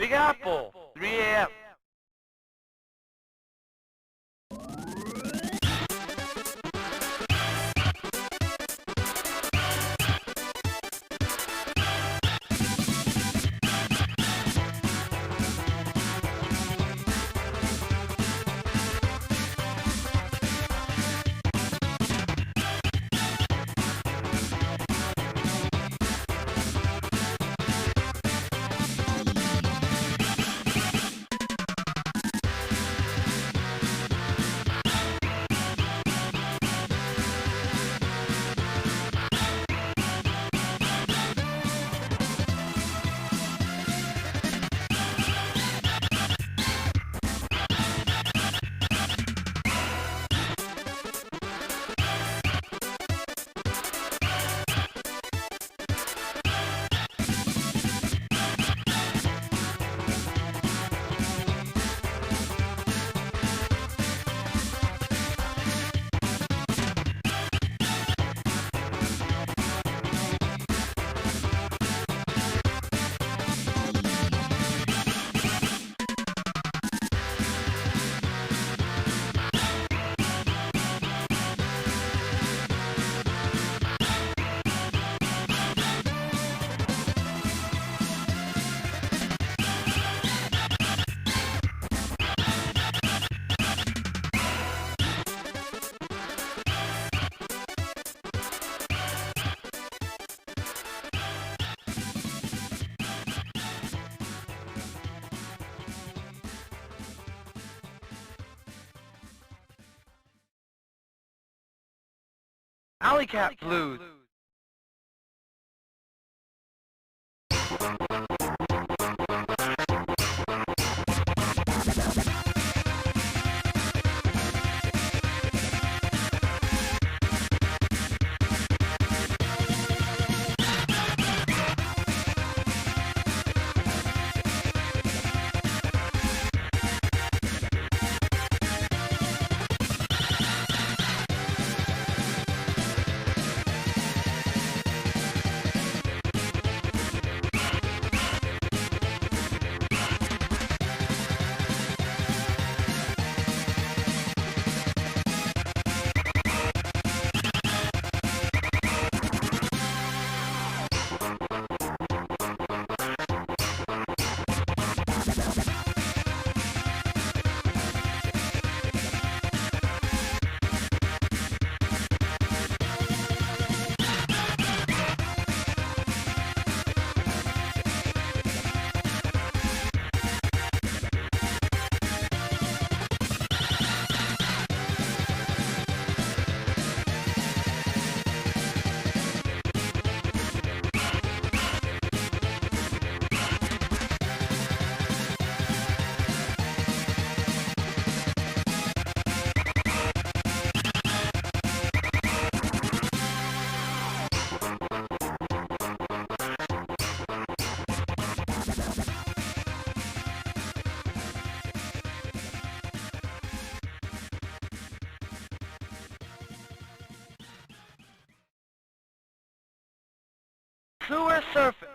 Big Apple, 3 a.m. Alley Cat Blues. Sewer surface.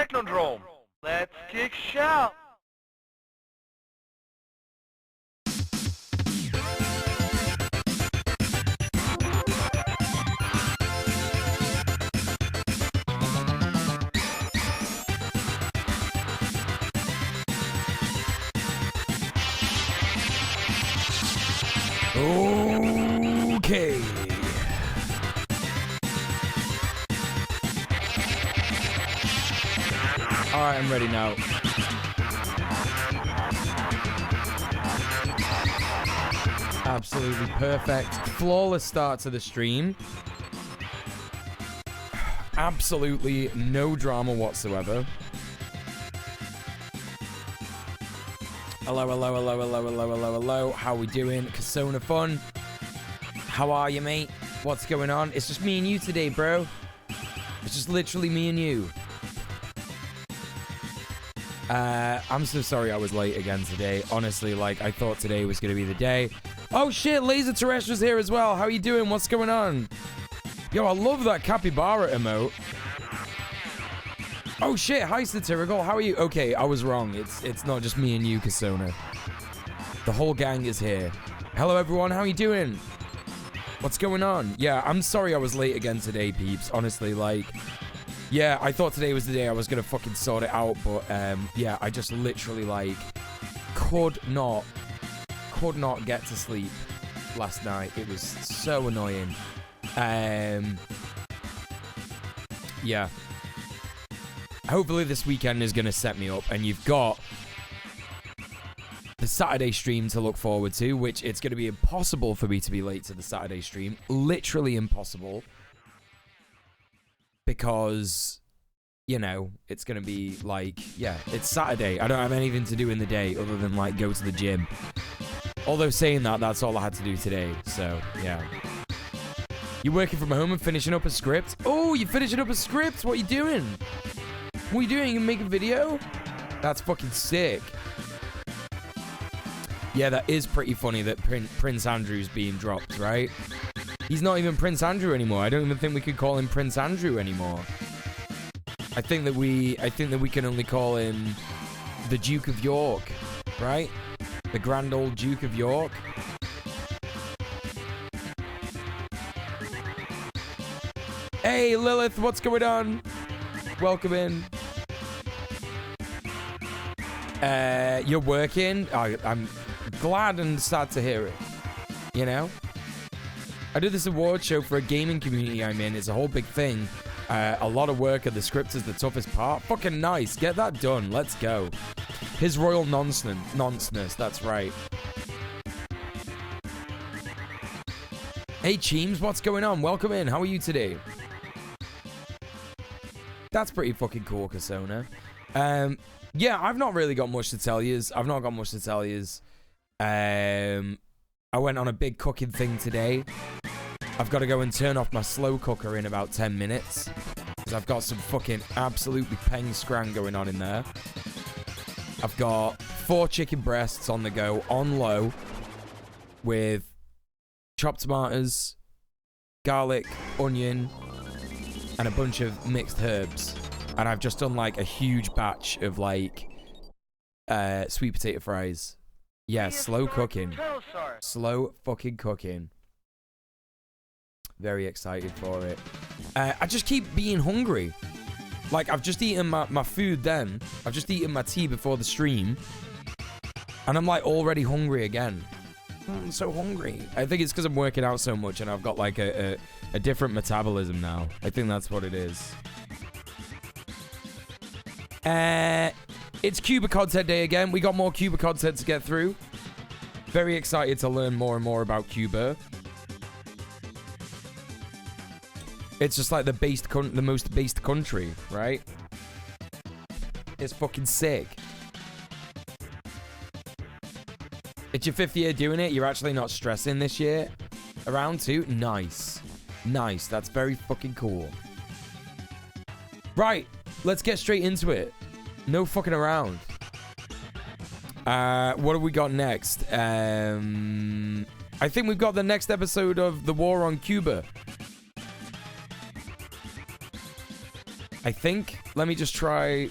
Technodrome. Let's kick shout. Okay. Alright, I'm ready now. Absolutely perfect. Flawless start to the stream. Absolutely no drama whatsoever. Hello, hello, hello, hello, hello, hello, hello. How we doing? Kasona Fun. How are you, mate? What's going on? It's just me and you today, bro. It's just literally me and you. I'm so sorry I was late again today. Honestly, like, I thought today was going to be the day. Oh, shit, Laser Terrestrial's here as well. How are you doing? What's going on? Yo, I love that capybara emote. Oh, shit, hi, Satirical. How are you? Okay, I was wrong. It's not just me and you, Kasona. The whole gang is here. Hello, everyone. How are you doing? What's going on? Yeah, I'm sorry I was late again today, peeps. Honestly, like... Yeah, I thought today was the day I was going to fucking sort it out, but, yeah, I just literally, like, could not get to sleep last night. It was so annoying. Yeah. Hopefully this weekend is going to set me up, and you've got the Saturday stream to look forward to, which it's going to be impossible for me to be late to the Saturday stream. Literally impossible. Because, you know, it's going to be like, yeah, it's Saturday. I don't have anything to do in the day other than, like, go to the gym. Although saying that, that's all I had to do today. So, yeah. You working from home and finishing up a script? Oh, you're finishing up a script? What are you doing? What are you doing? You make a video? That's fucking sick. Yeah, that is pretty funny that Prince Andrew's being dropped, right? He's not even Prince Andrew anymore. I don't even think we could call him Prince Andrew anymore. I think that we can only call him the Duke of York, right? The grand old Duke of York. Hey, Lilith, what's going on? Welcome in. You're working? I'm glad and sad to hear it. You know? I do this award show for a gaming community I'm in. It's a whole big thing. A lot of work, and the script is the toughest part. Fucking nice. Get that done. Let's go. His royal nonsense. That's right. Hey, Cheems. What's going on? Welcome in. How are you today? That's pretty fucking cool, Kasona. Yeah, I've not really got much to tell you. I went on a big cooking thing today. I've got to go and turn off my slow cooker in about 10 minutes. Because I've got some fucking absolutely peng scran going on in there. I've got 4 chicken breasts on the go, on low. With chopped tomatoes, garlic, onion, and a bunch of mixed herbs. And I've just done like a huge batch of like sweet potato fries. Yeah, slow cooking. Slow fucking cooking. Very excited for it. I just keep being hungry. Like, I've just eaten my food then. I've just eaten my tea before the stream. And I'm, like, already hungry again. I'm so hungry. I think it's because I'm working out so much and I've got, like, a different metabolism now. I think that's what it is. It's Cuba content day again. We got more Cuba content to get through. Very excited to learn more and more about Cuba. It's just like the most based country, right? It's fucking sick. It's your 5th year doing it. You're actually not stressing this year. Around 2? Nice. Nice. That's very fucking cool. Right. Let's get straight into it. No fucking around. What have we got next? I think we've got the next episode of The War on Cuba. I think, let me just try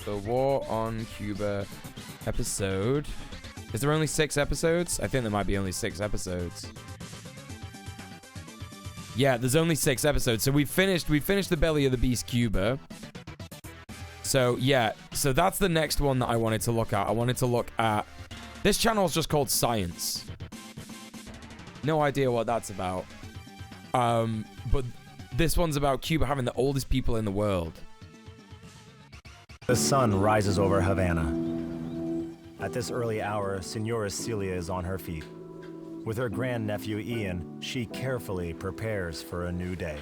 the War on Cuba episode. Is there only 6 episodes? I think there might be only 6 episodes. Yeah, there's only 6 episodes. So we finished the Belly of the Beast Cuba. So yeah, so that's the next one that I wanted to look at. I wanted to look at, this channel is just called Science. No idea what that's about. But this one's about Cuba having the oldest people in the world. The sun rises over Havana. At this early hour, Senora Celia is on her feet. With her grandnephew Ian, she carefully prepares for a new day.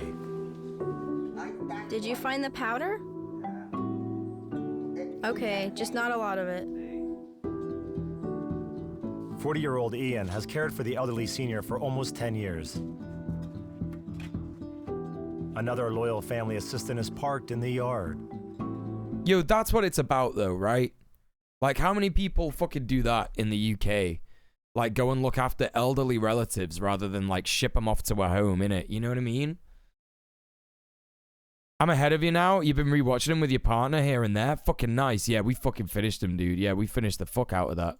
Did you find the powder? Okay, just not a lot of it. 40-year-old Ian has cared for the elderly senior for almost 10 years. Another loyal family assistant is parked in the yard. Yo, that's what it's about though, right? Like, how many people fucking do that in the UK? Like, go and look after elderly relatives rather than, like, ship them off to a home, innit? You know what I mean? I'm ahead of you now. You've been rewatching them with your partner here and there. Fucking nice. Yeah, we fucking finished them, dude. Yeah, we finished the fuck out of that.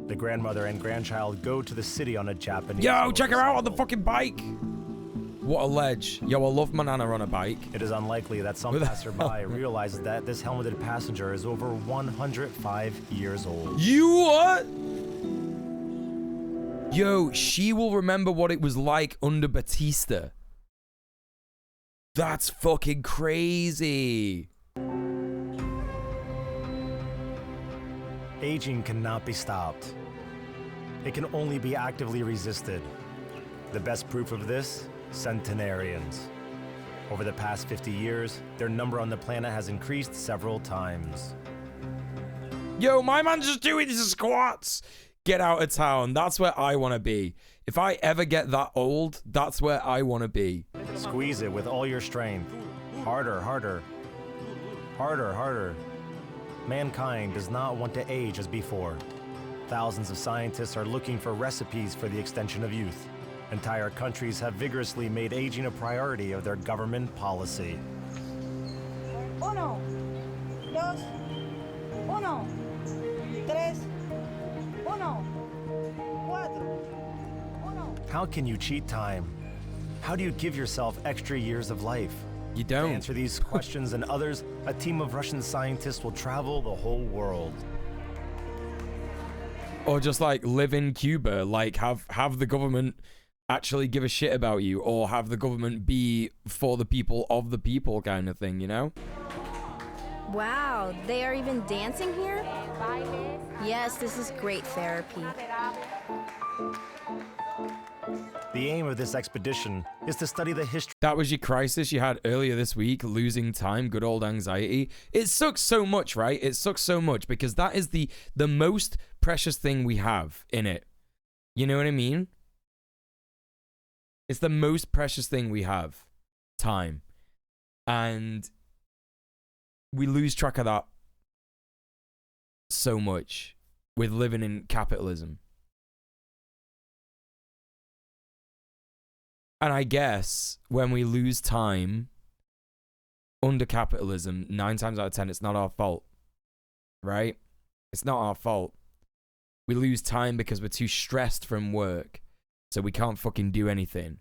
The grandmother and grandchild go to the city on a Japanese... Yo, check her out on the fucking bike! What a ledge. Yo, I love my nana on a bike. It is unlikely that some passerby realizes that this helmeted passenger is over 105 years old. You what? Yo, she will remember what it was like under Batista. That's fucking crazy. Aging cannot be stopped. It can only be actively resisted. The best proof of this? Centenarians. Over the past 50 years, their number on the planet has increased several times. Yo, my man's just doing his squats. Get out of town. That's where I want to be. If I ever get that old, that's where I want to be. Squeeze it with all your strength. Harder, harder. Harder, harder. Mankind does not want to age as before. Thousands of scientists are looking for recipes for the extension of youth. Entire countries have vigorously made aging a priority of their government policy. Uno, dos, uno, tres, uno, cuatro, uno. How can you cheat time? How do you give yourself extra years of life? You To don't. answer these questions and others, a team of Russian scientists will travel the whole world. Or just like live in Cuba. Like have the government actually give a shit about you, or have the government be for the people of the people kind of thing, you know? Wow, they are even dancing here? Yes, this is great therapy. The aim of this expedition is to study the history That was your crisis you had earlier this week, losing time, good old anxiety. It sucks so much, right? It sucks so much because that is the most precious thing we have in it. You know what I mean? It's the most precious thing we have. Time. And we lose track of that so much with living in capitalism. And I guess when we lose time under capitalism, 9 times out of 10, it's not our fault. Right? It's not our fault. We lose time because we're too stressed from work. So we can't fucking do anything.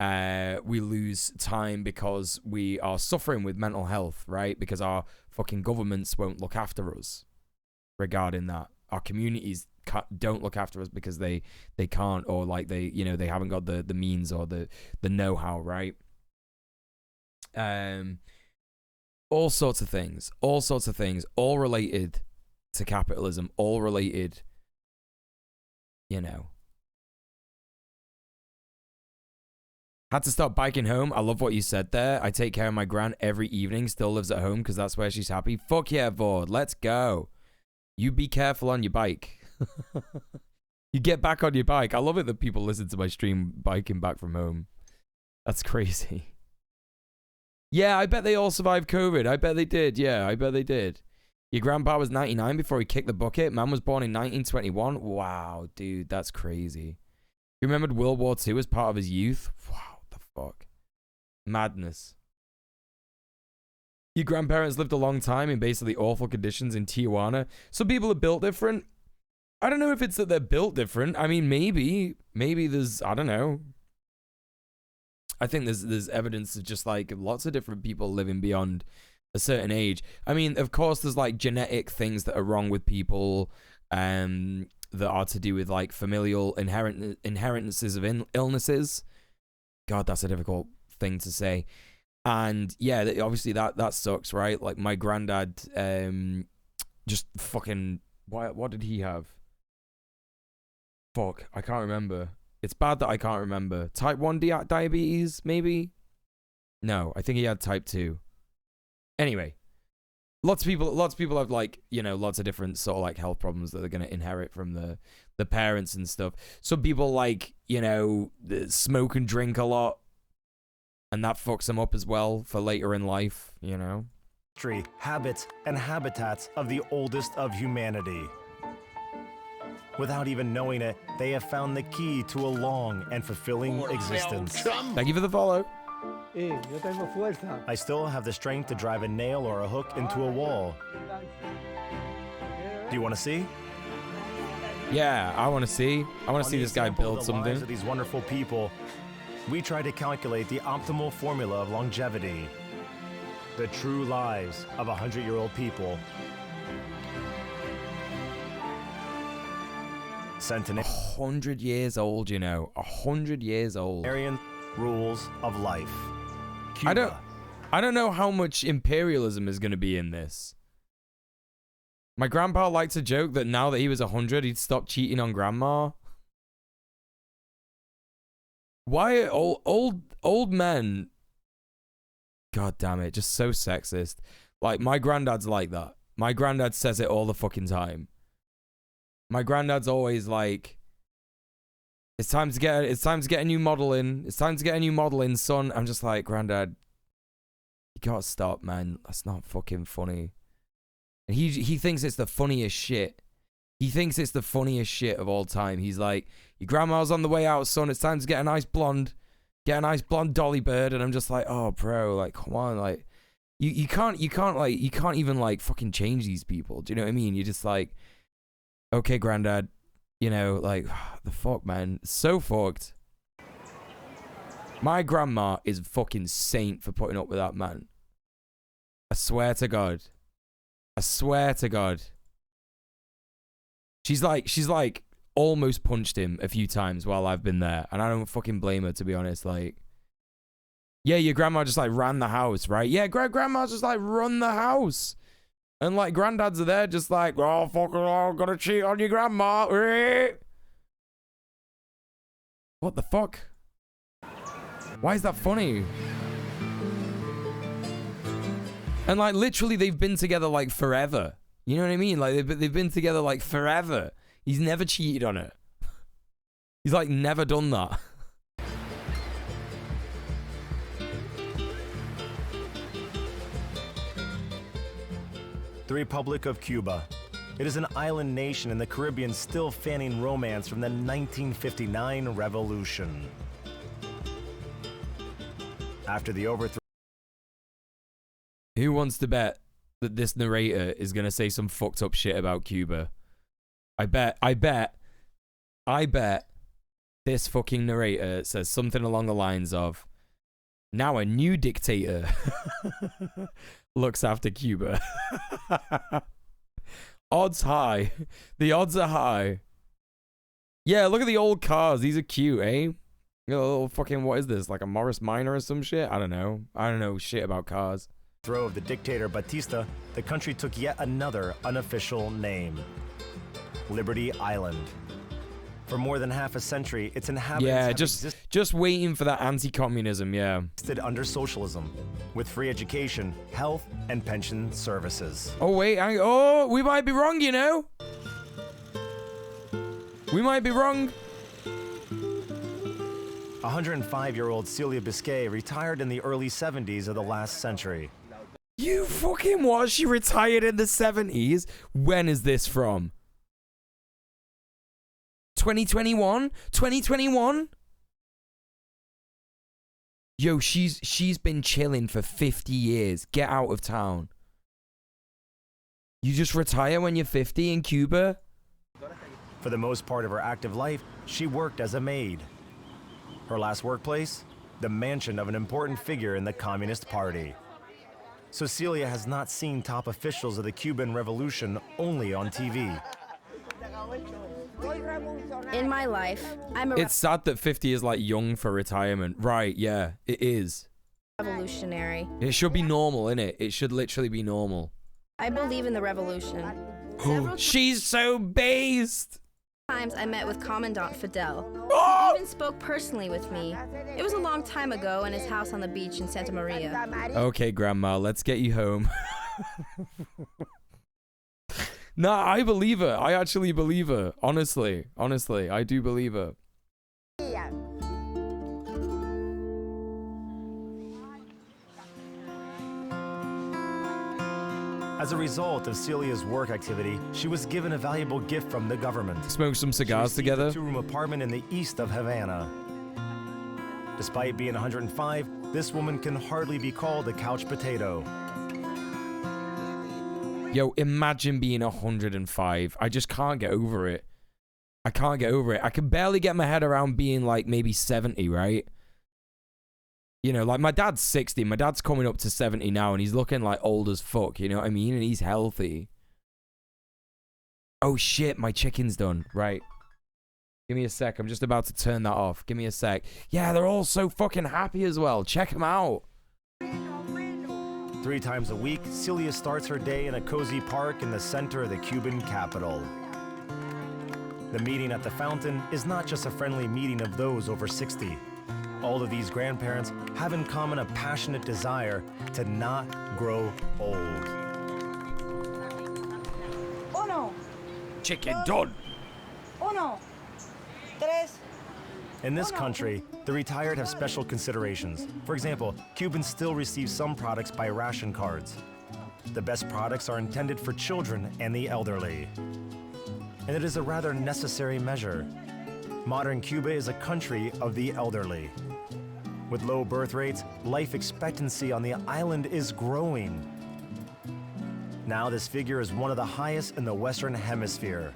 We lose time because we are suffering with mental health, right? Because our fucking governments won't look after us regarding that. Our communities don't look after us because they can't, or like they haven't got the means or the know-how, right? All sorts of things, all related to capitalism, all related, you know. Had to start biking home. I love what you said there. I take care of my gran every evening. Still lives at home because that's where she's happy. Fuck yeah, Vord. Let's go. You be careful on your bike. You get back on your bike. I love it that people listen to my stream biking back from home. That's crazy. Yeah, I bet they all survived COVID. I bet they did. Yeah, I bet they did. Your grandpa was 99 before he kicked the bucket. Man was born in 1921. Wow, dude, that's crazy. He remembered World War II as part of his youth. Wow, what the fuck? Madness. Your grandparents lived a long time in basically awful conditions in Tijuana. Some people are built different. I don't know if it's that they're built different. I mean, maybe there's, I don't know. I think there's evidence of just like lots of different people living beyond a certain age. I mean, of course, there's like genetic things that are wrong with people, that are to do with like familial inheritances of illnesses. God, that's a difficult thing to say. And yeah, obviously that sucks, right? Like my granddad, just fucking, what did he have? Fuck, I can't remember. It's bad that I can't remember. Type 1 diabetes, maybe? No, I think he had type 2. Anyway, lots of people have like, you know, lots of different sort of like health problems that they're going to inherit from the parents and stuff. Some people like, you know, smoke and drink a lot, and that fucks them up as well for later in life, you know. History, habits, and habitats of the oldest of humanity. Without even knowing it, they have found the key to a long and fulfilling existence. Thank you for the follow. Yo tengo fuerza. I still have the strength to drive a nail or a hook into a wall. Do you want to see? Yeah, I want to see. I want to see this guy build The something. lives of these wonderful people, we try to calculate the optimal formula of longevity. The true lives of 100-year-old people. Sent in 100 years old, you know. 100 years old. Aryan rules of life. Cuba. I don't know how much imperialism is going to be in this. My grandpa liked to joke that now that he was 100, he'd stop cheating on grandma. Why are old men? God damn it, just so sexist. Like my granddad's like that. My granddad says it all the fucking time. My granddad's always like, it's time to get a new model in. It's time to get a new model in, son. I'm just like, granddad, you gotta stop, man. That's not fucking funny. And he thinks it's the funniest shit. He thinks it's the funniest shit of all time. He's like, your grandma's on the way out, son. It's time to get a nice blonde dolly bird. And I'm just like, oh, bro, like, come on, like, you can't even like fucking change these people. Do you know what I mean? You're just like, okay, granddad, you know, like, the fuck, man. It's so fucked. My grandma is a fucking saint for putting up with that man. I swear to God. I swear to God. She's like almost punched him a few times while I've been there. And I don't fucking blame her, to be honest. Like, yeah, your grandma just like ran the house, right? Yeah, grandma's just like run the house. And like granddads are there just like, oh, fuck it all, gotta cheat on your grandma. What the fuck? Why is that funny? And like literally they've been together like forever. You know what I mean? Like they've been together like forever. He's never cheated on her. He's like never done that. The Republic of Cuba. It is an island nation in the Caribbean still fanning romance from the 1959 revolution. After the overthrow. Who wants to bet that this narrator is going to say some fucked up shit about Cuba? I bet this fucking narrator says something along the lines of, now a new dictator looks after Cuba. Odds high. The odds are high. Yeah, look at the old cars. These are cute, eh? You know, a little fucking, what is this? Like a Morris Minor or some shit? I don't know. I don't know shit about cars. Throw of the dictator Batista, the country took yet another unofficial name. Liberty Island. For more than half a century, its inhabitants just waiting for that anti-communism, yeah. Existed under socialism, with free education, health, and pension services. Oh, wait, we might be wrong, you know? We might be wrong. 105-year-old Celia Biscay retired in the early 70s of the last century. You fucking what? She retired in the 70s? When is this from? 2021? 2021? Yo, she's been chilling for 50 years. Get out of town. You just retire when you're 50 in Cuba? For the most part of her active life, she worked as a maid. Her last workplace? The mansion of an important figure in the Communist Party. Cecilia has not seen top officials of the Cuban Revolution only on TV. In my life, I'm a It's sad that 50 is like young for retirement. Right, yeah, it is. revolutionary. It should be normal, innit? It should literally be normal. I believe in the revolution. She's so based. Times I met with Commandant Fidel. Oh! He even spoke personally with me. It was a long time ago in his house on the beach in Santa Maria. Okay, Grandma, let's get you home. Nah, I believe her. I actually believe her. Honestly, I do believe her. As a result of Celia's work activity, she was given a valuable gift from the government. Smoke some cigars She received together. a two-room apartment in the east of Havana. Despite being 105, this woman can hardly be called a couch potato. Yo, imagine being 105. I just can't get over it. I can't get over it. I can barely get my head around being like maybe 70, right? You know, like my dad's 60. My dad's coming up to 70 now and he's looking like old as fuck, you know what I mean? And he's healthy. Oh shit, my chicken's done. Right. Give me a sec. I'm just about to turn that off. Give me a sec. Yeah, they're all so fucking happy as well. Check them out. 3 times a week, Celia starts her day in a cozy park in the center of the Cuban capital. The meeting at the fountain is not just a friendly meeting of those over 60. All of these grandparents have in common a passionate desire to not grow old. Uno, Chicken done. uno, tres. In this country, the retired have special considerations. For example, Cubans still receive some products by ration cards. The best products are intended for children and the elderly. And it is a rather necessary measure. Modern Cuba is a country of the elderly. With low birth rates, life expectancy on the island is growing. Now this figure is one of the highest in the Western Hemisphere,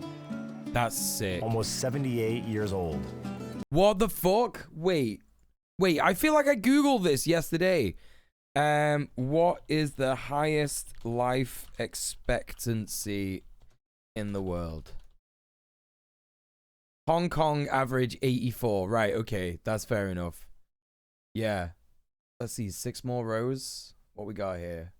That's sick. almost 78 years old. What the fuck? Wait, I feel like I Googled this yesterday. What is the highest life expectancy in the world? Hong Kong average 84. Right, okay, that's fair enough. Yeah. Let's see, 6 more rows. What we got here?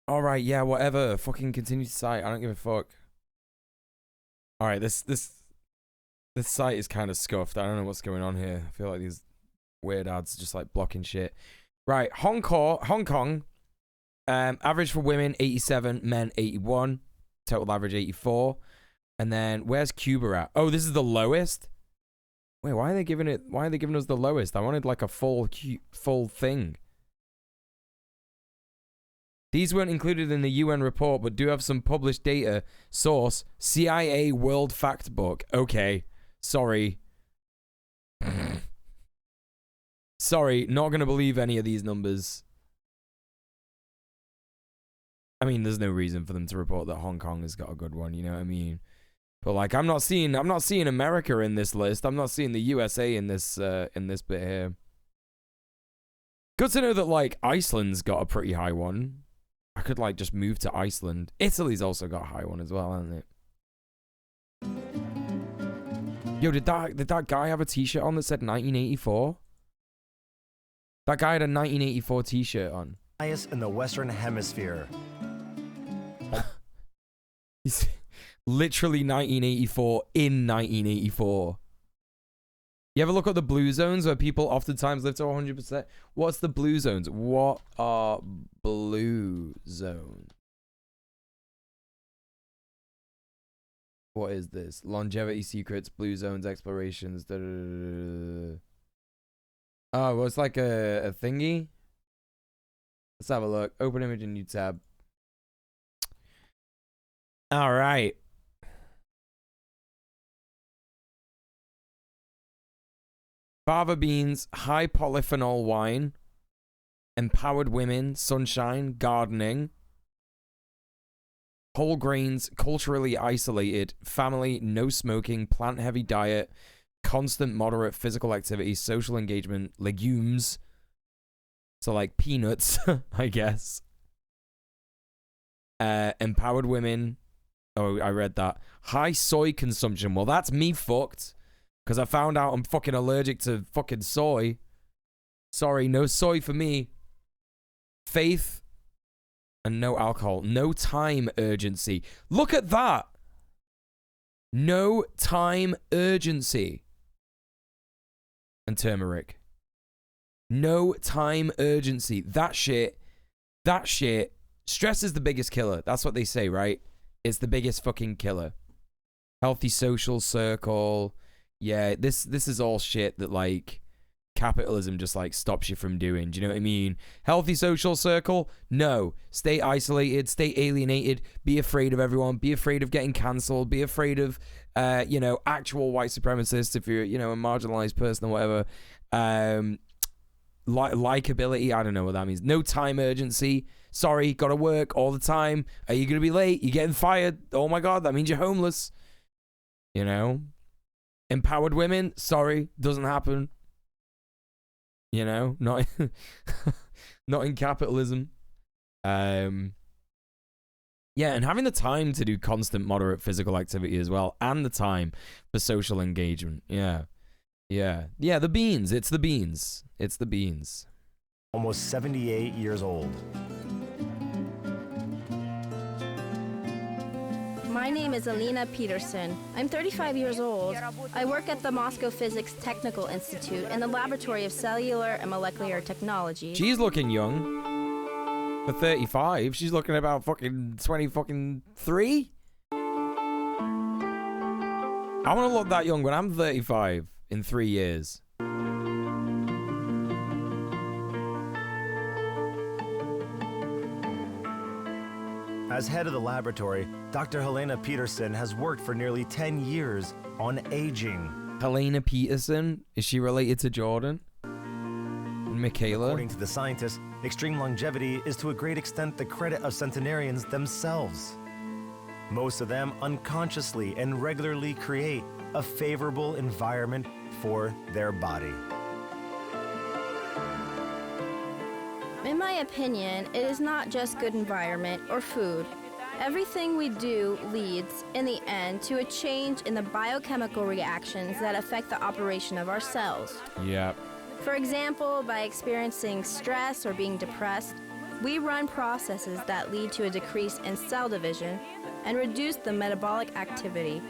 Alright, yeah, whatever. Fucking continue to cite. I don't give a fuck. Alright, this site is kind of scuffed. I don't know what's going on here. I feel like these weird ads are just like blocking shit. Right, Hong Kong. Average for women 87, men 81, total average 84. And then where's Cuba at? Oh, this is the lowest. Wait, why are they giving us the lowest? I wanted like a full thing. These weren't included in the UN report, but do have some published data. Source, CIA World Fact Book. Okay, sorry. Sorry, not going to believe any of these numbers. I mean, there's no reason for them to report that Hong Kong has got a good one, you know what I mean? But like, I'm not seeing America in this list. I'm not seeing the USA in this bit here. Good to know that like Iceland's got a pretty high one. I could like just move to Iceland. Italy's also got a high one as well, hasn't it? Yo, did that guy have a t-shirt on that said 1984? That guy had a 1984 t-shirt on. Highest in the Western Hemisphere. He's literally 1984 in 1984. You ever look at the blue zones where people oftentimes live to 100%? What's the blue zones? What are blue zones? What is this? Longevity secrets, blue zones, explorations. Da, da, da, da. Oh, well, it's like a thingy. Let's have a look. Open image in new tab. All right. fava beans, high polyphenol wine, empowered women, sunshine, gardening, whole grains, culturally isolated, family, no smoking, plant-heavy diet, constant moderate physical activity, social engagement, legumes. So like peanuts, I guess. Empowered women. Oh, I read that. High soy consumption. Well, that's me fucked. Because I found out I'm fucking allergic to fucking soy. Sorry, no soy for me. Faith and no alcohol. No time urgency. Look at that. No time urgency. And turmeric. No time urgency. That shit. Stress is the biggest killer. That's what they say, right? It's the biggest fucking killer. Healthy social circle. Yeah, this is all shit that, like, capitalism just, like, stops you from doing. Do you know what I mean? Healthy social circle? No. Stay isolated. Stay alienated. Be afraid of everyone. Be afraid of getting cancelled. Be afraid of, you know, actual white supremacists if you're, you know, a marginalized person or whatever. Likeability. I don't know what that means. No time urgency. Sorry, gotta work all the time. Are you gonna be late? You're getting fired. Oh my god, that means you're homeless. You know? Empowered women? Sorry, doesn't happen. You know? Not not in capitalism. Yeah, and having the time to do constant moderate physical activity as well, and the time for social engagement. Yeah. Yeah, the beans. It's the beans. It's the beans. Almost 78 years old. My name is Alina Peterson. I'm 35 years old. I work at the Moscow Physics Technical Institute in the Laboratory of Cellular and Molecular Technology. She's looking young. For 35, she's looking about fucking 23. I want to look that young when I'm 35 in 3 years. As head of the laboratory, Dr. Helena Peterson has worked for nearly 10 years on aging. Helena Peterson? Is she related to Jordan? And Michaela? According to the scientists, extreme longevity is to a great extent the credit of centenarians themselves. Most of them unconsciously and regularly create a favorable environment for their body. In my opinion, it is not just good environment or food. Everything we do leads, in the end, to a change in the biochemical reactions that affect the operation of our cells. Yeah. For example, by experiencing stress or being depressed, we run processes that lead to a decrease in cell division and reduce the metabolic activity.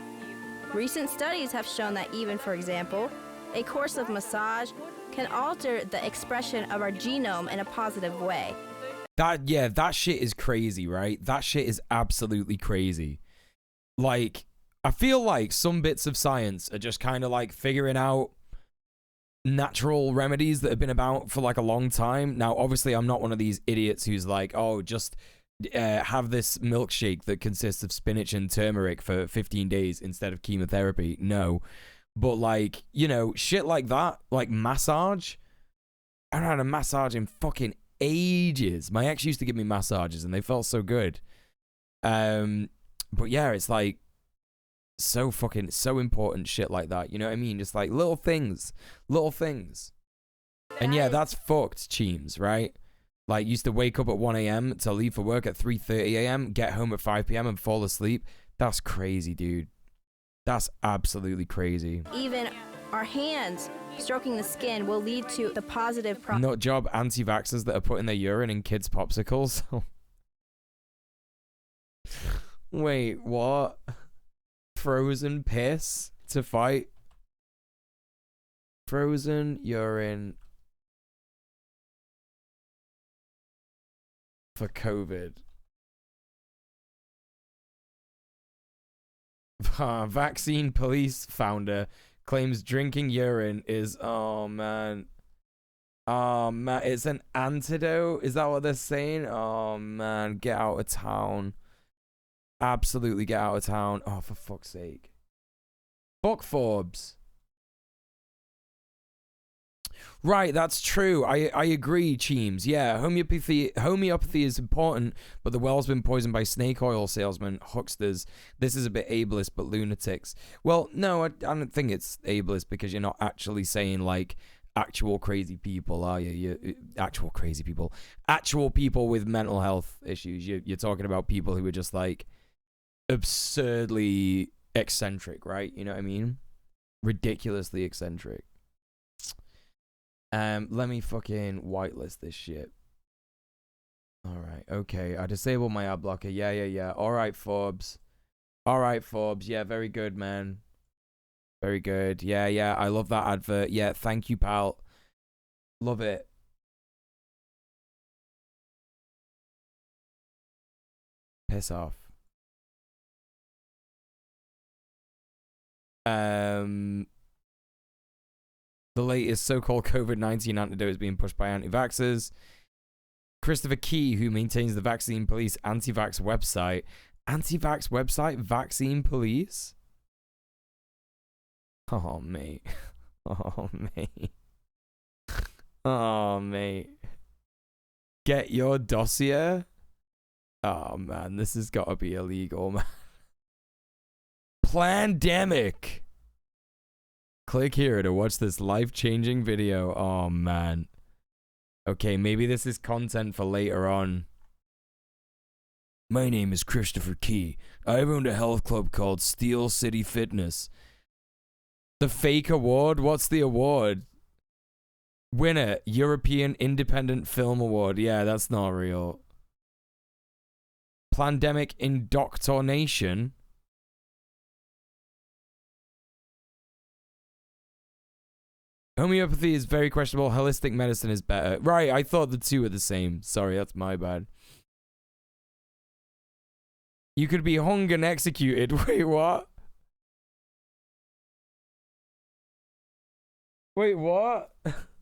Recent studies have shown that even, for example, a course of massage can alter the expression of our genome in a positive way. That shit is crazy, right? That shit is absolutely crazy. Like, I feel like some bits of science are just kind of like figuring out natural remedies that have been about for like a long time. Now, obviously, I'm not one of these idiots who's like, oh, just have this milkshake that consists of spinach and turmeric for 15 days instead of chemotherapy. No. But, like, you know, shit like that, like massage. I haven't had a massage in fucking ages. My ex used to give me massages and they felt so good. But yeah, it's like so important shit like that. You know what I mean? Just like little things. And yeah, that's fucked, Cheems, right? Like, used to wake up at 1 a.m. to leave for work at 3:30 a.m., get home at 5 p.m. and fall asleep. That's crazy, dude. That's absolutely crazy. Even our hands stroking the skin will lead to the positive Nut job anti-vaxxers that are putting their urine in kids' popsicles. Wait, what? Frozen piss to fight? Frozen urine for COVID. Vaccine police founder claims drinking urine is oh man, it's an antidote. Is that what they're saying? Oh man, get out of town. Absolutely get out of town. Oh, for fuck's sake. Fuck Forbes. Right, that's true. I agree, Cheems. Yeah, homeopathy is important, but the well's been poisoned by snake oil salesmen, hucksters. This is a bit ableist, but lunatics. Well, no, I don't think it's ableist because you're not actually saying, like, actual crazy people, are you? Actual crazy people. Actual people with mental health issues. You're talking about people who are just, like, absurdly eccentric, right? You know what I mean? Ridiculously eccentric. Let me fucking whitelist this shit. Alright, okay. I disabled my ad blocker. Yeah. Alright, Forbes. Alright, Forbes. Yeah, very good, man. Very good. Yeah. I love that advert. Yeah, thank you, pal. Love it. Piss off. The latest so-called COVID-19 antidote is being pushed by anti-vaxxers. Christopher Key, who maintains the Vaccine Police anti-vax website. Anti-vax website? Vaccine Police? Oh, mate. Oh, mate. Oh, mate. Get your dossier? Oh, man. This has got to be illegal, man. Plandemic. Click here to watch this life-changing video. Oh, man. Okay, maybe this is content for later on. My name is Christopher Key. I've owned a health club called Steel City Fitness. The fake award? What's the award? Winner, European Independent Film Award. Yeah, that's not real. Plandemic Indoctrination. Homeopathy is very questionable. Holistic medicine is better. Right, I thought the two were the same. Sorry, that's my bad. You could be hung and executed. Wait, what? Wait, what?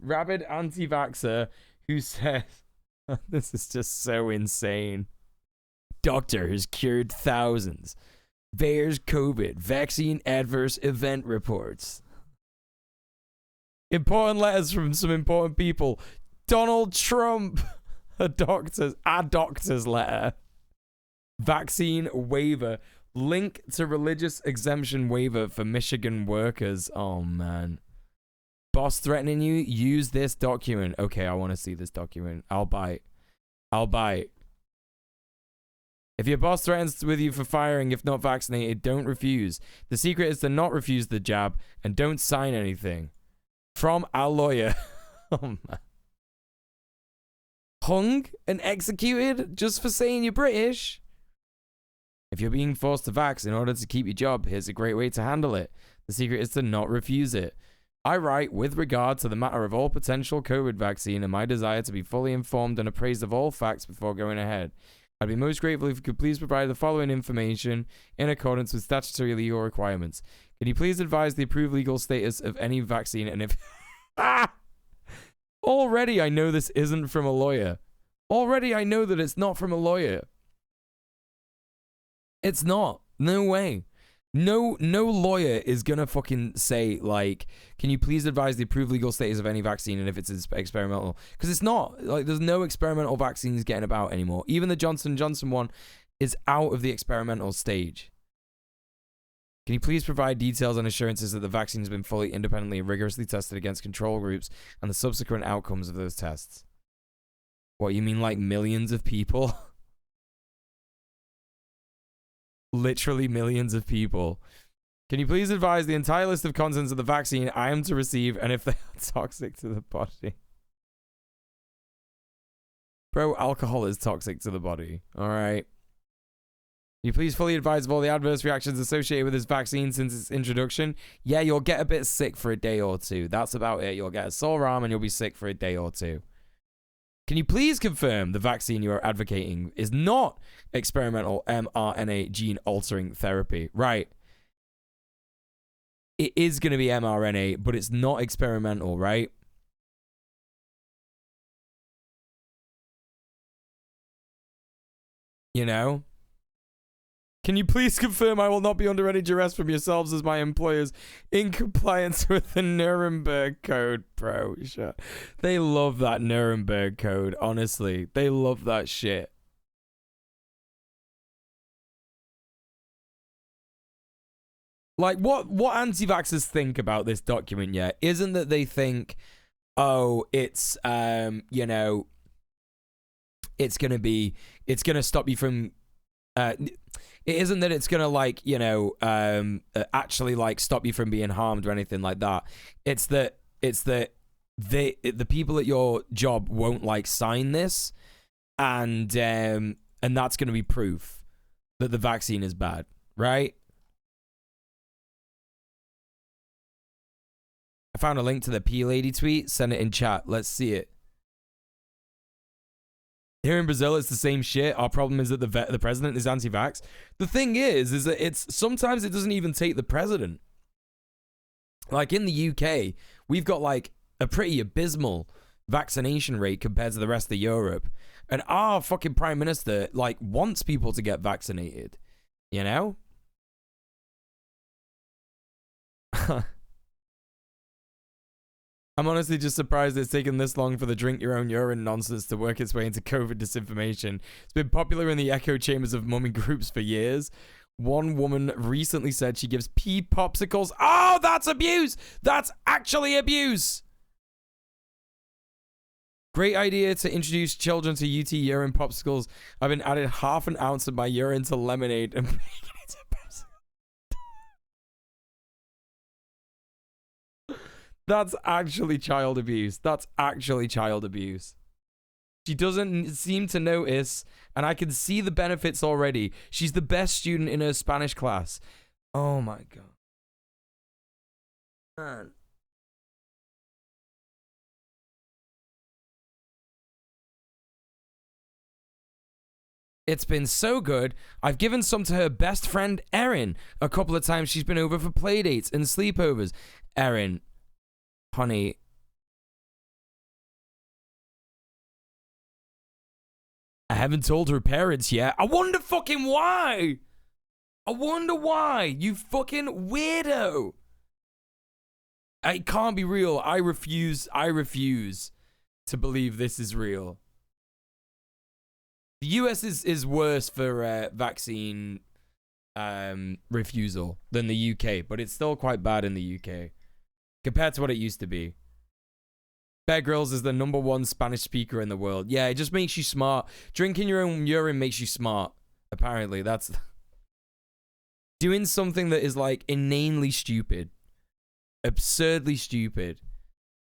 Rabid anti-vaxxer who says... This is just so insane. Doctor has cured thousands. Bears COVID. Vaccine adverse event reports. Important letters from some important people. Donald Trump. A doctor's letter. Vaccine waiver. Link to religious exemption waiver for Michigan workers. Oh, man. Boss threatening you? Use this document. Okay, I want to see this document. I'll bite. If your boss threatens with you for firing if not vaccinated, don't refuse. The secret is to not refuse the jab and don't sign anything. From our lawyer. Oh, man. Hung and executed just for saying you're British? If you're being forced to vax in order to keep your job, here's a great way to handle it. The secret is to not refuse it. I write, with regard to the matter of all potential COVID vaccine and my desire to be fully informed and appraised of all facts before going ahead. I'd be most grateful if you could please provide the following information in accordance with statutory legal requirements. Can you please advise the approved legal status of any vaccine and if... Already I know this isn't from a lawyer. Already I know that it's not from a lawyer. It's not. No way. No lawyer is gonna fucking say, like, can you please advise the approved legal status of any vaccine and if it's experimental? Because it's not. Like, there's no experimental vaccines getting about anymore. Even the Johnson & Johnson one is out of the experimental stage. Can you please provide details and assurances that the vaccine has been fully, independently, and rigorously tested against control groups and the subsequent outcomes of those tests? What, you mean like millions of people? Literally millions of people. Can you please advise the entire list of contents of the vaccine I am to receive and if they are toxic to the body? Bro, alcohol is toxic to the body. Alright. Can you please fully advise of all the adverse reactions associated with this vaccine since its introduction? Yeah, you'll get a bit sick for a day or two. That's about it. You'll get a sore arm and you'll be sick for a day or two. Can you please confirm the vaccine you are advocating is not experimental mRNA gene-altering therapy? Right. It is going to be mRNA, but it's not experimental, right? You know? Can you please confirm I will not be under any duress from yourselves as my employers in compliance with the Nuremberg Code, bro? Sure. They love that Nuremberg Code, honestly. They love that shit. Like, what anti-vaxxers think about this document, yeah, isn't that they think, oh, it's, you know, it's going to stop you from, it isn't that it's going to, like, you know, actually, like, stop you from being harmed or anything like that. It's that the people at your job won't, like, sign this, and that's going to be proof that the vaccine is bad, right? I found a link to the P Lady tweet. Send it in chat. Let's see it. Here in Brazil, it's the same shit. Our problem is that the president is anti-vax. The thing is that it's sometimes it doesn't even take the president. Like in the UK, we've got like a pretty abysmal vaccination rate compared to the rest of Europe, and our fucking prime minister like wants people to get vaccinated. You know. I'm honestly just surprised it's taken this long for the drink your own urine nonsense to work its way into COVID disinformation. It's been popular in the echo chambers of mummy groups for years. One woman recently said she gives pee popsicles. Oh, that's abuse! That's actually abuse! Great idea to introduce children to UT urine popsicles. I've been adding half an ounce of my urine to lemonade and making it to Pepsi. That's actually child abuse. That's actually child abuse. She doesn't seem to notice, and I can see the benefits already. She's the best student in her Spanish class. Oh my god. Man. It's been so good. I've given some to her best friend, Erin. A couple of times she's been over for play dates and sleepovers. Erin, honey, I haven't told her parents yet. I wonder fucking why. I wonder why, you fucking weirdo. It can't be real. I refuse to believe this is real. The US is worse for vaccine refusal than the UK, but it's still quite bad in the UK compared to what it used to be. Bear Grylls is the #1 Spanish speaker in the world. Yeah, it just makes you smart. Drinking your own urine makes you smart. Apparently, that's doing something that is like inanely stupid, absurdly stupid,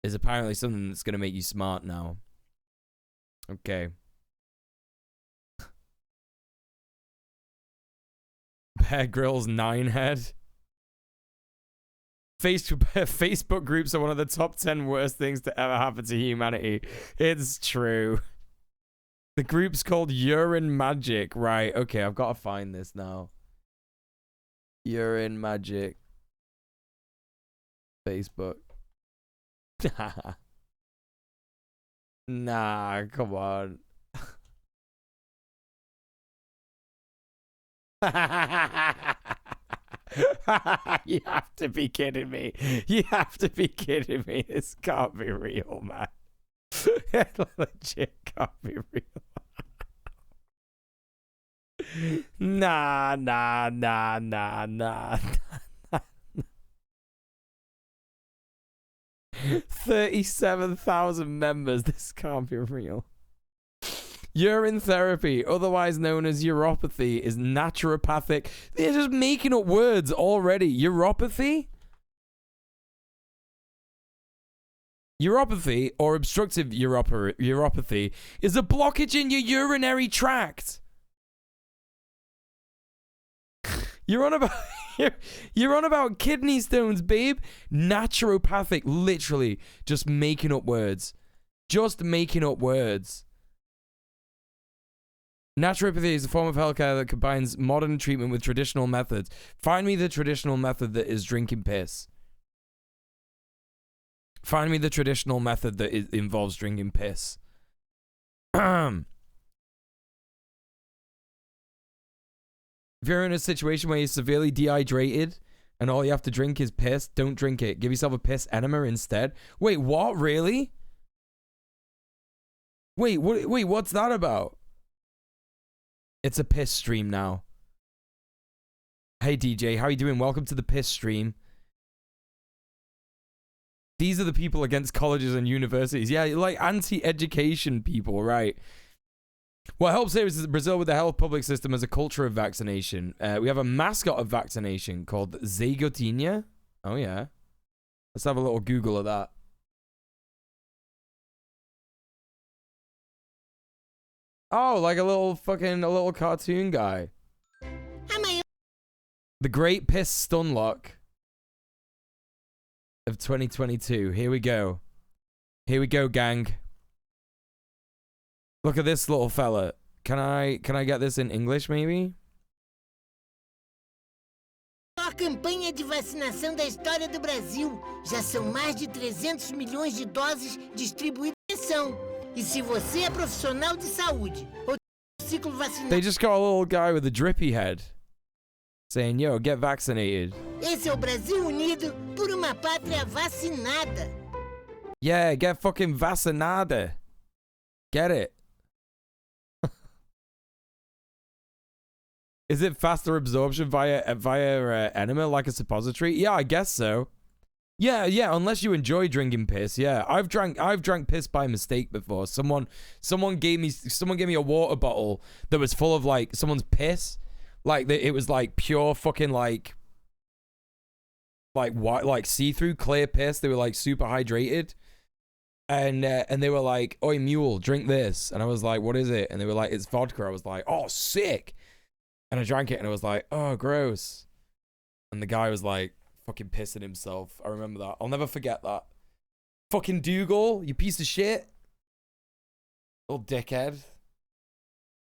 is apparently something that's gonna make you smart now. Okay. Bear Grylls 9head. Facebook groups are one of the top 10 worst things to ever happen to humanity. It's true. The group's called Urine Magic. Right, okay, I've got to find this now. Urine Magic. Facebook. Nah, come on. You have to be kidding me. You have to be kidding me. This can't be real, man. It legit can't be real. Nah. 37,000 members. This can't be real. Urine therapy, otherwise known as uropathy, is naturopathic. They're just making up words already. Uropathy? Uropathy, or obstructive uropathy, is a blockage in your urinary tract. You're on about kidney stones, babe. Naturopathic, literally just making up words. Just making up words. Naturopathy is a form of healthcare that combines modern treatment with traditional methods. Find me the traditional method that is drinking piss. Find me the traditional method that involves drinking piss. If you're in a situation where you're severely dehydrated and all you have to drink is piss, don't drink it. Give yourself a piss enema instead. Wait, what? Really? Wait, what's that about? It's a piss stream now. Hey DJ, how you doing? Welcome to the piss stream. These are the people against colleges and universities. Yeah, like anti-education people, right? What helps here is that Brazil with the health public system has a culture of vaccination. We have a mascot of vaccination called Zagotinha. Oh yeah. Let's have a little Google of that. Oh, like a little cartoon guy. The Great Piss Stunlock of 2022. Here we go. Here we go, gang. Look at this little fella. Can I get this in English, maybe? A campanha de vacinação da história do Brasil. Já são mais de 300 milhões de doses distribuídas em ação. E se você é profissional de saúde ou ciclo vacinal... They just got a little guy with a drippy head saying, yo, get vaccinated. Esse é o Brasil unido por uma pátria vacinada. Yeah, get fucking vacinada. Get it. Is it faster absorption via enema like a suppository? Yeah, I guess so. Yeah, unless you enjoy drinking piss. Yeah, I've drank piss by mistake before. Someone gave me a water bottle that was full of like someone's piss. Like it was like pure fucking like white, like see-through clear piss. They were like super hydrated. And they were like, "Oi, Muel, drink this." And I was like, "What is it?" And they were like, "It's vodka." I was like, "Oh, sick." And I drank it and I was like, "Oh, gross." And the guy was like fucking pissing himself. I remember that. I'll never forget that. Fucking Dougal, you piece of shit. Little dickhead.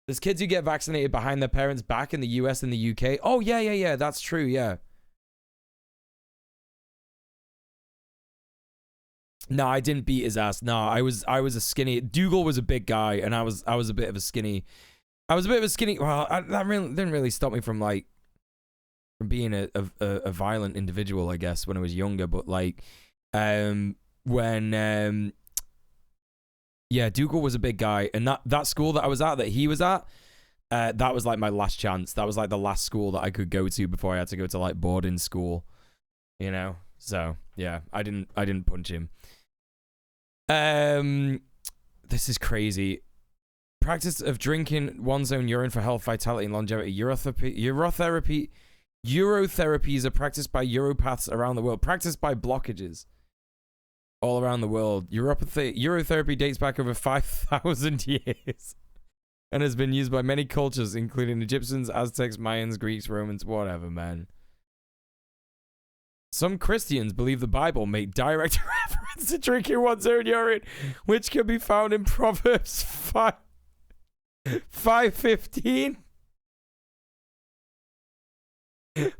There's kids who get vaccinated behind their parents' back in the US and the UK. Oh, yeah. That's true, yeah. No, I didn't beat his ass. No, I was a skinny. Dougal was a big guy and I was a bit of a skinny. Well, that really didn't really stop me from like being a violent individual, I guess, when I was younger. But like, yeah, Dougal was a big guy, and that school that I was at, that he was at, that was like my last chance. That was like the last school that I could go to before I had to go to like boarding school, you know. So yeah, I didn't punch him. This is crazy. Practice of drinking one's own urine for health, vitality, and longevity. Urotherapies are practiced by uropaths around the world. Practiced by blockages all around the world. Urotherapy dates back over 5,000 years and has been used by many cultures, including Egyptians, Aztecs, Mayans, Greeks, Romans, whatever, man. Some Christians believe the Bible made direct reference to drinking one's own urine, which can be found in Proverbs 5:15.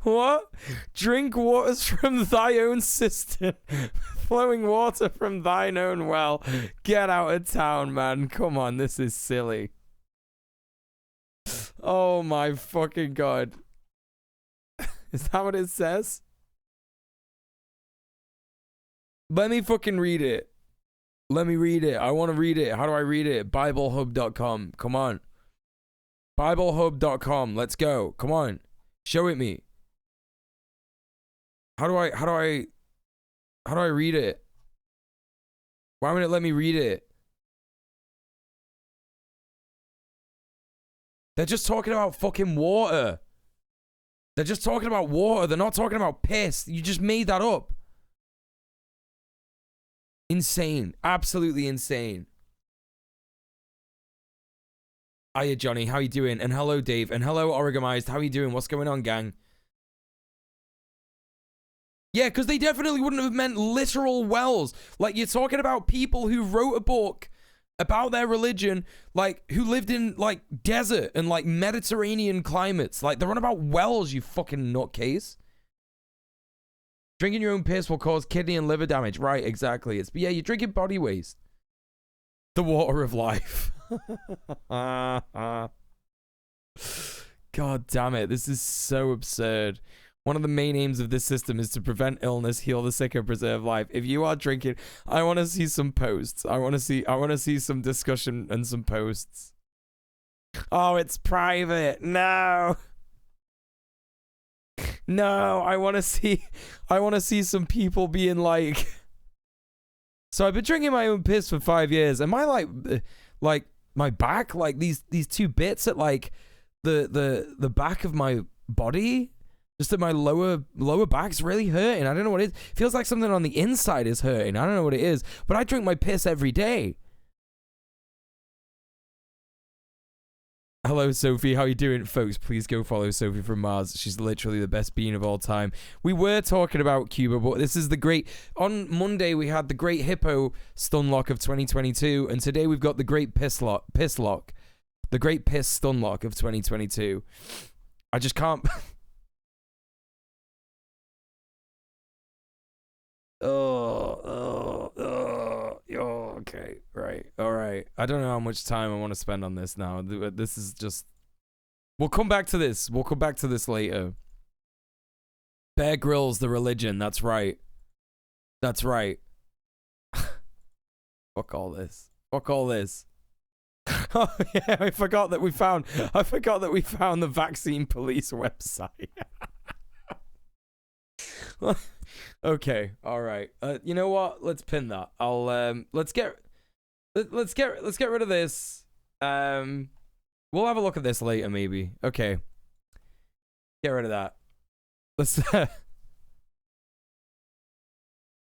What? Drink waters from thy own cistern, flowing water from thine own well. Get out of town, man. Come on, this is silly. Oh my fucking god. Is that what it says? Let me fucking read it. Let me read it. I want to read it. How do I read it? BibleHub.com. Come on. BibleHub.com. Let's go. Come on. Show it me. How do I read it? Why won't it let me read it? They're just talking about fucking water. They're just talking about water. They're not talking about piss. You just made that up. Insane. Absolutely insane. Hiya, Johnny. How you doing? And hello, Dave. And hello, Origamized. How you doing? What's going on, gang? Yeah, because they definitely wouldn't have meant literal wells. Like, you're talking about people who wrote a book about their religion, like, who lived in, like, desert and, like, Mediterranean climates. Like, they're on about wells, you fucking nutcase. Drinking your own piss will cause kidney and liver damage. Right, exactly. But yeah, you're drinking body waste. The water of life. God God damn it. This is so absurd. One of the main aims of this system is to prevent illness, heal the sick, and preserve life. If you are drinking, I want to see some posts. I want to see some discussion and some posts. Oh, it's private. No. No, I want to see some people being like, so I've been drinking my own piss for 5 years. Am I like my back, like these two bits at like the back of my body? Just that my lower back's really hurting. I don't know what it is. Feels like something on the inside is hurting. I don't know what it is. But I drink my piss every day. Hello, Sophie. How you doing? Folks, please go follow Sophie from Mars. She's literally the best bean of all time. We were talking about Cuba, but this is the great... On Monday, we had the Great Hippo Stunlock of 2022. And today, we've got the Great Piss Lock. The Great Piss Stunlock of 2022. I just can't... Okay, right, all right. I don't know how much time I want to spend on this now. This is just... We'll come back to this. We'll come back to this later. Bear Grylls, the religion. That's right. That's right. Fuck all this. Fuck all this. Oh yeah, I forgot that we found the vaccine police website. Okay, all right. You know what? Let's pin that. I'll let's get rid of this. We'll have a look at this later, maybe. Okay. Get rid of that. Let's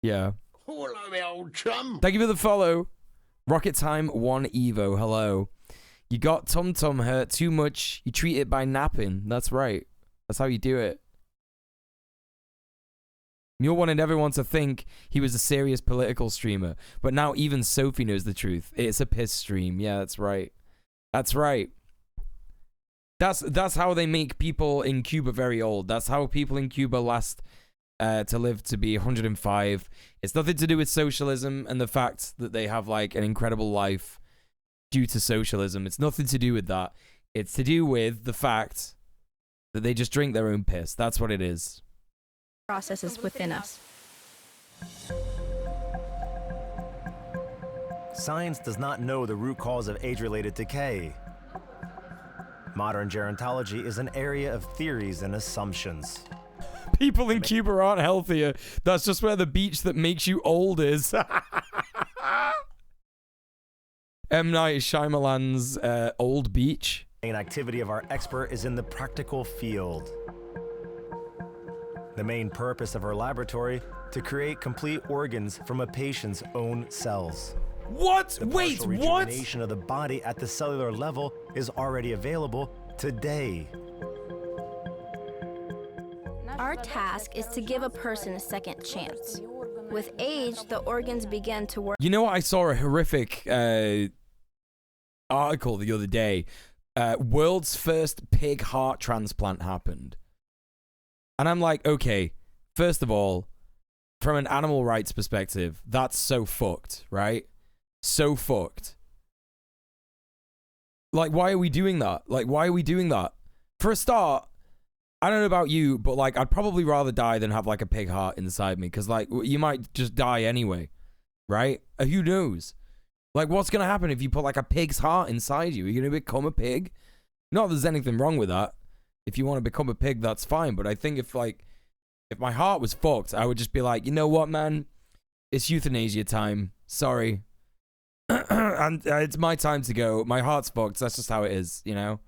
yeah. Hello, old chum. Thank you for the follow. Rocket Time 1 Evo. Hello. You got Tum Tum hurt too much. You treat it by napping. That's right. That's how you do it. Muel wanted everyone to think he was a serious political streamer, but now even Sophie knows the truth. It's a piss stream. Yeah, that's right. That's right. That's how they make people in Cuba very old. That's how people in Cuba last to live to be 105. It's nothing to do with socialism and the fact that they have like an incredible life due to socialism. It's nothing to do with that. It's to do with the fact that they just drink their own piss. That's what it is. Processes within us. Science does not know the root cause of age-related decay. Modern gerontology is an area of theories and assumptions. People in Cuba aren't healthier. That's just where the beach that makes you old is. M. Night Shyamalan's Old Beach. An activity of our expert is in the practical field. The main purpose of our laboratory, to create complete organs from a patient's own cells. What? The Wait, partial what? rejuvenation of the body at the cellular level is already available today. Our task is to give a person a second chance. With age, the organs begin to work. You know what? I saw a horrific article the other day. World's first pig heart transplant happened. And I'm like, okay, first of all, from an animal rights perspective, that's so fucked, right? So fucked. Like, why are we doing that? Like, why are we doing that? For a start, I don't know about you, but like, I'd probably rather die than have like a pig heart inside me. Because like, you might just die anyway, right? Who knows? Like, what's going to happen if you put like a pig's heart inside you? Are you going to become a pig? Not that there's anything wrong with that. If you want to become a pig, that's fine. But I think if my heart was fucked, I would just be like, you know what, man? It's euthanasia time. Sorry. And it's my time to go. My heart's fucked. That's just how it is, you know?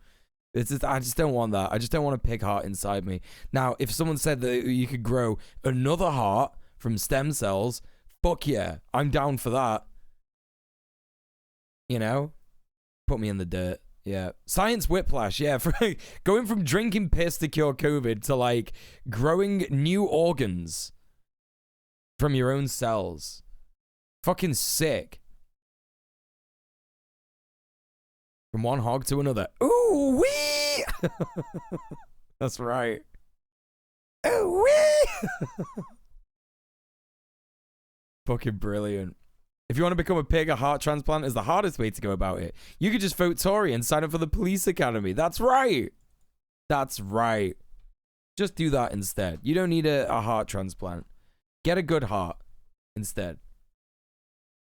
It's just, I just don't want that. I just don't want a pig heart inside me. Now, if someone said that you could grow another heart from stem cells, fuck yeah. I'm down for that. You know? Put me in the dirt. Yeah. Science whiplash. Yeah. Going from drinking piss to cure COVID to like growing new organs from your own cells. Fucking sick. From one hog to another. Ooh wee! That's right. Ooh wee! Fucking brilliant. If you want to become a pig, a heart transplant is the hardest way to go about it. You could just vote Tory and sign up for the police academy. That's right. That's right. Just do that instead. You don't need a heart transplant. Get a good heart instead.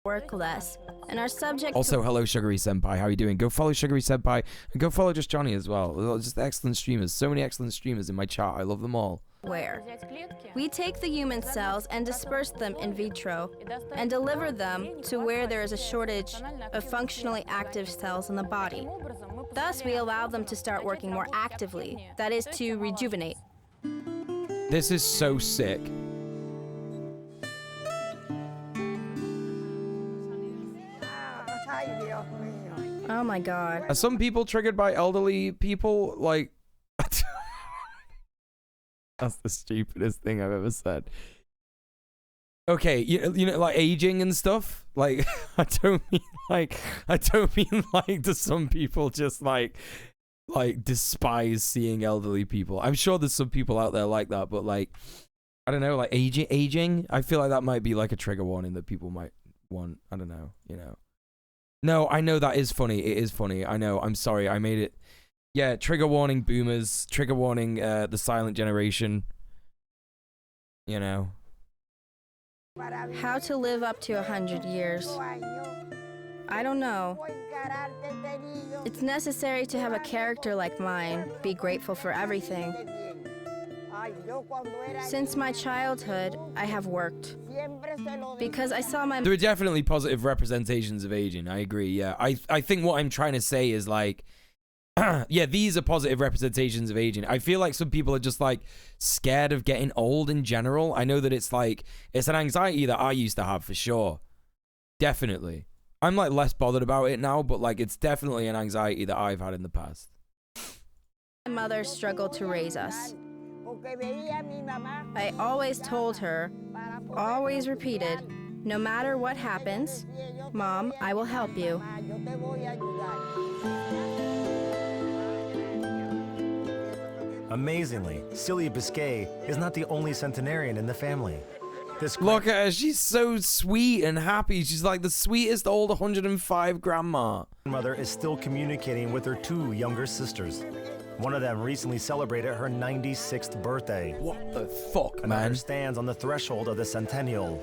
Work less and are subject Also, to hello, Sugary Senpai. How are you doing? Go follow Sugary Senpai and go follow Just Johnny as well. Just excellent streamers. So many excellent streamers in my chat. I love them all. wear. We take the human cells and disperse them in vitro and deliver them to where there is a shortage of functionally active cells in the body. Thus, we allow them to start working more actively, that is, to rejuvenate. This is so sick. Oh my god. Are some people triggered by elderly people? Like, that's the stupidest thing I've ever said. Okay, you know, like aging and stuff. Like, I don't mean like do some people just like despise seeing elderly people? I'm sure there's some people out there like that, but like, I don't know, like aging. I feel like that might be like a trigger warning that people might want. I don't know, you know. No, I know that is funny. It is funny. I know. I'm sorry. I made it. Yeah, trigger warning boomers. Trigger warning the silent generation. You know. How to live up to 100 years? I don't know. It's necessary to have a character like mine, be grateful for everything. Since my childhood, I have worked. Because I saw my... There are definitely positive representations of aging. I agree, yeah. I think what I'm trying to say is like... yeah, these are positive representations of aging. I feel like some people are just like scared of getting old in general. I know that it's like... It's an anxiety that I used to have for sure. Definitely. I'm like less bothered about it now, but like it's definitely an anxiety that I've had in the past. My mother struggled to raise us. I always told her, always repeated, no matter what happens, Mom, I will help you. Amazingly, Celia Biscay is not the only centenarian in the family. Look at her, she's so sweet and happy. She's like the sweetest old 105 grandma. Grandmother is still communicating with her two younger sisters. One of them recently celebrated her 96th birthday. What the fuck, Another man? stands on the threshold of the centennial.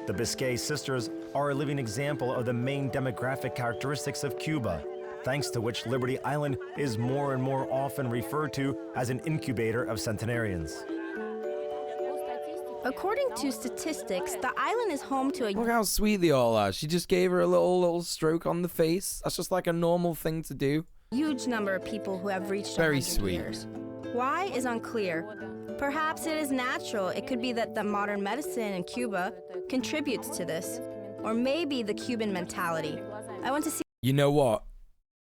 The Biscay sisters are a living example of the main demographic characteristics of Cuba, thanks to which Liberty Island is more and more often referred to as an incubator of centenarians. According to statistics, the island is home to a... Look how sweet they all are. She just gave her a little stroke on the face. That's just like a normal thing to do. Huge number of people who have reached Very 100 sweet. years. Why is unclear. Perhaps it is natural. It could be that the modern medicine in Cuba contributes to this. Or maybe the Cuban mentality. I want to see... You know what?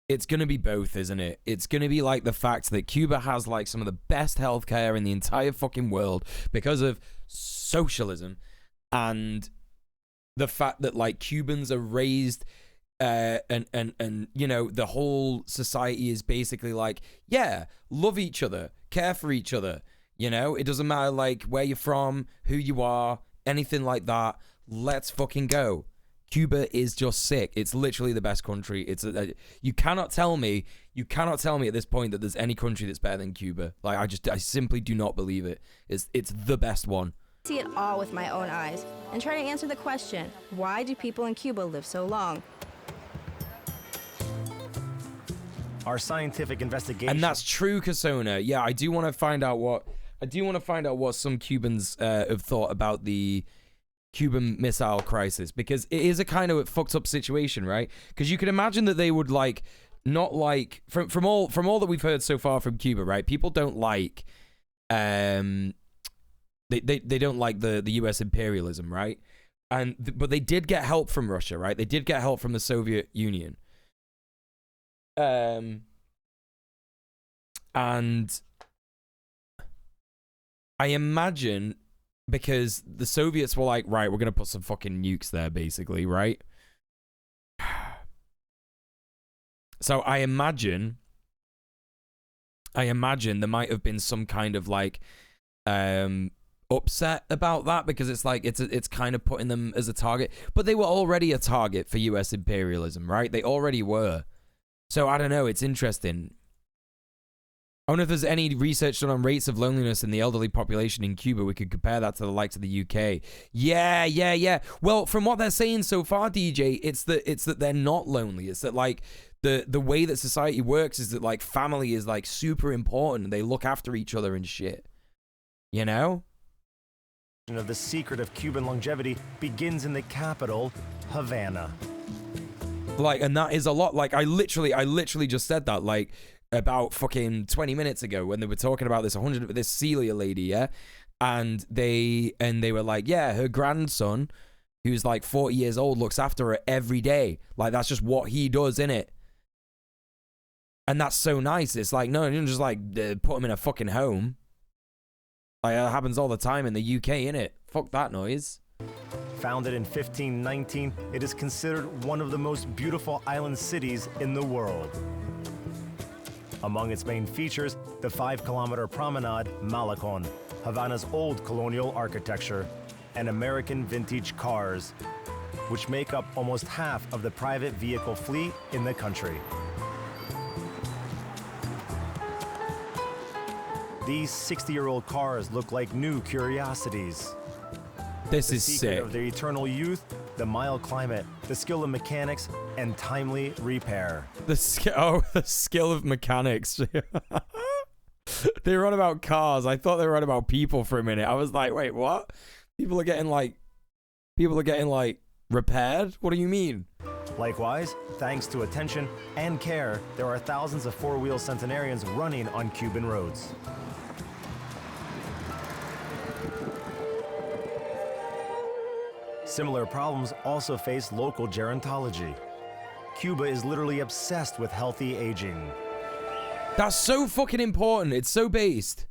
It's going to be both, isn't it? It's going to be like the fact that Cuba has like some of the best healthcare in the entire fucking world because of socialism, and the fact that like Cubans are raised and you know, the whole society is basically like, yeah, love each other, care for each other, you know, it doesn't matter like where you're from, who you are, anything like that. Let's fucking go. Cuba is just sick. It's literally the best country. It's you cannot tell me at this point that there's any country that's better than Cuba. Like I simply do not believe it. It's the best one. See it all with my own eyes and try to answer the question, why do people in Cuba live so long? Our scientific investigation... And that's true, Kasona. Yeah, I do want to find out what some Cubans have thought about the Cuban Missile Crisis, because it is a kind of fucked up situation, right? Because you can imagine that they would like not like from all that we've heard so far from Cuba, right? People don't like they don't like the US imperialism, right? But they did get help from Russia, right? They did get help from the Soviet Union. And I imagine, because the Soviets were like, right, we're going to put some fucking nukes there, basically, right? So I imagine there might have been some kind of like upset about that, because it's like it's kind of putting them as a target, but they were already a target for US imperialism, right? They already were. So I don't know, it's interesting. I wonder if there's any research done on rates of loneliness in the elderly population in Cuba. We could compare that to the likes of the UK. Yeah. Well, from what they're saying so far, DJ, it's that they're not lonely. It's that like the way that society works is that like family is like super important. They look after each other and shit. You know? Of the secret of Cuban longevity begins in the capital, Havana. Like, and that is a lot. Like, I literally just said that like about fucking 20 minutes ago when they were talking about this Celia lady, yeah, and they were like, yeah, her grandson, who's like 40 years old, looks after her every day. Like, that's just what he does, innit? And that's so nice. It's like, no, you don't just like put him in a fucking home. Like, that happens all the time in the UK, innit? Fuck that noise. Founded in 1519, it is considered one of the most beautiful island cities in the world. Among its main features, the 5-kilometer promenade, Malecon, Havana's old colonial architecture, and American vintage cars, which make up almost half of the private vehicle fleet in the country. These 60-year-old cars look like new curiosities. This is sick. The secret of sick. their eternal youth, the mild climate, the skill of mechanics, and timely repair. The skill of mechanics. They were on about cars. I thought they were on about people for a minute. I was like, wait, what? People are getting like repaired? What do you mean? Likewise, thanks to attention and care, there are thousands of four-wheel centenarians running on Cuban roads. Similar problems also face local gerontology. Cuba is literally obsessed with healthy aging. That's so fucking important. It's so based.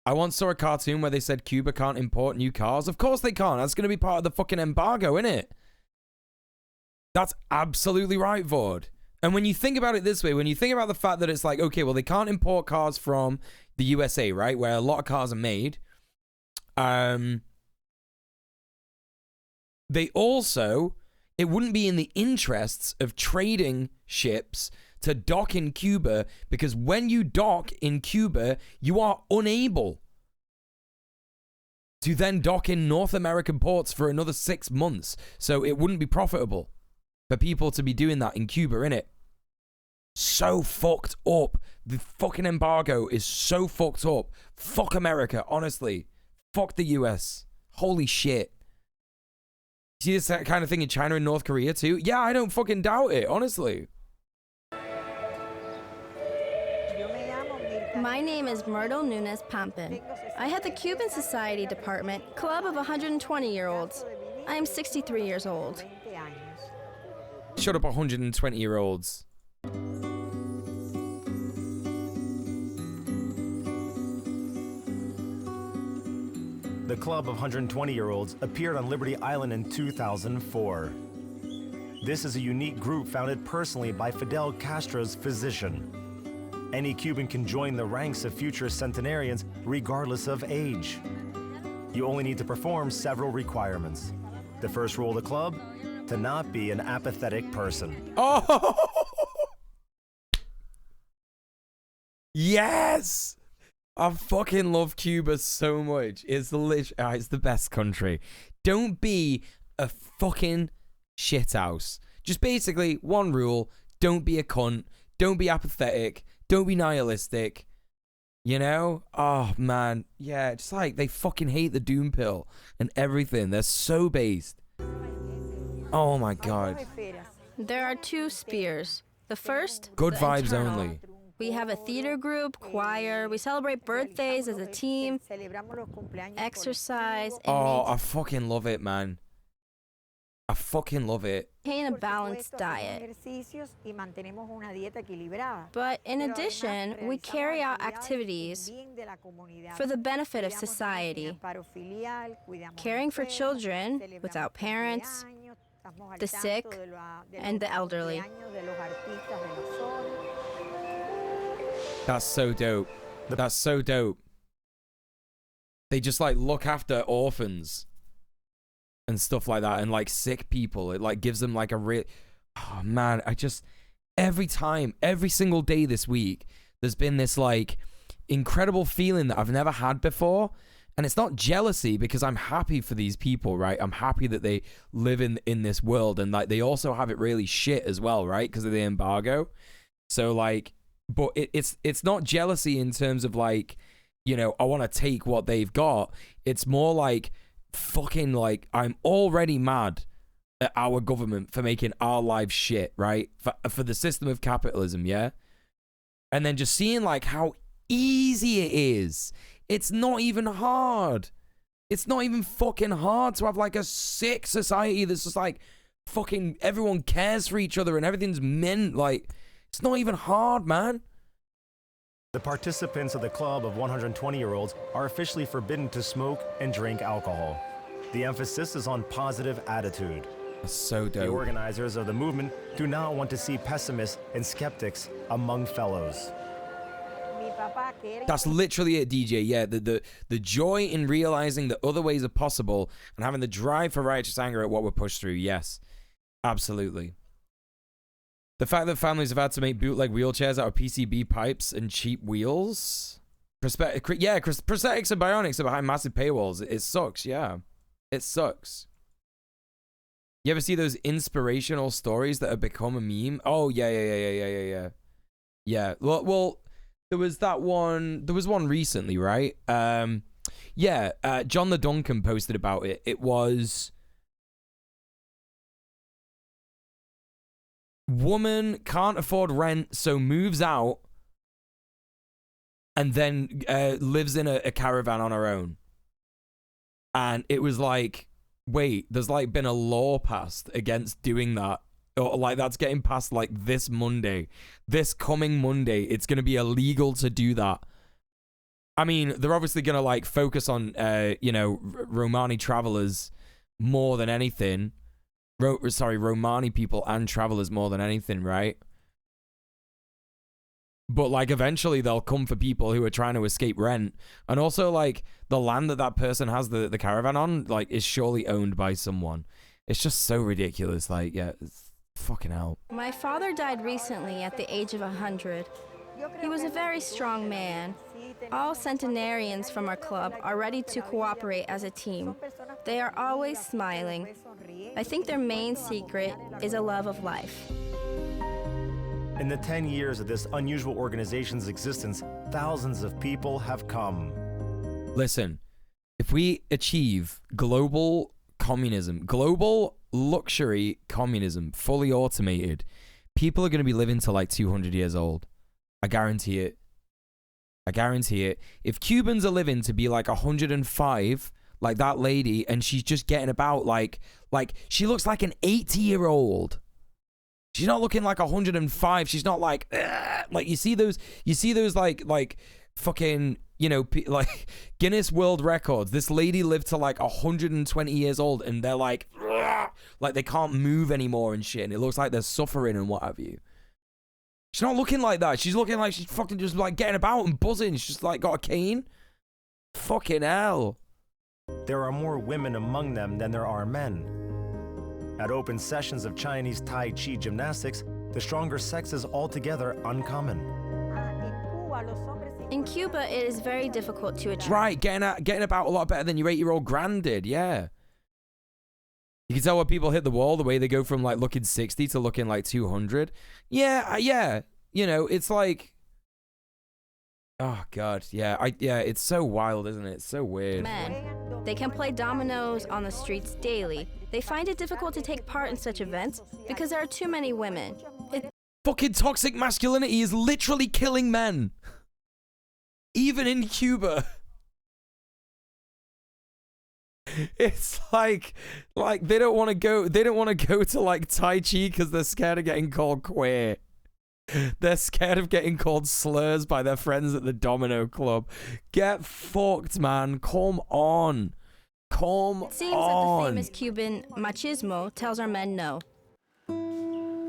I once saw a cartoon where they said Cuba can't import new cars. Of course they can't. That's going to be part of the fucking embargo, innit? That's absolutely right, Vord. And when you think about it this way, when you think about the fact that it's like, okay, well, they can't import cars from the USA, right? Where a lot of cars are made. They also, it wouldn't be in the interests of trading ships to dock in Cuba, because when you dock in Cuba, you are unable to then dock in North American ports for another 6 months. So it wouldn't be profitable for people to be doing that in Cuba, innit? So fucked up. The fucking embargo is so fucked up. Fuck America, honestly. Fuck the US. Holy shit. See this kind of thing in China and North Korea too? Yeah, I don't fucking doubt it, honestly. My name is Myrtle Nunes Pampin. I head the Cuban Society Department, club of 120-year-olds. I am 63 years old. Shut up, 120-year-olds. The club of 120-year-olds appeared on Liberty Island in 2004. This is a unique group founded personally by Fidel Castro's physician. Any Cuban can join the ranks of future centenarians regardless of age. You only need to perform several requirements. The first rule of the club, to not be an apathetic person. Oh! Yes! I fucking love Cuba so much. It's the best country. Don't be a fucking shithouse. Just basically one rule: don't be a cunt. Don't be apathetic. Don't be nihilistic. You know? Oh man, yeah. Just like they fucking hate the doom pill and everything. They're so based. Oh my god. There are 2 spheres. The first, Good the vibes internal. only. We have a theater group, choir, we celebrate birthdays as a team, exercise, and Oh, I fucking love it, man. I fucking love it. maintain a balanced diet. But in addition, we carry out activities for the benefit of society, caring for children without parents, the sick, and the elderly. That's so dope. That's so dope. They just like look after orphans and stuff like that, and like sick people. It like gives them like a real... Oh man, I just... Every time, every single day this week, there's been this like incredible feeling that I've never had before. And it's not jealousy, because I'm happy for these people, right? I'm happy that they live in this world, and like they also have it really shit as well, right? Because of the embargo. So like, but it's not jealousy in terms of like, you know, I want to take what they've got. It's more like fucking like I'm already mad at our government for making our lives shit, right? For the system of capitalism, yeah? And then just seeing like how easy it is. It's not even hard. It's not even fucking hard to have like a sick society that's just like fucking everyone cares for each other and everything's meant like, it's not even hard, man. The participants of the club of 120-year-olds are officially forbidden to smoke and drink alcohol. The emphasis is on positive attitude. That's so dope. The organizers of the movement do not want to see pessimists and skeptics among fellows. That's literally it, DJ. Yeah, the joy in realizing that other ways are possible and having the drive for righteous anger at what we're pushed through. Yes, absolutely. The fact that families have had to make bootleg wheelchairs out of PCB pipes and cheap wheels. Prosthetics and bionics are behind massive paywalls. It sucks, yeah. It sucks. You ever see those inspirational stories that have become a meme? Oh, yeah. Yeah, well, there was that one. There was one recently, right? John the Duncan posted about it. It was woman can't afford rent, so moves out and then lives in a caravan on her own. And it was like, wait, there's like been a law passed against doing that. Or like that's getting passed like this coming Monday. It's going to be illegal to do that. I mean, they're obviously going to like focus on, Romani travelers more than anything. Romani people and travelers more than anything, right? But like eventually they'll come for people who are trying to escape rent. And also like the land that person has the caravan on like is surely owned by someone. It's just so ridiculous. Like, yeah, it's fucking hell. My father died recently at the age of 100. He was a very strong man. All centenarians from our club are ready to cooperate as a team. They are always smiling. I think their main secret is a love of life. In the 10 years of this unusual organization's existence, thousands of people have come. Listen, if we achieve global communism, global luxury communism, fully automated, people are going to be living to like 200 years old. I guarantee it. I guarantee it. If Cubans are living to be like 105, like that lady, and she's just getting about like she looks like an 80-year-old. She's not looking like 105. She's not like, ugh. Like you see those like fucking, like Guinness World Records. This lady lived to like 120 years old and they're like, ugh. Like they can't move anymore and shit. And it looks like they're suffering and what have you. She's not looking like that. She's looking like she's fucking just like getting about and buzzing. She's just like got a cane. Fucking hell. There are more women among them than there are men. At open sessions of Chinese Tai Chi gymnastics, the stronger sex is altogether uncommon. In Cuba, it is very difficult to attract. Right, getting about a lot better than your 8-year-old grand did, yeah. You can tell when people hit the wall, the way they go from like looking 60 to looking like 200. Yeah. It's like, oh God, yeah. It's so wild, isn't it? It's so weird. Men. They can play dominoes on the streets daily. They find it difficult to take part in such events because there are too many women. Fucking toxic masculinity is literally killing men. Even in Cuba. It's like they don't want to go to like Tai Chi because they're scared of getting called queer. They're scared of getting called slurs by their friends at the domino club. Get fucked, man. Come on. It seems that the famous Cuban machismo tells our men no.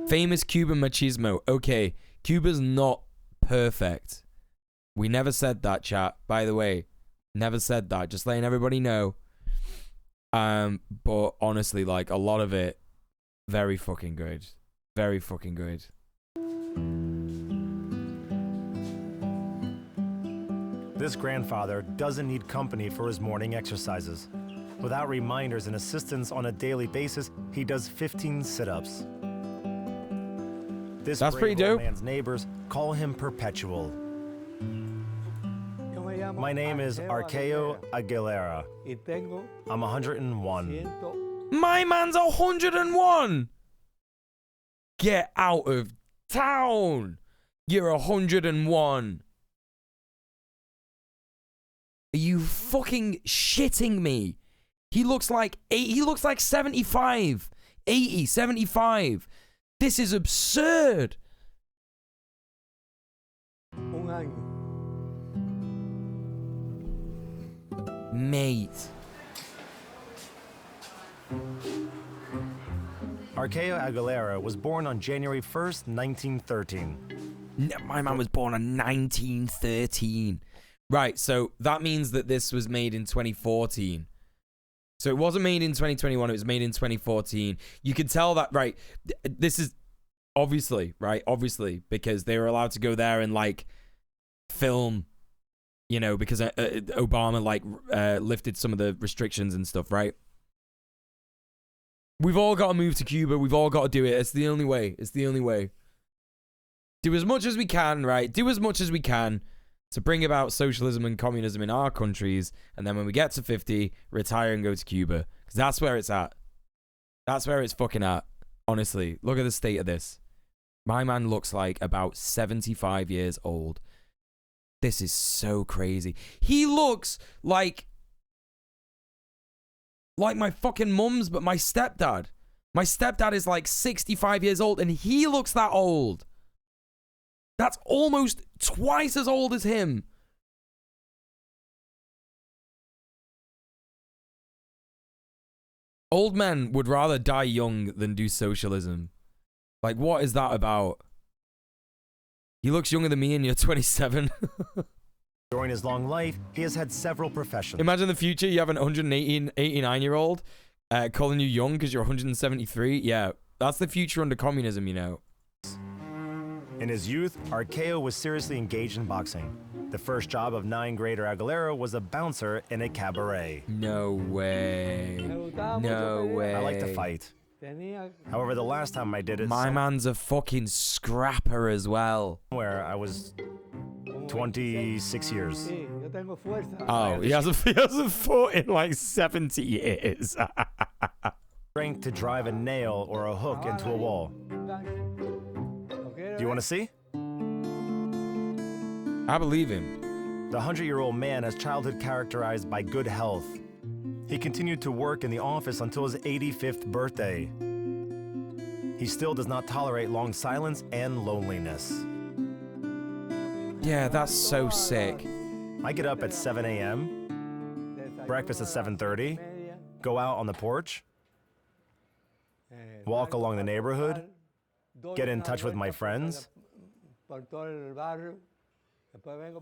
Famous Cuban machismo. Okay, Cuba's not perfect. We never said that, chat. By the way, never said that. Just letting everybody know. But honestly, like a lot of it, very fucking good. Very fucking good. This grandfather doesn't need company for his morning exercises. Without reminders and assistance on a daily basis, he does 15 sit-ups. That's pretty dope. Man's neighbors call him Perpetual. My name is Arqueo Aguilera. I'm 101. My man's 101. Get out of town. You're 101. Are you fucking shitting me? He looks like 75. 80, 75. This is absurd. Mate. Arqueo Aguilera was born on January 1st, 1913. My man was born in 1913. Right, so that means that this was made in 2014. So it wasn't made in 2021, it was made in 2014. You could tell that, right, this is obviously, right, obviously, because they were allowed to go there and, like, film, you know, because Obama, like, lifted some of the restrictions and stuff, right? We've all got to move to Cuba. We've all got to do it. It's the only way. It's the only way. Do as much as we can, right? Do as much as we can to bring about socialism and communism in our countries. And then when we get to 50, retire and go to Cuba. Because that's where it's at. That's where it's fucking at. Honestly, look at the state of this. My man looks like about 75 years old. This is so crazy. He looks like my fucking mum's, but my stepdad. My stepdad is like 65 years old, and he looks that old. That's almost twice as old as him. Old men would rather die young than do socialism. Like, what is that about? He looks younger than me and you're 27. During his long life, he has had several professions. Imagine the future, you have an 89-year-old calling you young because you're 173. Yeah, that's the future under communism, you know. In his youth, Arqueo was seriously engaged in boxing. The first job of 9-grader Aguilera was a bouncer in a cabaret. No way. No way. I like to fight. However, the last time I did it... My man's a fucking scrapper as well. Where I was 26 years. Oh, he hasn't fought in like 70 years. Strength to drive a nail or a hook into a wall. Do you want to see? I believe him. The 100-year-old man has childhood characterized by good health. He continued to work in the office until his 85th birthday. He still does not tolerate long silence and loneliness. Yeah, that's so sick. I get up at 7 a.m., breakfast at 7:30, go out on the porch, walk along the neighborhood, get in touch with my friends.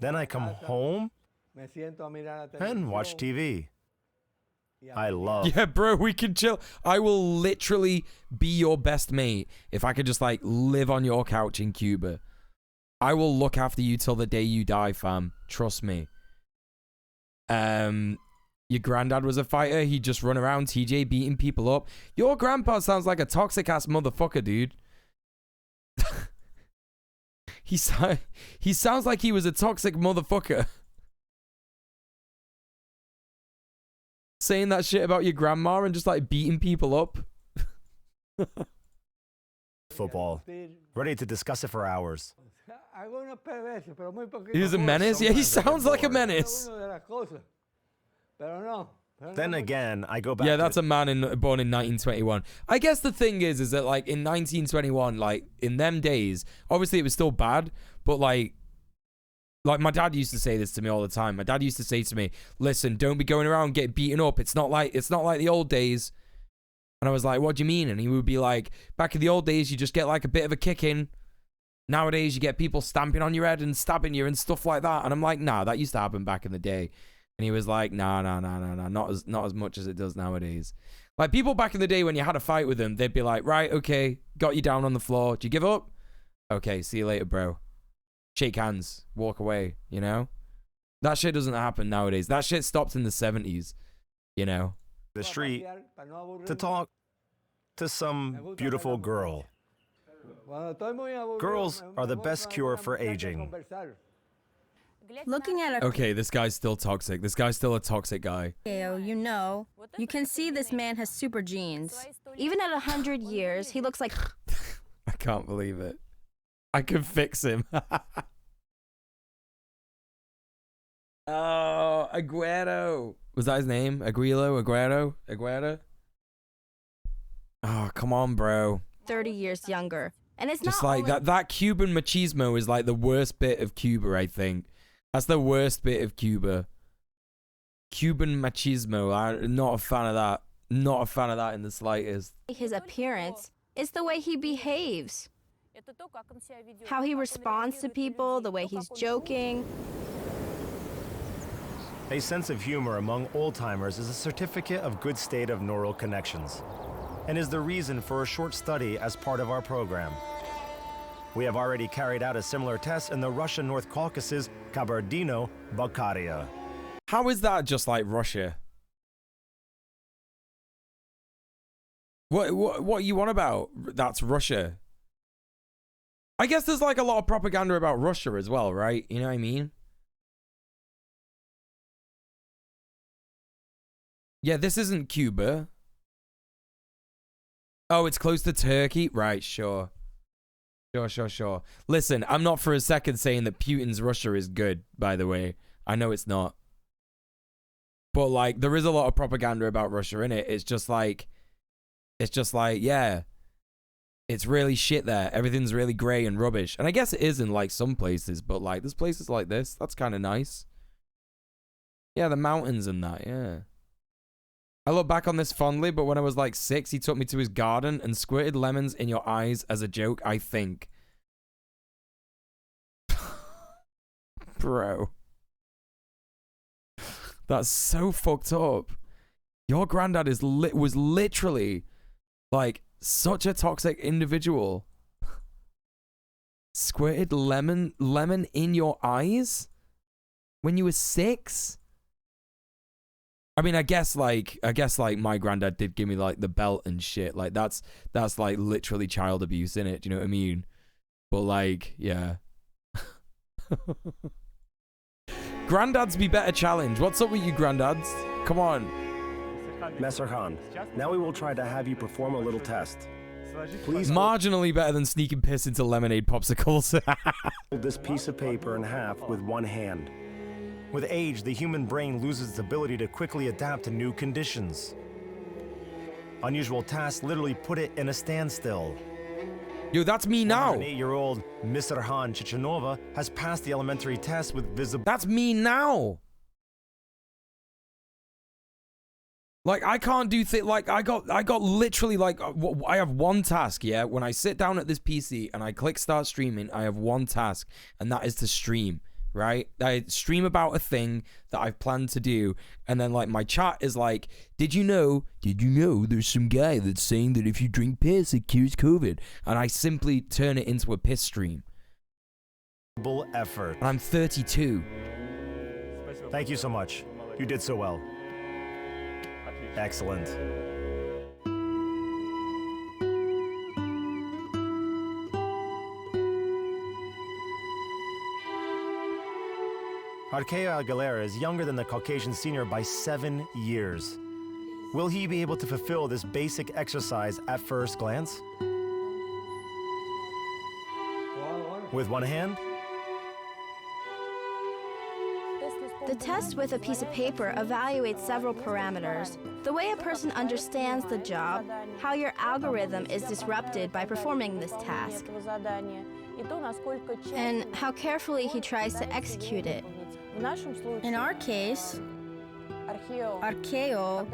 Then I come home and watch TV. I love. Yeah, bro, we can chill. I will literally be your best mate if I could just like live on your couch in Cuba. I will look after you till the day you die, fam. Trust me. Your granddad was a fighter. He'd just run around TJ beating people up. Your grandpa sounds like a toxic ass motherfucker, dude. He sounds like he was a toxic motherfucker. Saying that shit about your grandma and just like beating people up. Football. Ready to discuss it for hours. He's a menace? Yeah, he sounds like a menace. Then again, I go back. Yeah, that's a man born in 1921. I guess the thing is that like in 1921, like in them days, obviously it was still bad, but like my dad used to say this to me all the time. My dad used to say to me, "Listen, don't be going around getting beaten up. It's not like the old days." And I was like, "What do you mean?" And he would be like, "Back in the old days, you just get like a bit of a kick in. Nowadays, you get people stamping on your head and stabbing you and stuff like that." And I'm like, "Nah, that used to happen back in the day." And he was like, nah, not as much as it does nowadays. Like, people back in the day, when you had a fight with them, they'd be like, right, okay, got you down on the floor. Do you give up? Okay, see you later, bro. Shake hands, walk away, you know? That shit doesn't happen nowadays. That shit stopped in the 70s, you know? The street to talk to some beautiful girl. Girls are the best cure for aging. Looking at Okay, this guy's still toxic. This guy's still a toxic guy. Archeo, you can see this man has super genes. Even at 100 years, he looks like... I can't believe it. I can fix him. Oh, Aguero. Was that his name? Aguero? Oh, come on, bro. 30 years younger. And it's Just not like only... that Cuban machismo is like the worst bit of Cuba, I think. That's the worst bit of Cuba. Cuban machismo. I'm not a fan of that. Not a fan of that in the slightest. His appearance, it's the way he behaves. How he responds to people, the way he's joking. A sense of humor among old-timers is a certificate of good state of neural connections, and is the reason for a short study as part of our program. We have already carried out a similar test in the Russian North Caucasus, Kabardino-Balkaria. How is that just like Russia? What you on about? That's Russia. I guess there's like a lot of propaganda about Russia as well, right? You know what I mean? Yeah, this isn't Cuba. Oh, it's close to Turkey? Right, sure. Sure. Listen, I'm not for a second saying that Putin's Russia is good, by the way. I know it's not. But, like, there is a lot of propaganda about Russia, innit? It's just like, yeah. It's really shit there. Everything's really grey and rubbish. And I guess it is in, like, some places, but, like, there's places like this. That's kind of nice. Yeah, the mountains and that, yeah. I look back on this fondly, but when I was like 6, he took me to his garden and squirted lemons in your eyes as a joke, I think. Bro. That's so fucked up. Your granddad was literally like such a toxic individual. Squirted lemon in your eyes when you were 6? I mean, I guess like my granddad did give me like the belt and shit. Like that's like literally child abuse, innit? Do you know what I mean? But like, yeah. Granddads be better challenge. What's up with you, granddads? Come on. Messer Khan, now we will try to have you perform a little test. Please Marginally better than sneaking piss into lemonade popsicles. hold this piece of paper in half with one hand. With age, the human brain loses its ability to quickly adapt to new conditions. Unusual tasks literally put it in a standstill. Yo, that's me now. 8-year-old Mr. Han Chichanova has passed the elementary test with visible... That's me now. Like, I can't do things. Like, I got literally, like, I have one task, yeah? When I sit down at this PC and I click start streaming, I have one task, and that is to stream. Right? I stream about a thing that I've planned to do, and then like my chat is like, did you know there's some guy that's saying that if you drink piss it cures COVID? And I simply turn it into a piss stream. Effort. And I'm 32. Thank you so much. You did so well. Excellent. Archeo Aguilera is younger than the Caucasian senior by 7 years. Will he be able to fulfill this basic exercise at first glance? With one hand? The test with a piece of paper evaluates several parameters. The way a person understands the job, how your algorithm is disrupted by performing this task, and how carefully he tries to execute it. In our case, Archeo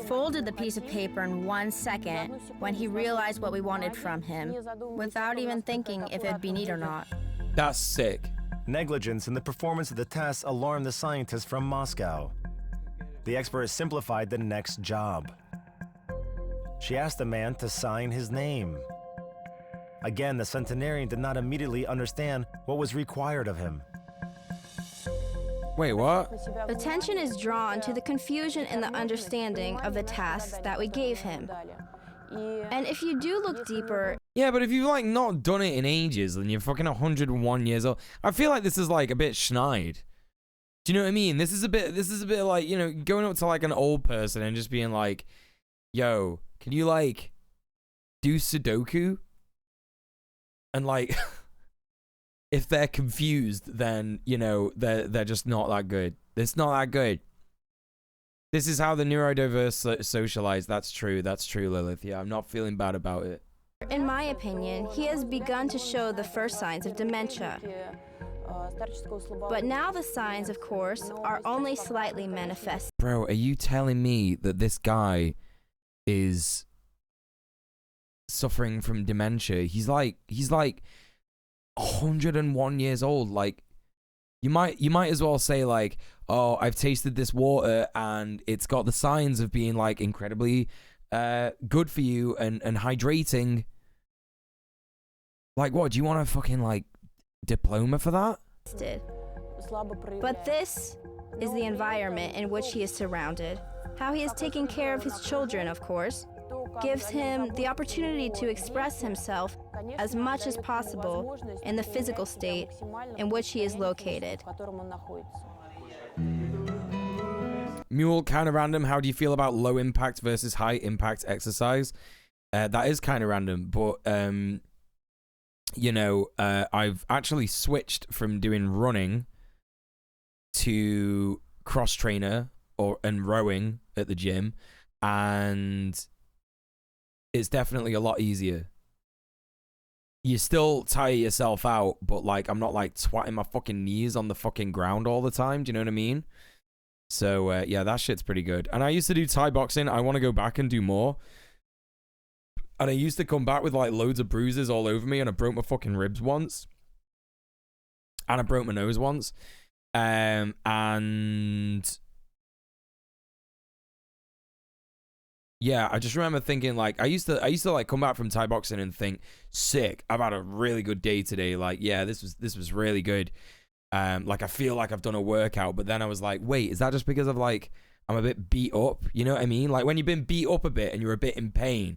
folded the piece of paper in 1 second when he realized what we wanted from him, without even thinking if it'd be neat or not. That's sick. Negligence in the performance of the test alarmed the scientist from Moscow. The expert simplified the next job. She asked the man to sign his name. Again, the centenarian did not immediately understand what was required of him. Wait, what? Attention is drawn to the confusion in the understanding of the tasks that we gave him. And if you do look deeper, Yeah, but if you've like not done it in ages and you're fucking 101 years old, I feel like this is like a bit schneid. Do you know what I mean? This is a bit like, you know, going up to like an old person and just being like, yo, can you like do Sudoku? And like, if they're confused, then, you know, they're just not that good. It's not that good. This is how the neurodiverse socialize. That's true, Lilith. Yeah, I'm not feeling bad about it. in my opinion, he has begun to show the first signs of dementia. But now the signs, of course, are only slightly manifest. Bro, are you telling me that this guy is suffering from dementia? He's like 101 years old. Like, you might as well say like, oh, I've tasted this water and it's got the signs of being like incredibly good for you and hydrating. Like, what, do you want a fucking like diploma for that? But this is the environment in which he is surrounded. How he is taking care of his children, of course, gives him the opportunity to express himself as much as possible in the physical state in which he is located. Muel, kind of random. How do you feel about low impact versus high impact exercise? That is kind of random, but you know, I've actually switched from doing running to cross trainer and rowing at the gym, and it's definitely a lot easier. You still tire yourself out, but like I'm not like twatting my fucking knees on the fucking ground all the time. Do you know what I mean? So yeah, that shit's pretty good. And I used to do Thai boxing. I want to go back and do more. And I used to come back with like loads of bruises all over me, and I broke my fucking ribs once. And I broke my nose once. And yeah, I just remember thinking like I used to like come back from Thai boxing and think, sick, I've had a really good day today. Like, yeah, this was really good. Like I feel like I've done a workout, but then I was like, wait, is that just because of like I'm a bit beat up? You know what I mean? Like when you've been beat up a bit and you're a bit in pain,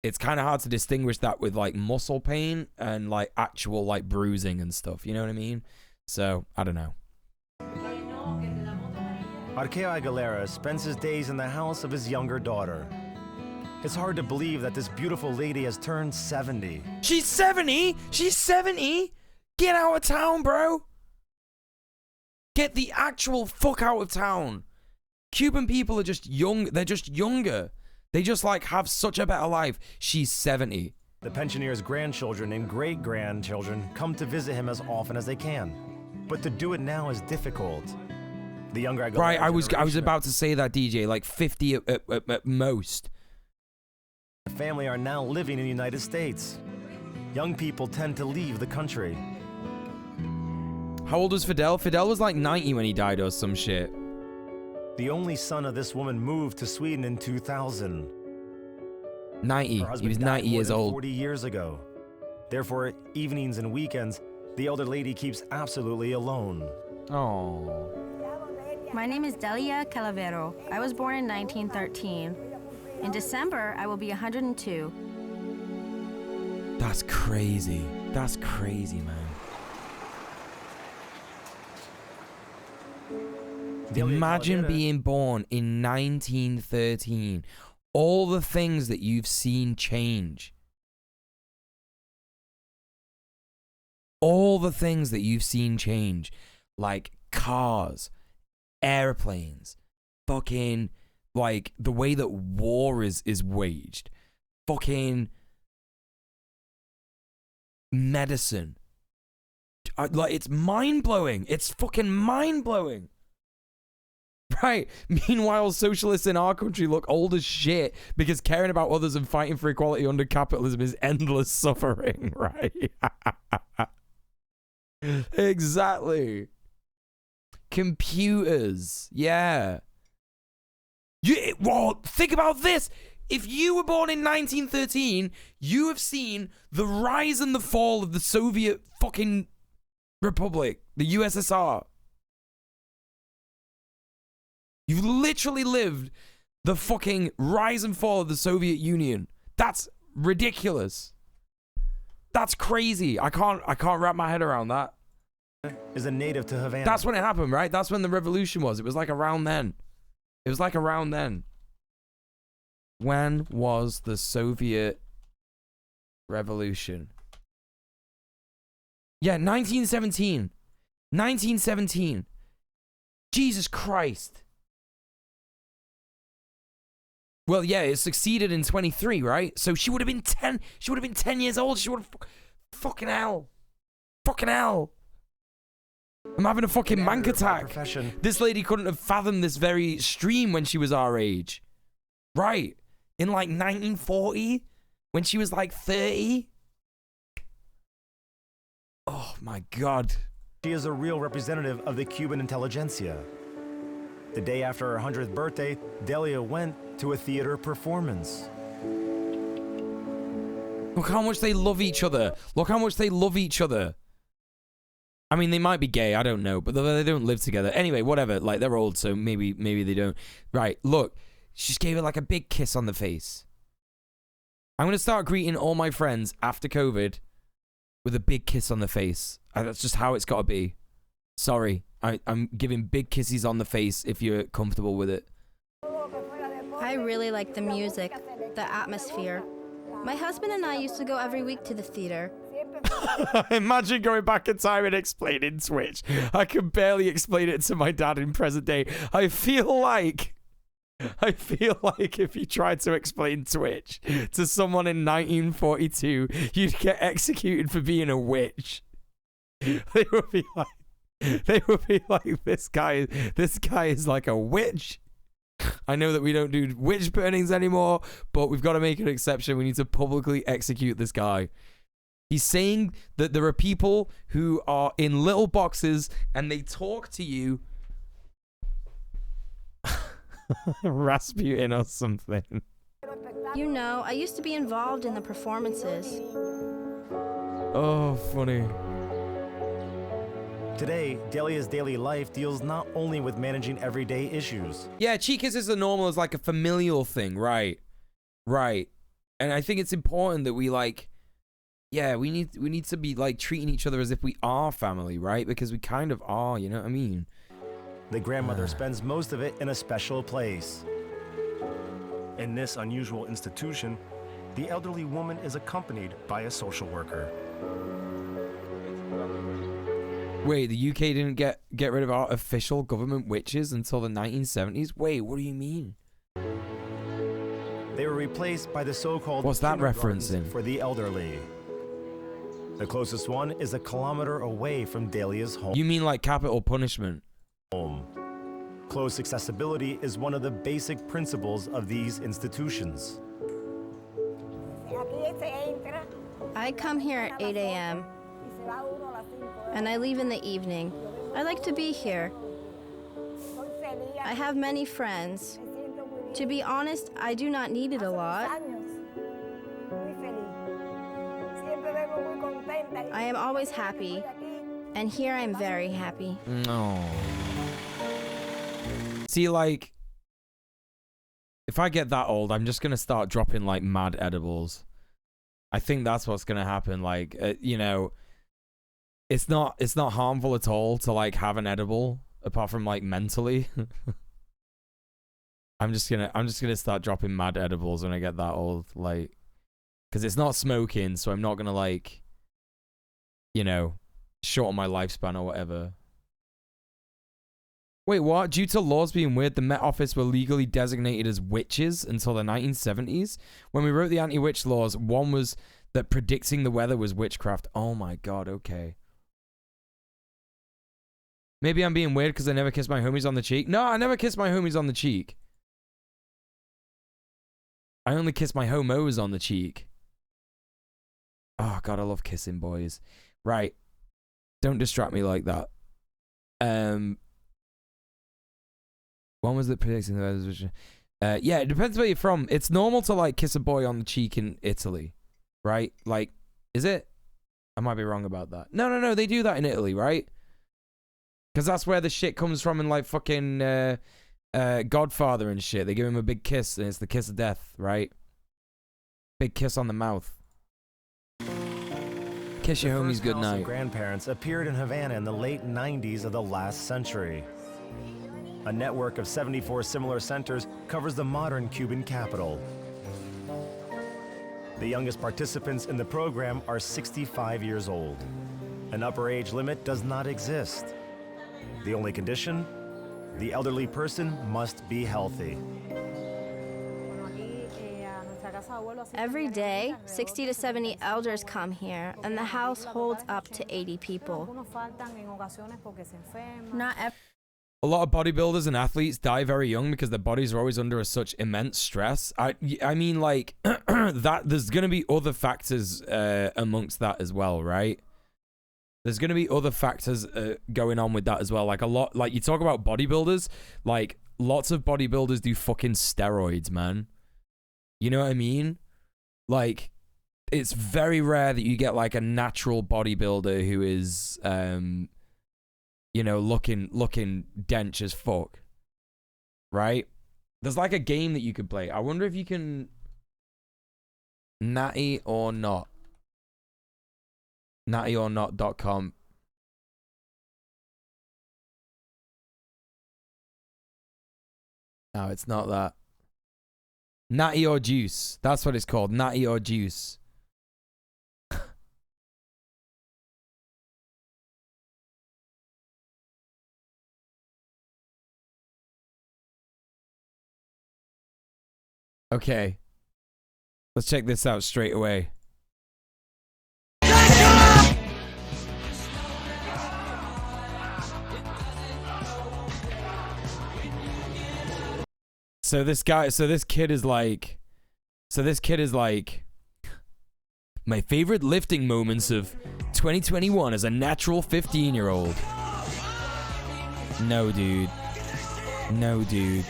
it's kind of hard to distinguish that with like muscle pain and like actual like bruising and stuff. You know what I mean? So I don't know. Arqueo Aguilera spends his days in the house of his younger daughter. It's hard to believe that this beautiful lady has turned 70. She's 70? She's 70? Get out of town, bro. Get the actual fuck out of town. Cuban people are just young. They're just younger. They just like have such a better life. She's 70. The pensioner's grandchildren and great-grandchildren come to visit him as often as they can. But to do it now is difficult. The younger Aguilera Right, I was about to say that, DJ, like 50 at most. The family are now living in the United States. Young people tend to leave the country. How old was Fidel? Fidel was like 90 when he died or some shit. The only son of this woman moved to Sweden in 2000. 90. He was 90 years old. 40 years ago. Therefore, evenings and weekends, the elder lady keeps absolutely alone. Oh. My name is Delia Calavero. I was born in 1913. In December, I will be 102. That's crazy. That's crazy, man. Imagine being born in 1913. All the things that you've seen change. All the things that you've seen change. Like cars, airplanes, fucking, like, the way that war is waged. Fucking medicine. Like, it's mind-blowing. It's fucking mind-blowing. Right. Meanwhile, socialists in our country look old as shit because caring about others and fighting for equality under capitalism is endless suffering, right? Exactly. Computers. Yeah. Well, think about this. If you were born in 1913, you have seen the rise and the fall of the Soviet fucking Republic, the USSR. You've literally lived the fucking rise and fall of the Soviet Union. That's ridiculous. That's crazy. I can't wrap my head around that. Is a native to Havana. That's when it happened, right? That's when the revolution was. It was like around then. It was like around then. When was the Soviet Revolution? Yeah, 1917. 1917. Jesus Christ. Well, yeah, it succeeded in 23, right? So she would have been 10. She would have been 10 years old. She would have... Fucking hell. Fucking hell. I'm having a fucking mank attack. This lady couldn't have fathomed this very stream when she was our age. Right. In like 1940? When she was like 30? Oh my God. She is a real representative of the Cuban intelligentsia. The day after her 100th birthday, Delia went to a theater performance. Look how much they love each other. Look how much they love each other. I mean, they might be gay, I don't know, but they don't live together. Anyway, whatever. Like, they're old, so maybe they don't. Right, look. She just gave her like a big kiss on the face. I'm going to start greeting all my friends after COVID with a big kiss on the face. That's just how it's got to be. Sorry. I'm giving big kisses on the face if you're comfortable with it. I really like the music, the atmosphere. My husband and I used to go every week to the theater. Imagine going back in time and explaining Twitch. I can barely explain it to my dad in present day. I feel like if you tried to explain Twitch to someone in 1942, you'd get executed for being a witch. They would be like, this guy is like a witch. I know that we don't do witch burnings anymore, but we've got to make an exception. We need to publicly execute this guy. He's saying that there are people who are in little boxes and they talk to you. Rasputin or something. You know, I used to be involved in the performances. Oh, funny. Today, Delia's daily life deals not only with managing everyday issues. Yeah, cheek kisses are normal as like a familial thing, right? Right. And I think it's important that we like, yeah, we need to be like treating each other as if we are family, right? Because we kind of are, you know what I mean? The grandmother spends most of it in a special place. In this unusual institution, the elderly woman is accompanied by a social worker. Wait, the UK didn't get rid of our official government witches until the 1970s? Wait, what do you mean? They were replaced by the so-called What's that referencing? For the elderly. The closest one is 1 kilometer away from Delia's home. You mean like capital punishment? Close accessibility is one of the basic principles of these institutions. I come here at 8 a.m. and I leave in the evening. I like to be here. I have many friends. To be honest, I do not need it a lot. I am always happy, and here I am very happy. No. See, like, if I get that old, I'm just gonna start dropping like mad edibles. I think that's what's gonna happen. Like, you know, it's not harmful at all to like have an edible, apart from like mentally. I'm just gonna start dropping mad edibles when I get that old, like, because it's not smoking, so I'm not gonna like, you know, shorten my lifespan or whatever. Wait, what? Due to laws being weird, the Met Office were legally designated as witches until the 1970s. When we wrote the anti-witch laws, one was that predicting the weather was witchcraft. Oh my god, okay. Maybe I'm being weird because I never kissed my homies on the cheek. No, I never kissed my homies on the cheek. I only kiss my homos on the cheek. Oh god, I love kissing boys. Right. Don't distract me like that. One was that predicting the weather. Yeah, it depends where you're from. It's normal to like kiss a boy on the cheek in Italy, right? Like, is it? I might be wrong about that. No, they do that in Italy, right? Because that's where the shit comes from in like fucking Godfather and shit. They give him a big kiss, and it's the kiss of death, right? Big kiss on the mouth. Kiss your homies good night. Grandparents appeared in Havana in the late 90s of the last century. A network of 74 similar centers covers the modern Cuban capital. The youngest participants in the program are 65 years old. An upper age limit does not exist. The only condition? The elderly person must be healthy. Every day, 60 to 70 elders come here, and the house holds up to 80 people. Not every A lot of bodybuilders and athletes die very young because their bodies are always under such immense stress. I mean, like, that there's going to be other factors amongst that as well, right? There's going to be other factors going on with that as well. Like, a lot, like, you talk about bodybuilders, like, lots of bodybuilders do fucking steroids, man. You know what I mean? Like, it's very rare that you get, like, a natural bodybuilder who is, you know, looking dench as fuck. Right? There's like a game that you could play. I wonder if you can... Natty or not. nattyornot.com. No, it's not that. Natty or Juice. That's what it's called. Natty or Juice. Okay. Let's check this out straight away. So this kid is like, my favorite lifting moments of 2021 as a natural 15-year-old. No, dude. No, dude.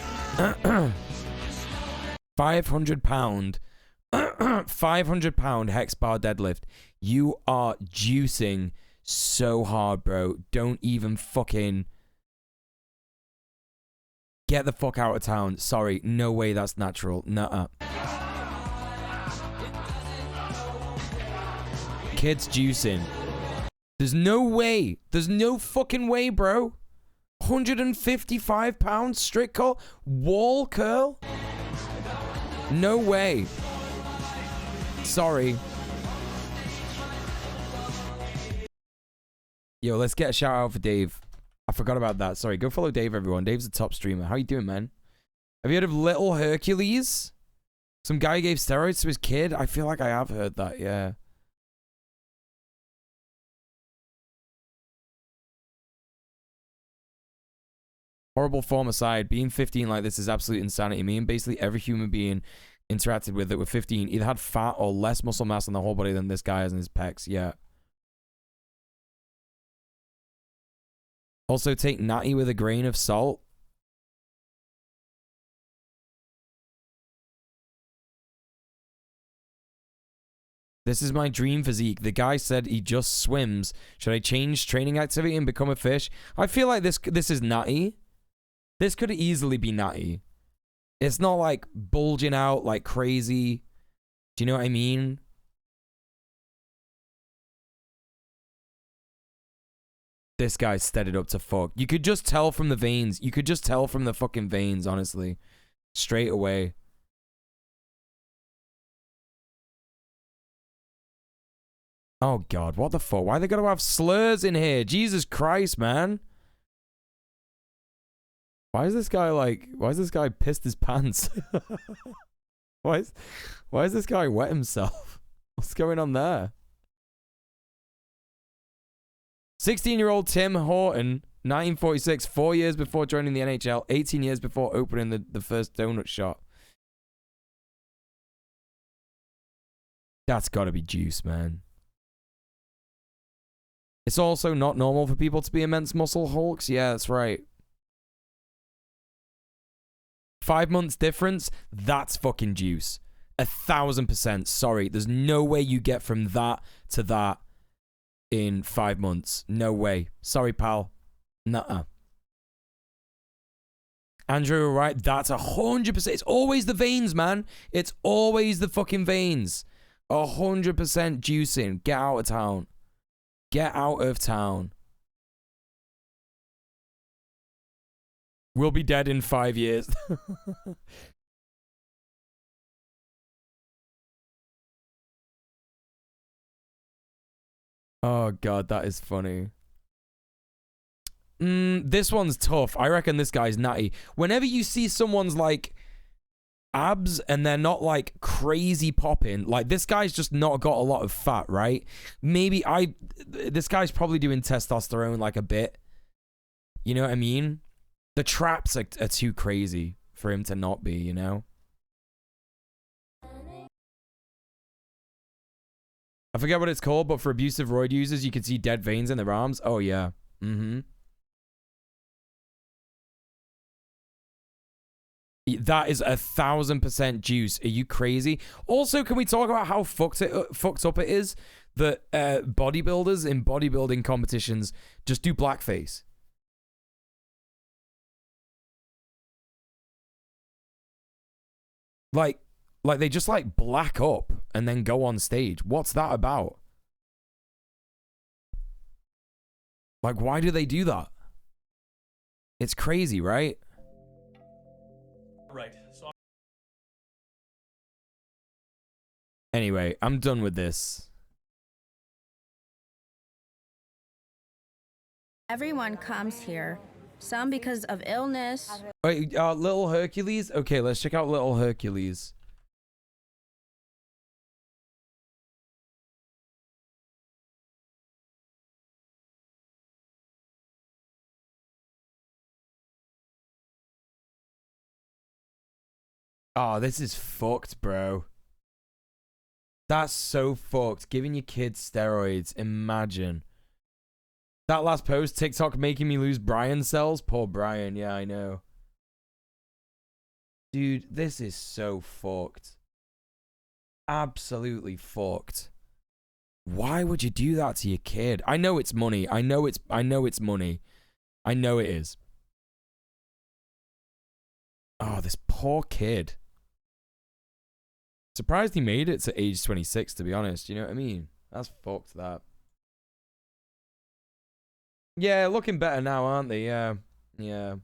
500 pound hex bar deadlift. You are juicing so hard, bro. Don't even fucking get the fuck out of town. Sorry, no way that's natural. Nuh-uh. Kids juicing. There's no way. There's no fucking way, bro. 155 pounds strict curl, wall curl. No way. Sorry. Yo, let's get a shout out for Dave. I forgot about that. Sorry, go follow Dave, everyone. Dave's a top streamer. How you doing, man? Have you heard of Little Hercules? Some guy gave steroids to his kid? I feel like I have heard that, yeah. Horrible form aside, being 15 like this is absolute insanity. Me and basically every human being interacted with that were 15 either had fat or less muscle mass on the whole body than this guy has in his pecs. Yeah. Also, take natty with a grain of salt. This is my dream physique. The guy said he just swims. Should I change training activity and become a fish? I feel like this is natty. This could easily be natty. It's not like bulging out like crazy. Do you know what I mean? This guy's steadied up to fuck. You could just tell from the veins. You could just tell from the fucking veins, honestly. Straight away. Oh god, what the fuck? Why they gotta have slurs in here? Jesus Christ, man. Why is this guy pissed his pants? why is this guy wet himself? What's going on there? 16-year-old Tim Horton, 1946, 4 years before joining the NHL, 18 years before opening the first donut shop. That's gotta be juice, man. It's also not normal for people to be immense muscle hulks. Yeah, that's right. 5 months difference, that's fucking juice. 1000%. Sorry, there's no way you get from that to that in 5 months. No way. Sorry, pal. Nuh-uh. Andrew, right? That's 100%. It's always the veins, man. It's always the fucking veins. 100% juicing. Get out of town. Get out of town. We'll be dead in 5 years. Oh, God, that is funny. This one's tough. I reckon this guy's natty. Whenever you see someone's, like, abs and they're not, like, crazy popping, like, this guy's just not got a lot of fat, right? Maybe this guy's probably doing testosterone, like, a bit. You know what I mean? The traps are too crazy for him to not be, you know? I forget what it's called, but for abusive roid users, you can see dead veins in their arms. Oh, yeah. Mm-hmm. That is 1,000% juice. Are you crazy? Also, can we talk about how fucked up it is that bodybuilders in bodybuilding competitions just do blackface? Like they just like black up and then go on stage. What's that about? Like, why do they do that? It's crazy, right? Right. So Anyway, I'm done with this. Everyone comes here, some because of illness. Wait, Little Hercules? Okay, let's check out Little Hercules. Oh, this is fucked, bro. That's so fucked. Giving your kids steroids. Imagine. That last post, TikTok making me lose Brian cells. Poor Brian. Yeah, I know. Dude, this is so fucked. Absolutely fucked. Why would you do that to your kid? I know it's money. I know it's money. I know it is. Oh, this poor kid. Surprised he made it to age 26, to be honest. You know what I mean? That's fucked, that. Yeah, looking better now, aren't they? Yeah. Yeah.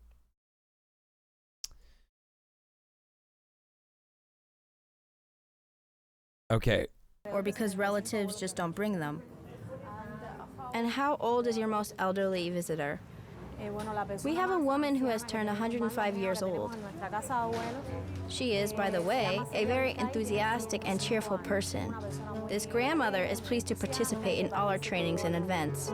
Okay. Or because relatives just don't bring them. And how old is your most elderly visitor? We have a woman who has turned 105 years old. She is, by the way, a very enthusiastic and cheerful person. This grandmother is pleased to participate in all our trainings and events.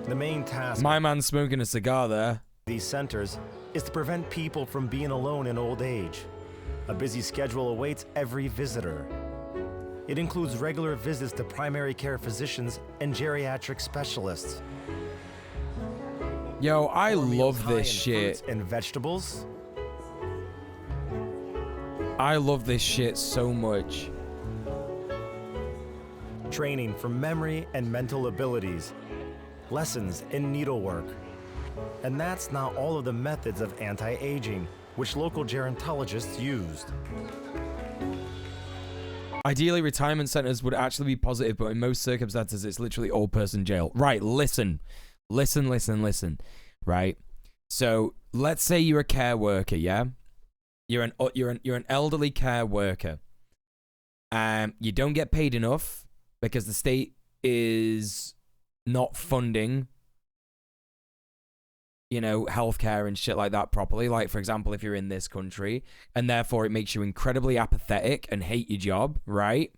The main task My man's smoking a cigar there. of these centers is to prevent people from being alone in old age. A busy schedule awaits every visitor. It includes regular visits to primary care physicians and geriatric specialists. Yo, I love High in this shit. fruits and vegetables. I love this shit so much. Training for memory and mental abilities. Lessons in needlework. And that's not all of the methods of anti-aging, which local gerontologists used. Ideally, retirement centers would actually be positive, but in most circumstances, it's literally old person jail. Right, listen. Listen. Right? So, let's say you're a care worker, yeah? You're an elderly care worker. You don't get paid enough because the state is not funding, you know, healthcare and shit like that properly. Like, for example, if you're in this country, and therefore it makes you incredibly apathetic and hate your job, right?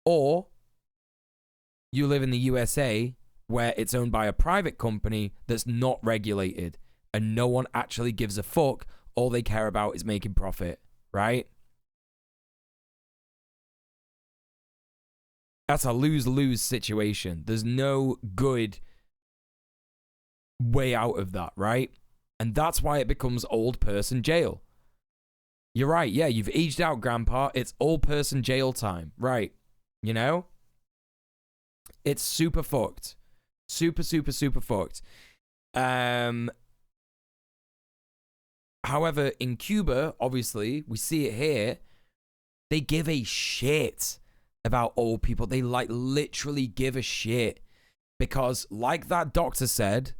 Or you live in the USA where it's owned by a private company that's not regulated and no one actually gives a fuck. All they care about is making profit, right? That's a lose-lose situation. There's no good way out of that, right? And that's why it becomes old person jail. You're right, yeah, you've aged out, Grandpa. It's old person jail time, right? You know? It's super fucked. Super, super, super fucked. However, in Cuba, obviously, we see it here, they give a shit about old people. They, like, literally give a shit. Because, like that doctor said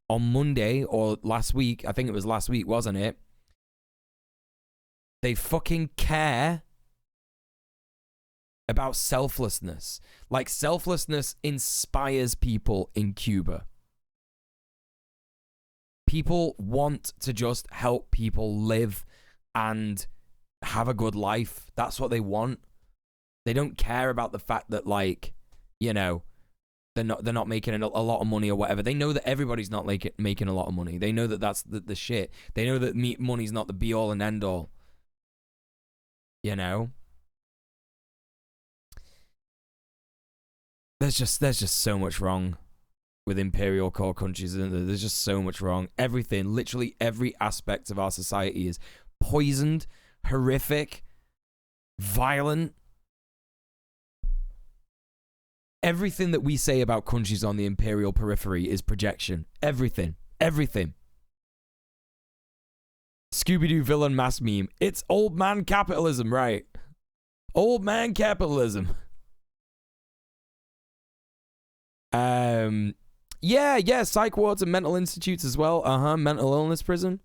on Monday or last week, I think it was last week, wasn't it? They fucking care about selflessness. Like, selflessness inspires people in Cuba. People want to just help people live and have a good life. That's what they want. They don't care about the fact that, like, you know, they're not making a lot of money or whatever. They know that everybody's not like making a lot of money. They know that that's the shit. They know that money's not the be all and end all. You know? There's just so much wrong with imperial core countries, isn't there? There's just so much wrong. Everything, literally every aspect of our society is poisoned, horrific, violent. Everything that we say about countries on the imperial periphery is projection. Everything. Everything. Scooby-Doo villain mass meme. It's old man capitalism, right? Old man capitalism. Yeah, psych wards and mental institutes as well. Mental illness prison.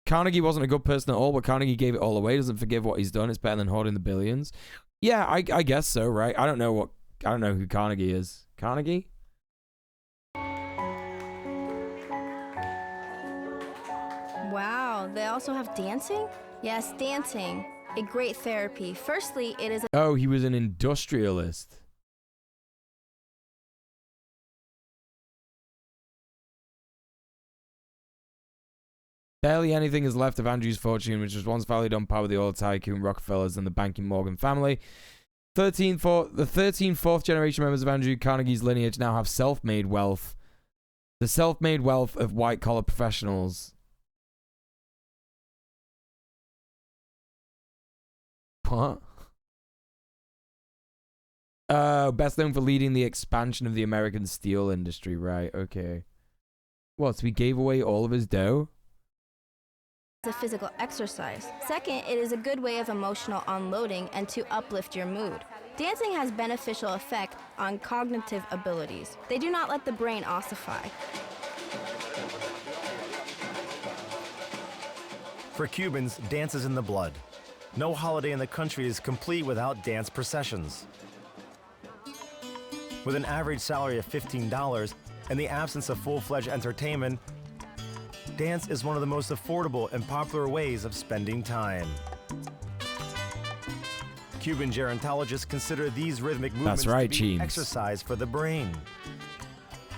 Carnegie wasn't a good person at all, but Carnegie gave it all away. Doesn't forgive what he's done. It's better than hoarding the billions. Yeah, I guess so, right? I don't know who Carnegie is. Carnegie? Wow, they also have dancing? Yes, dancing. A great therapy. Firstly, it is a Oh, he was an industrialist. Barely anything is left of Andrew's fortune, which was once valued on par with the oil tycoon Rockefellers and the banking Morgan family. The 13th, fourth generation members of Andrew Carnegie's lineage now have self-made wealth. The self-made wealth of white-collar professionals. What? Best known for leading the expansion of the American steel industry. Right, okay. What, so he gave away all of his dough? a physical exercise. Second, it is a good way of emotional unloading and to uplift your mood. Dancing has beneficial effect on cognitive abilities. They do not let the brain ossify. For Cubans, dance is in the blood. No holiday in the country is complete without dance processions. With an average salary of $15 and the absence of full-fledged entertainment, dance is one of the most affordable and popular ways of spending time. Cuban gerontologists consider these rhythmic movements to be exercise for the brain.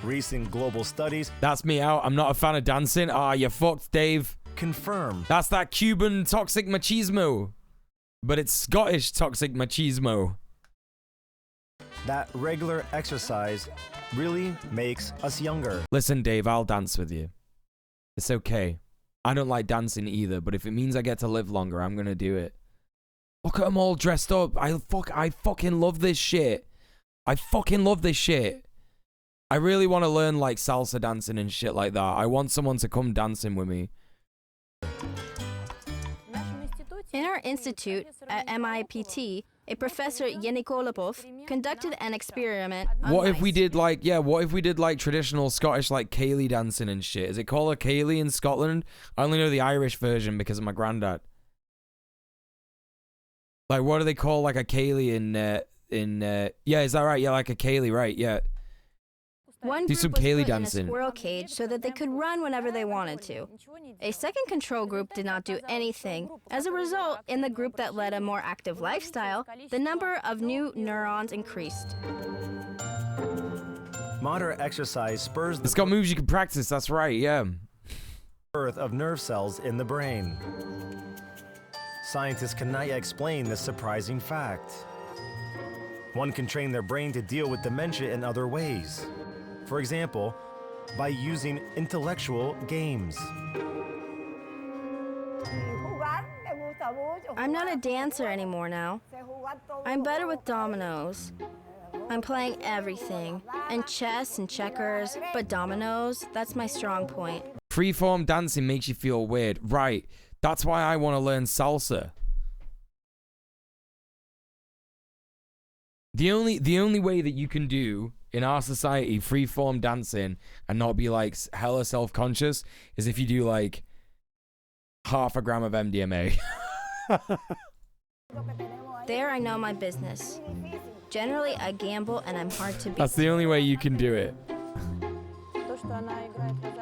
Recent global studies... That's me out. I'm not a fan of dancing. Ah, you fucked, Dave. Confirm. That's that Cuban toxic machismo. But it's Scottish toxic machismo. That regular exercise really makes us younger. Listen, Dave, I'll dance with you. It's okay. I don't like dancing either, but if it means I get to live longer, I'm gonna do it. Look at them all dressed up. I fucking love this shit. I fucking love this shit. I really want to learn like salsa dancing and shit like that. I want someone to come dancing with me. In our institute at MIPT, a professor, Yenikolopov, conducted an experiment on What if we mice. did like, yeah, what if we did like traditional Scottish like Cayley dancing and shit? Is it called a Cayley in Scotland? I only know the Irish version because of my granddad. Like, what do they call like a Cayley yeah, is that right? Yeah, like a Cayley, right? Yeah. One Do group some was Cayley put in a dancing. squirrel cage so that they could run whenever they wanted to. A second control group did not do anything. As a result, in the group that led a more active lifestyle, the number of new neurons increased. Moderate exercise spurs the It's got moves you can practice, that's right, yeah. growth of nerve cells in the brain. Scientists cannot yet explain this surprising fact. One can train their brain to deal with dementia in other ways. For example, by using intellectual games. I'm not a dancer anymore now. I'm better with dominoes. I'm playing everything. And chess and checkers, but dominoes, that's my strong point. Freeform dancing makes you feel weird. Right. That's why I want to learn salsa. The only way that you can do in our society freeform dancing and not be like hella self-conscious is if you do like half a gram of MDMA. There I know my business. Generally, I gamble and I'm hard to beat. That's the only way you can do it.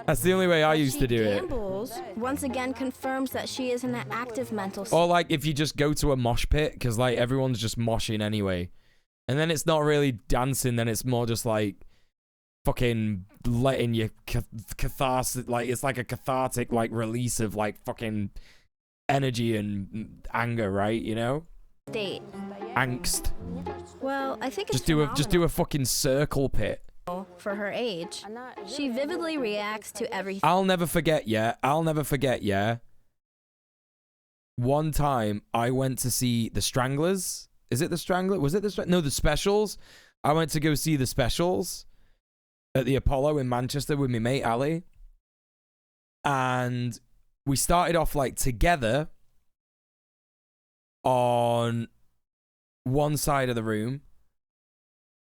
That's the only way I used to do it. Gambles once again confirms that she is in an active mental state. Or like if you just go to a mosh pit because like everyone's just moshing anyway. And then it's not really dancing, then it's more just like fucking letting you catharsis, like it's like a cathartic like release of like fucking energy and anger, right? You know? State. Angst. Well, I think it's just do a fucking circle pit. For her age. She vividly reacts to everything. I'll never forget, yeah. One time I went to see the Stranglers. Is it the Strangler? Was it the No, the Specials. I went to go see the Specials at the Apollo in Manchester with my mate Ali. And we started off like together on one side of the room.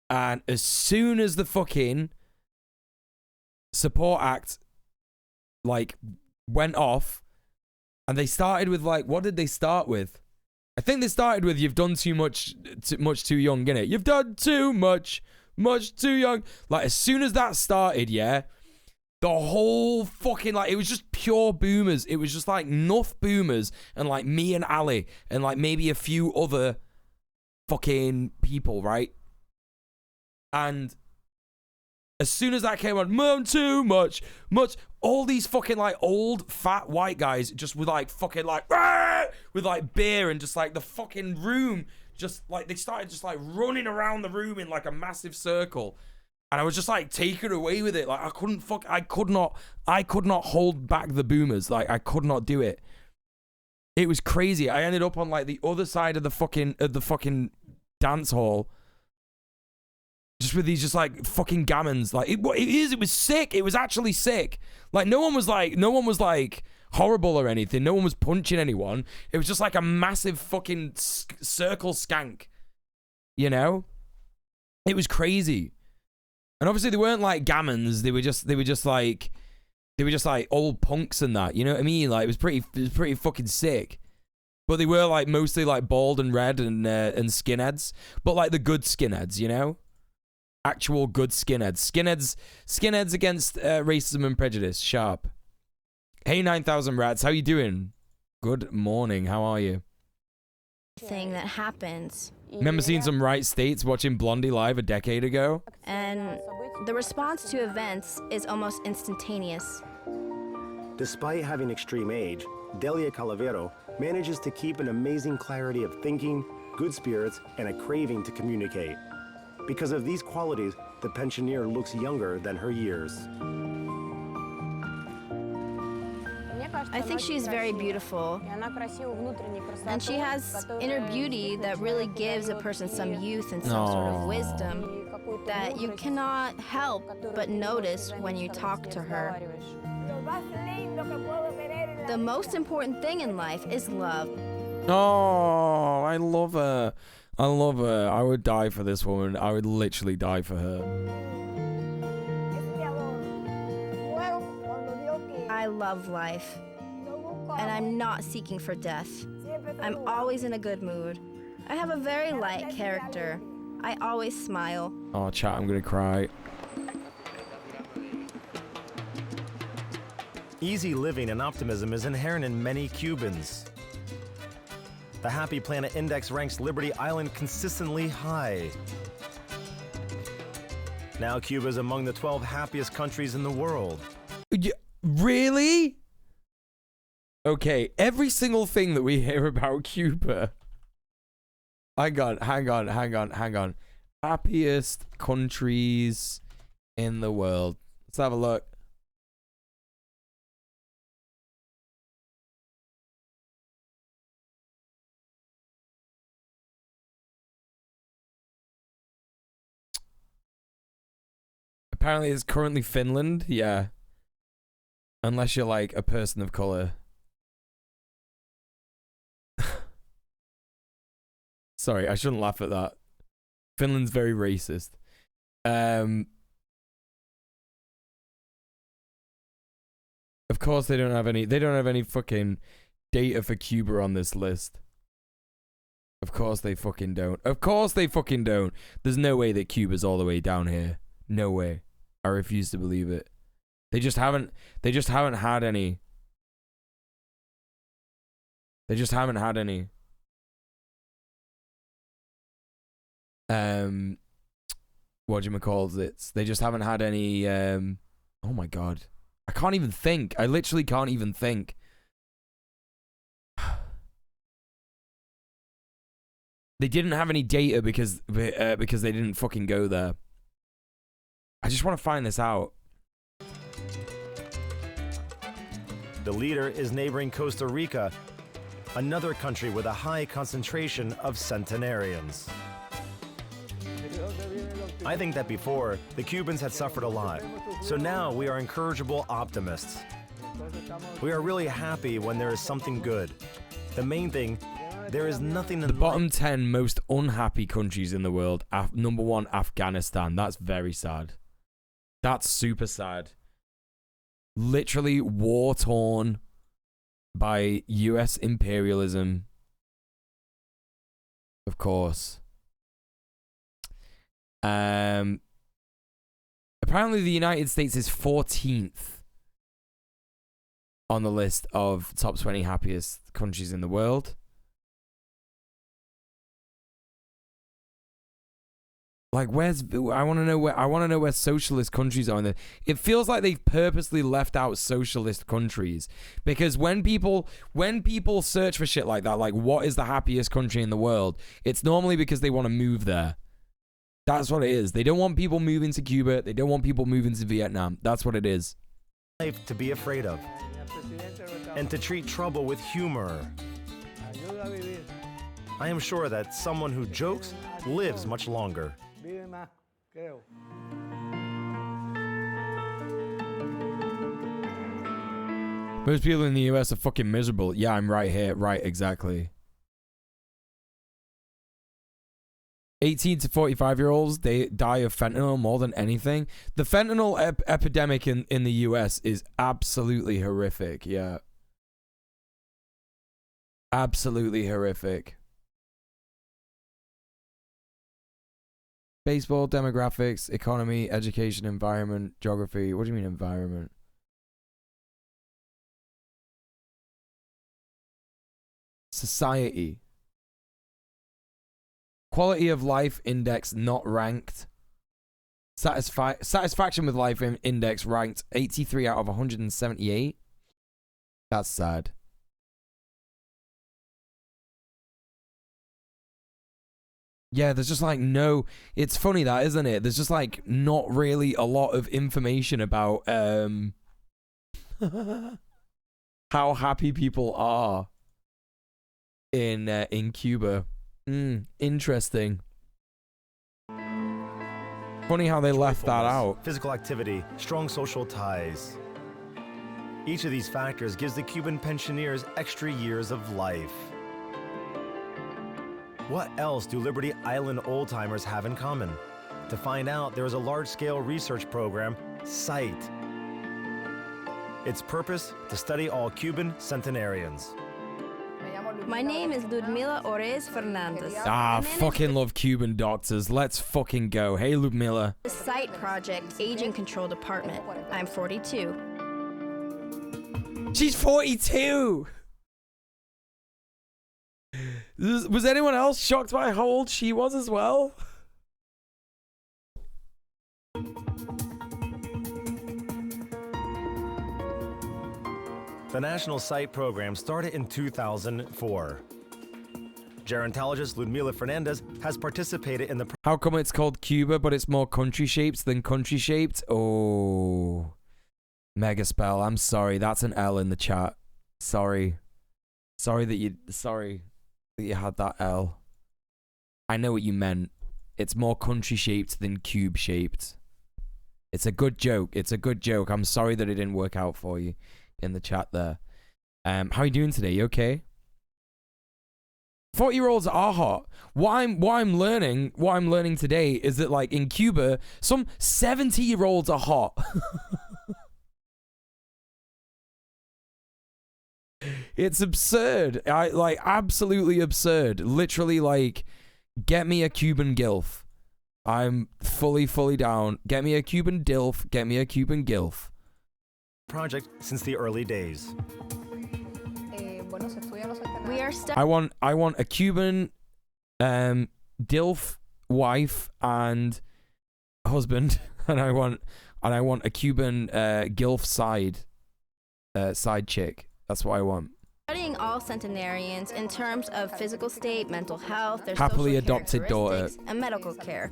And as soon as the fucking support act like went off, and they started with like, what did they start with? I think they started with "You've done too much too young," innit? You've done too much too young. Like as soon as that started, yeah, the whole fucking like it was just pure boomers. It was just like enough boomers and like me and Ali and like maybe a few other fucking people, right? And as soon as that came on, "Mom, too much," all these fucking like old fat white guys just with like fucking like with like beer and just like the fucking room just like they started just like running around the room in like a massive circle, and I was just like taken away with it. Like I could not hold back the boomers. Like I could not do it. It was crazy. I ended up on like the other side of the fucking dance hall. Just with these just like fucking gammons. Like it was sick. It was actually sick. Like no one was like horrible or anything. No one was punching anyone. It was just like a massive fucking circle skank. You know? It was crazy. And obviously they weren't like gammons. They were just like old punks and that. You know what I mean? Like it was pretty fucking sick. But they were like mostly like bald and red and skinheads. But like the good skinheads, you know? Actual good skinheads. Skinheads against racism and prejudice. Sharp. Hey, 9,000 rats. How you doing? Good morning. How are you? Thing that happens. Remember seeing some right states watching Blondie live a decade ago? And the response to events is almost instantaneous. Despite having extreme age, Delia Calavero manages to keep an amazing clarity of thinking, good spirits, and a craving to communicate. Because of these qualities, the pensioner looks younger than her years. I think she's very beautiful. And she has inner beauty that really gives a person some youth and some sort of wisdom that you cannot help but notice when you talk to her. The most important thing in life is love. Oh, I love her. I love her. I would die for this woman. I would literally die for her. I love life. And I'm not seeking for death. I'm always in a good mood. I have a very light character. I always smile. Oh, chat, I'm gonna cry. Easy living and optimism is inherent in many Cubans. The Happy Planet Index ranks Liberty Island consistently high. Now Cuba is among the 12 happiest countries in the world. Really? Okay, every single thing that we hear about Cuba. Hang on. Happiest countries in the world. Let's have a look. apparently it's currently Finland. Yeah. Unless you're like a person of color. Sorry, I shouldn't laugh at that. Finland's very racist. Of course they don't have any fucking data for Cuba on this list. Of course they fucking don't. Of course they fucking don't. There's no way that Cuba's all the way down here. No way. I refuse to believe it. They just haven't had any. They just haven't had any. Whatchamacallits? They just haven't had any, oh my god. I can't even think. I literally can't even think. They didn't have any data because they didn't fucking go there. I just want to find this out. The leader is neighboring Costa Rica, another country with a high concentration of centenarians. I think that before, the Cubans had suffered a lot, so now we are incorrigible optimists. We are really happy when there is something good. The main thing, there is nothing in the bottom 10 most unhappy countries in the world. Number 1, Afghanistan. That's very sad. That's super sad. Literally war-torn by US imperialism. Of course. Apparently the United States is 14th on the list of top 20 happiest countries in the world. Like, I want to know where socialist countries are in there. It feels like they've purposely left out socialist countries, because when people search for shit like that, like what is the happiest country in the world, it's normally because they want to move there. That's what it is. They don't want people moving to Cuba. They don't want people moving to Vietnam. That's what it is. Life to be afraid of, and to treat trouble with humor. I am sure that someone who jokes lives much longer. Most people in the US are fucking miserable. Yeah, I'm right here. Right, exactly. 18 to 45-year-olds, they die of fentanyl more than anything. The fentanyl epidemic in the US is absolutely horrific. Yeah. Absolutely horrific. Baseball, demographics, economy, education, environment, geography. What do you mean environment? Society. Quality of life index not ranked. Satisfaction with life index ranked 83 out of 178. That's sad. Yeah, there's just like no... It's funny that, isn't it? There's just like not really a lot of information about how happy people are in Cuba. Interesting. Funny how they left that out. Physical activity, strong social ties. Each of these factors gives the Cuban pensioners extra years of life. What else do Liberty Island old-timers have in common? To find out, there is a large-scale research program, SITE. Its purpose, to study all Cuban centenarians. My name is Ludmila Orez Fernandez. Fucking love Cuban doctors. Let's fucking go. Hey, Ludmila. The SITE project, Aging Control Department. I'm 42. She's 42! Was anyone else shocked by how old she was as well? The National SITE program started in 2004. Gerontologist Ludmila Fernandez has participated in the... How come it's called Cuba, but it's more country-shaped than country-shaped? Oh. Mega spell. I'm sorry. That's an L in the chat. Sorry. Sorry that you had that L. I know what you meant. It's more country-shaped than cube-shaped. It's a good joke. It's a good joke. I'm sorry that it didn't work out for you in the chat there. How are you doing today? You okay? 40-year-olds are hot. What I'm learning today is that, like, in Cuba, some 70-year-olds are hot. It's absurd. Absolutely absurd. Literally, like, get me a Cuban gilf. I'm fully down. Get me a Cuban dilf. Get me a Cuban gilf. Project since the early days. We are I want a Cuban dilf wife and husband, and I want a Cuban gilf side chick. That's what I want. studying all centenarians in terms of physical state, mental health, their Happily social adopted daughter. characteristics, and medical care.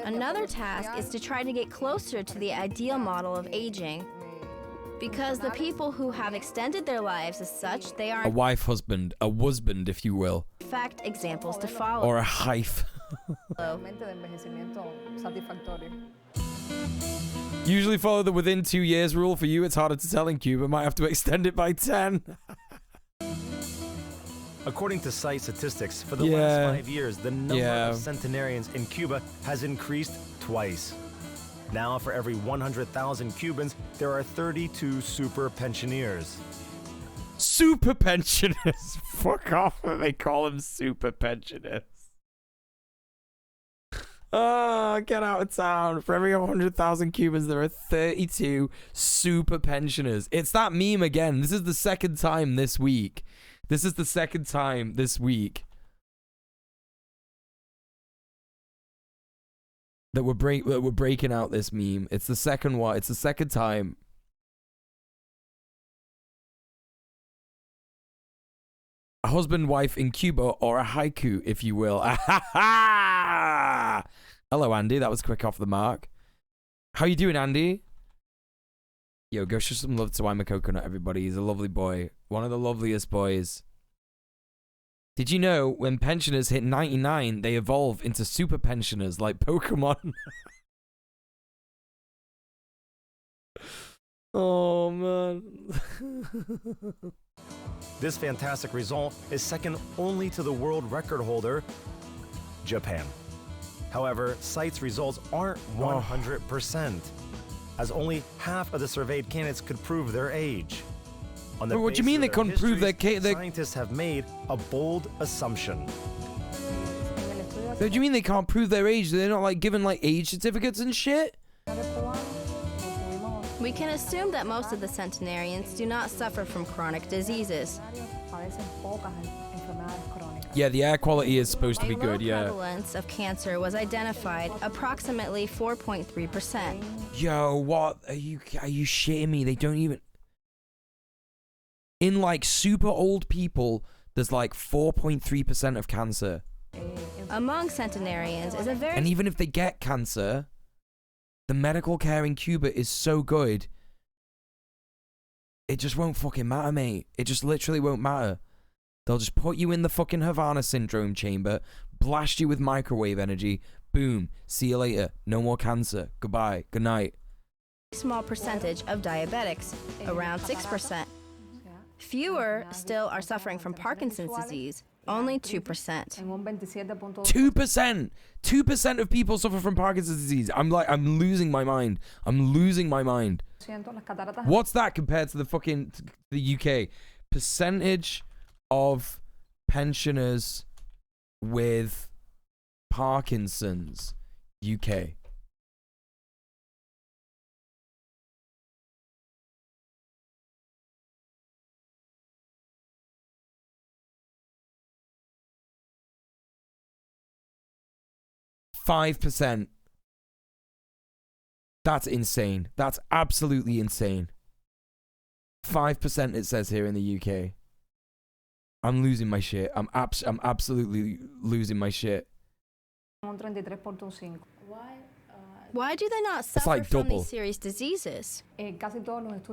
Another task is to try to get closer to the ideal model of aging. Because the people who have extended their lives as such, they are A wife, husband, a husband, if you will. in fact examples to follow. Or a hife. Usually follow the within 2 years rule. For you, it's harder to tell in Cuba. Might have to extend it by 10. According to site statistics, for the Yeah. last 5 years, the number Yeah. of centenarians in Cuba has increased twice. Now, for every 100,000 Cubans, there are 32 super pensioners. Super pensioners. Fuck off when they call them super pensioners. Oh, get out of town. For every 100,000 Cubans, there are 32 super pensioners. It's that meme again. This is the second time this week. That we're breaking out this meme. It's the second one. It's the second time. A husband, wife in Cuba, or a haiku, if you will. Hello, Andy. That was quick off the mark. How you doing, Andy? Yo, go show some love to I'm a Coconut, everybody. He's a lovely boy. One of the loveliest boys. Did you know when pensioners hit 99, they evolve into super pensioners like Pokemon? Oh, man. This fantastic result is second only to the world record holder, Japan. However, site's results aren't 100%, as only half of the surveyed candidates could prove their age. On the What do you basis mean of they their couldn't prove their histories, their- scientists have made a bold assumption. Do you mean they can't prove their age? They're not, like, given, like, age certificates and shit? We can assume that most of the centenarians do not suffer from chronic diseases. Yeah, the air quality is supposed to be A low good, yeah. prevalence of cancer was identified, approximately 4.3%. Yo, what? Are you shitting me? They don't even... In, like, super old people, there's, like, 4.3% of cancer. Among centenarians is a very And even if they get cancer, the medical care in Cuba is so good, it just won't fucking matter, mate. It just literally won't matter. They'll just put you in the fucking Havana syndrome chamber, blast you with microwave energy, boom, see you later, no more cancer, goodbye, good night. small percentage of diabetics, around 6%. Fewer still are suffering from Parkinson's disease, only 2%. 2%! 2% of people suffer from Parkinson's disease. I'm losing my mind. What's that compared to the UK? Percentage of pensioners with Parkinson's, UK. %. That's insane. That's absolutely insane. 5% it says here in the UK. I'm losing my shit. I'm absolutely losing my shit. Why do they not suffer like from double. these serious diseases?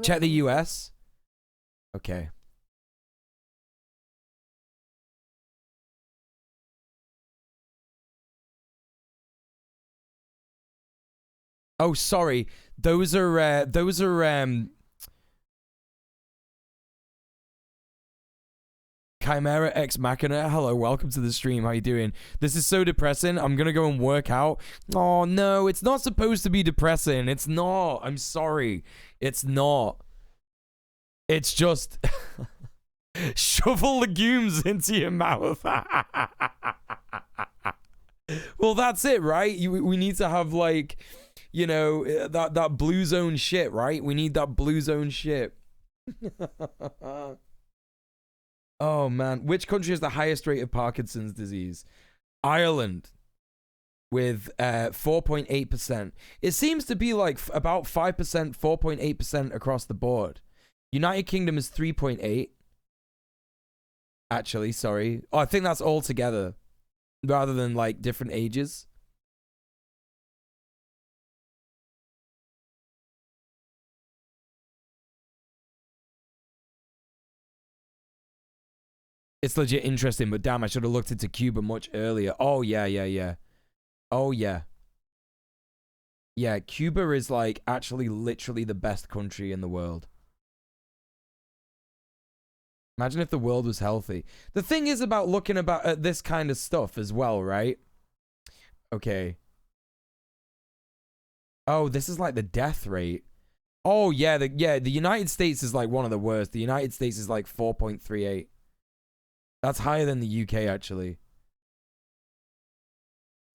Check the US. Okay. Oh, sorry. Those are Chimera Ex Machina. Hello, welcome to the stream. How you doing? This is so depressing. I'm gonna go and work out. Oh no, it's not supposed to be depressing. It's not. I'm sorry. It's not. It's just shovel legumes into your mouth. Well, that's it, right? We need to have, like, you know, that blue zone shit, right? We need that blue zone shit. Oh man, which country has the highest rate of Parkinson's disease? Ireland, with 4.8%. It seems to be like about 5%, 4.8% across the board. United Kingdom is 3.8. Actually, sorry. Oh, I think that's all together, rather than like different ages. It's legit interesting, but damn, I should have looked into Cuba much earlier. Oh, yeah. Oh, yeah. Yeah, Cuba is, like, actually literally the best country in the world. Imagine if the world was healthy. The thing is about looking at this kind of stuff as well, right? Okay. Oh, this is, like, the death rate. Oh, yeah, the United States is, like, one of the worst. The United States is, like, 4.38. That's higher than the UK, actually.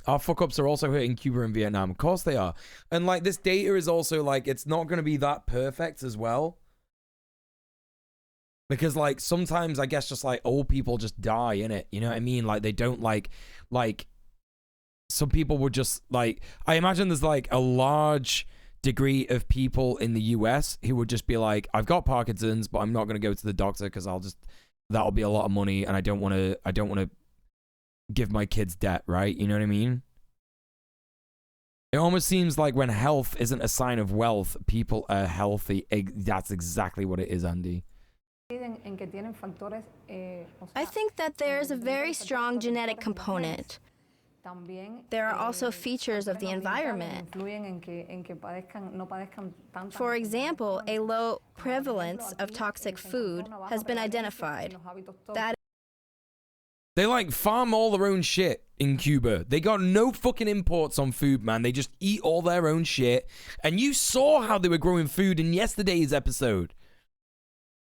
Our fuck-ups are also hurting Cuba and Vietnam. Of course they are. And, like, this data is also, like, it's not going to be that perfect as well. Because, like, sometimes, I guess, just, like, old people just die, innit? You know what I mean? Like, they don't, like, some people would just, like, I imagine there's, like, a large degree of people in the US who would just be like, I've got Parkinson's, but I'm not going to go to the doctor because that'll be a lot of money, and I don't want to give my kids debt, right? You know what I mean? It almost seems like when health isn't a sign of wealth, people are healthy. That's exactly what it is, Andy. I think that there's a very strong genetic component. There are also features of the environment. For example, a low prevalence of toxic food has been identified. They, like, farm all their own shit in Cuba. They got no fucking imports on food, man. They just eat all their own shit. And you saw how they were growing food in yesterday's episode.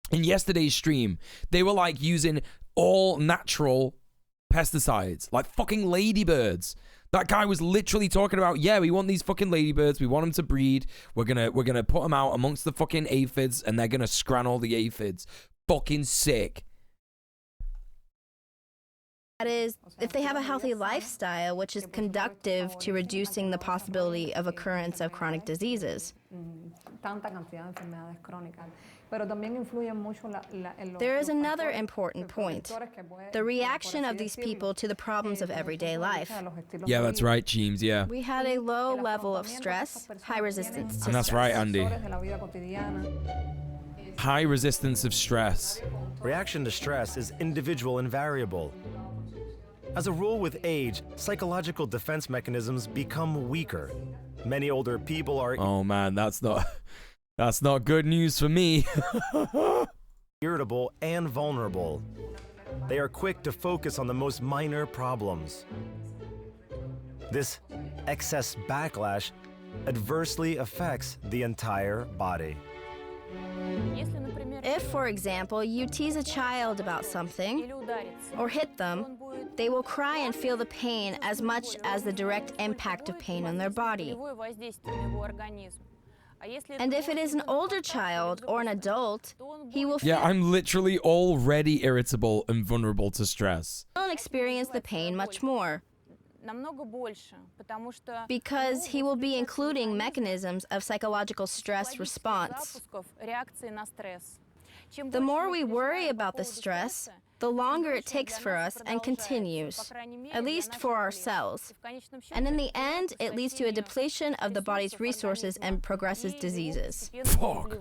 In yesterday's stream. They were, like, using all natural pesticides, like fucking ladybirds. That guy was literally talking about, yeah, we want these fucking ladybirds, we want them to breed, we're gonna put them out amongst the fucking aphids, and they're gonna scran all the aphids. Fucking sick. That is, if they have a healthy lifestyle, which is conducive to reducing the possibility of occurrence of chronic diseases. There is another important point, the reaction of these people to the problems of everyday life. Yeah, that's right, James, yeah. We had a low level of stress, high resistance to stress. And that's right, Andy. High resistance of stress. Reaction to stress is individual and variable. As a rule with age, psychological defense mechanisms become weaker. Many older people are... Oh man, that's not good news for me. irritable and vulnerable. They are quick to focus on the most minor problems. This excess backlash adversely affects the entire body. If, for example, you tease a child about something or hit them, they will cry and feel the pain as much as the direct impact of pain on their body. And if it is an older child or an adult, he will feel... Yeah, I'm literally already irritable and vulnerable to stress. ...and experience the pain much more. Because he will be including mechanisms of psychological stress response. The more we worry about the stress, the longer it takes for us and continues, at least for ourselves. And in the end, it leads to a depletion of the body's resources and progresses diseases. Fuck.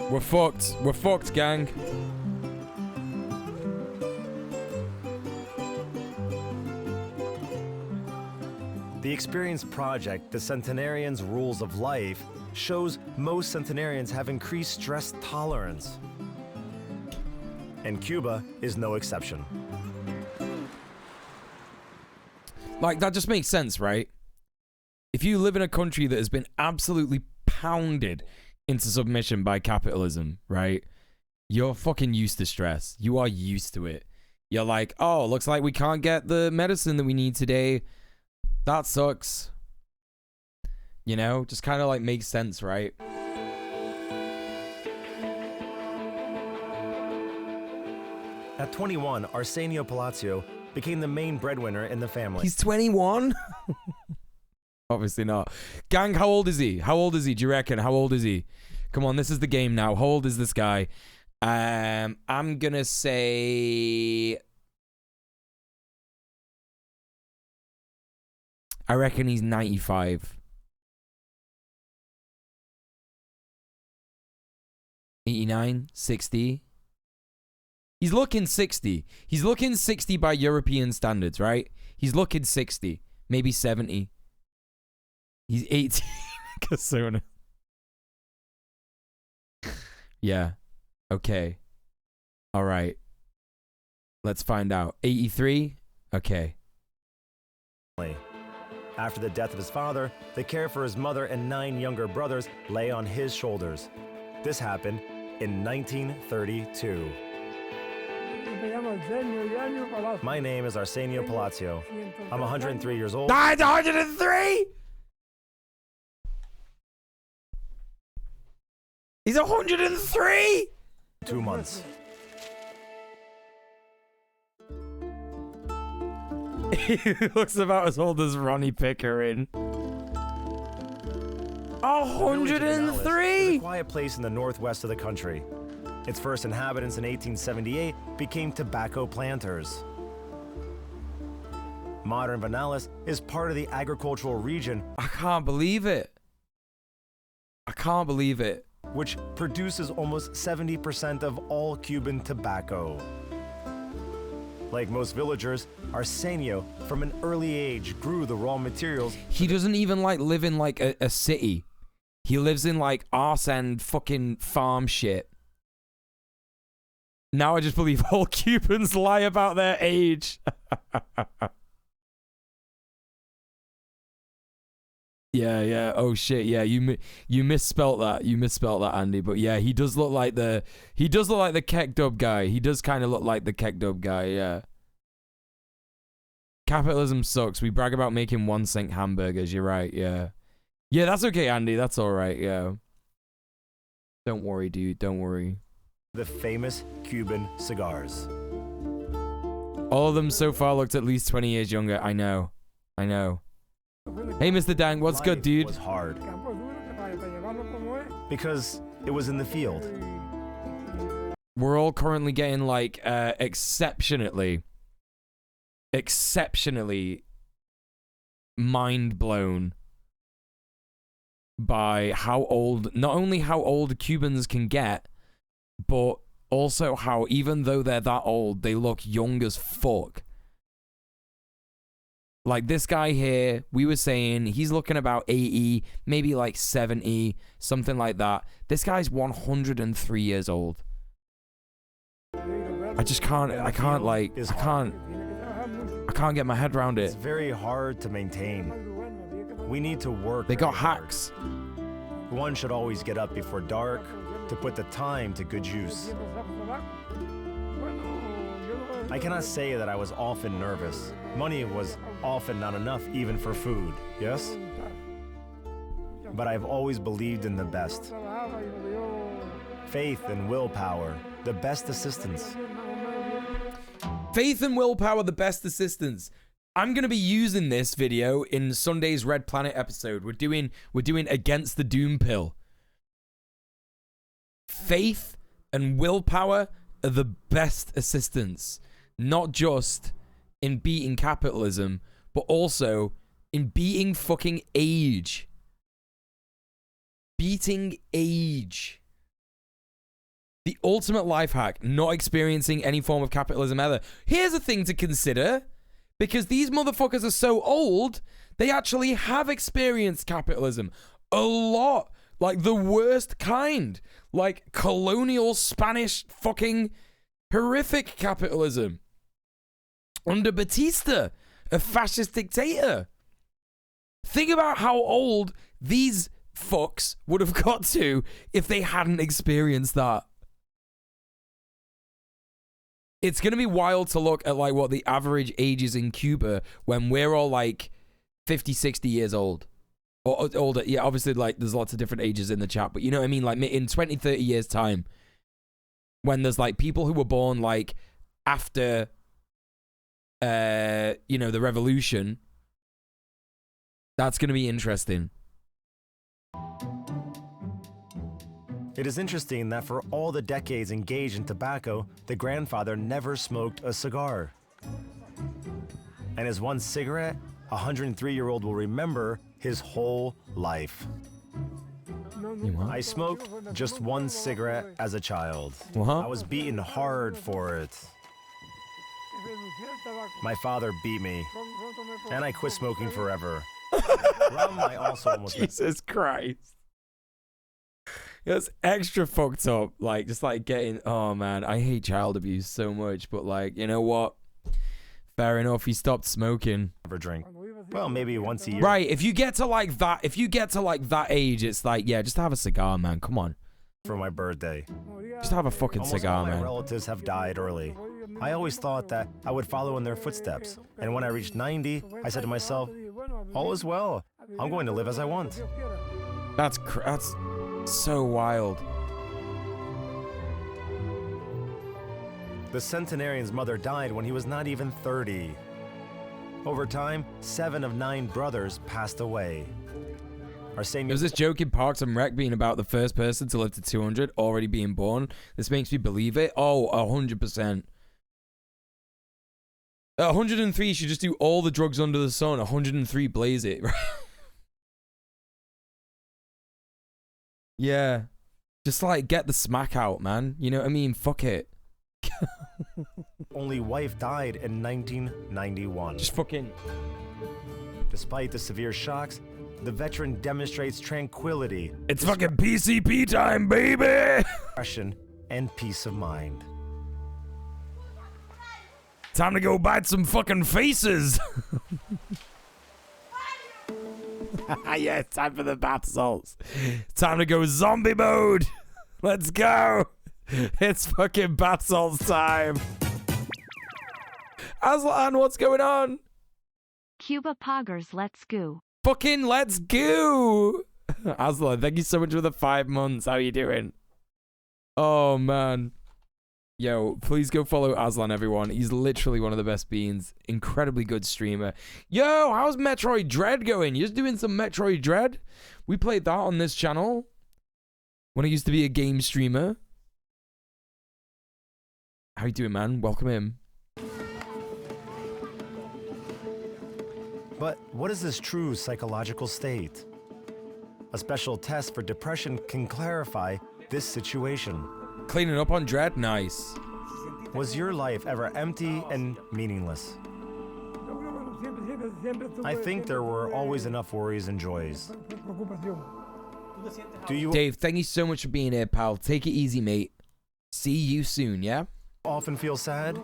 We're fucked. We're fucked, gang. The The Experience Project, the Centenarians' Rules of Life, shows most centenarians have increased stress tolerance. And Cuba is no exception. Like, that just makes sense, right? If you live in a country that has been absolutely pounded into submission by capitalism, right? You're fucking used to stress. You are used to it. You're like, oh, looks like we can't get the medicine that we need today. That sucks. You know, just kind of like makes sense, right? At 21, Arsenio Palacio became the main breadwinner in the family. He's 21? Obviously not. Gang, how old is he? How old is he? Do you reckon? How old is he? Come on, this is the game now. How old is this guy? I'm gonna say... I reckon he's 95. 89? 60? He's looking 60. He's looking 60 by European standards, right? He's looking 60. Maybe 70. He's 18. Kasuna. Yeah. Okay. All right. Let's find out. 83? Okay. After the death of his father, the care for his mother and 9 younger brothers lay on his shoulders. This happened in 1932. My name is Arsenio Palacio. I'm 103 years old. 103? He's 103? 2 months. He looks about as old as Ronnie Pickering. The village of Muel is 103? a quiet place in the northwest of the country. Its first inhabitants in 1878 became tobacco planters. Modern Vanales is part of the agricultural region, I can't believe it. I can't believe it. which produces almost 70% of all Cuban tobacco. Like most villagers, Arsenio, from an early age, grew the raw materials. He doesn't even like live in like a city. He lives in like arse and fucking farm shit. Now I just believe all Cubans lie about their age. Yeah. Oh shit. Yeah, you misspelt that. You misspelt that, Andy. But yeah, he does look like the kecked up guy. He does kind of look like the kecked up guy. Yeah. Capitalism sucks. We brag about making 1-cent hamburgers. You're right. Yeah. Yeah, that's okay, Andy. That's all right. Yeah. Don't worry, dude. Don't worry. The famous Cuban cigars. All of them so far looked at least 20 years younger. I know. Hey, Mr. Dang, what's Life good, dude? was hard because it was in the field. We're all currently getting like exceptionally mind blown by how old, not only how old Cubans can get, but also how even though they're that old, they look young as fuck. Like this guy here, we were saying he's looking about 80, maybe like 70, something like that. This guy's 103 years old. I can't get my head around It's it. very hard to maintain. We need to work. They got very hard. hacks. One should always get up before dark to put the time to good use. I cannot say that I was often nervous. Money was often not enough even for food, yes? But I've always believed in the best. Faith and willpower, the best assistance. Faith and willpower, the best assistance. I'm gonna be using this video in Sunday's Red Planet episode. We're doing Against the Doom Pill. Faith and willpower are the best assistance, not just in beating capitalism, but also in beating fucking age. Beating age. The ultimate life hack, not experiencing any form of capitalism ever. Here's a thing to consider, because these motherfuckers are so old They actually have experienced capitalism. A lot. Like the worst kind. Like colonial Spanish fucking horrific capitalism. Under Batista, a fascist dictator. Think about how old these fucks would have got to if they hadn't experienced that. It's going to be wild to look at like what the average age is in Cuba when we're all like 50, 60 years old. Or older. Yeah, obviously like there's lots of different ages in the chat, but you know what I mean? Like in 20, 30 years time, when there's like people who were born like after, you know, the revolution, that's going to be interesting. It is interesting that for all the decades engaged in tobacco, the grandfather never smoked a cigar. And his one cigarette, a 103-year-old will remember his whole life. I smoked just one cigarette as a child. I was beaten hard for it. My father beat me, and I quit smoking forever. Rum, I also almost Jesus Christ. It's extra fucked up. Like, just like getting, oh man, I hate child abuse so much, but like, you know what? Fair enough, he stopped smoking. Never drink. Well, maybe once a year. Right, if you get to like that age, it's like, yeah, just have a cigar, man. Come on. For my birthday. Just have a fucking Almost cigar, all my man. relatives have died early. I always thought that I would follow in their footsteps. And when I reached 90, I said to myself, all is well. I'm going to live as I want. That's so wild. The centenarian's mother died when he was not even 30. Over time, 7 of 9 brothers passed away. There was this joke in Parks and Rec being about the first person to live to 200 already being born. This makes me believe it. Oh, 100%. 103 should just do all the drugs under the sun. 103 blaze it. Yeah. Just like get the smack out, man. You know what I mean? Fuck it. Only wife died in 1991. Just fucking... Despite the severe shocks, the veteran demonstrates tranquility. It's fucking PCP time, baby! Discretion and peace of mind. Time to go bite some fucking faces! Yeah, it's time for the bath salts. Time to go zombie mode! Let's go! It's fucking bath salts time! Aslan, what's going on? Cuba poggers, let's go. Fucking let's go! Aslan, thank you so much for the 5 months. How you doing? Oh, man. Yo, please go follow Aslan, everyone. He's literally one of the best beans. Incredibly good streamer. Yo, how's Metroid Dread going? You just doing some Metroid Dread? We played that on this channel when I used to be a game streamer. How you doing, man? Welcome in. But what is this true psychological state? A special test for depression can clarify this situation. Cleaning up on Dread? Nice. Was your life ever empty and meaningless? I think there were always enough worries and joys. Do you Dave, thank you so much for being here, pal. Take it easy, mate. See you soon, yeah? often feel sad?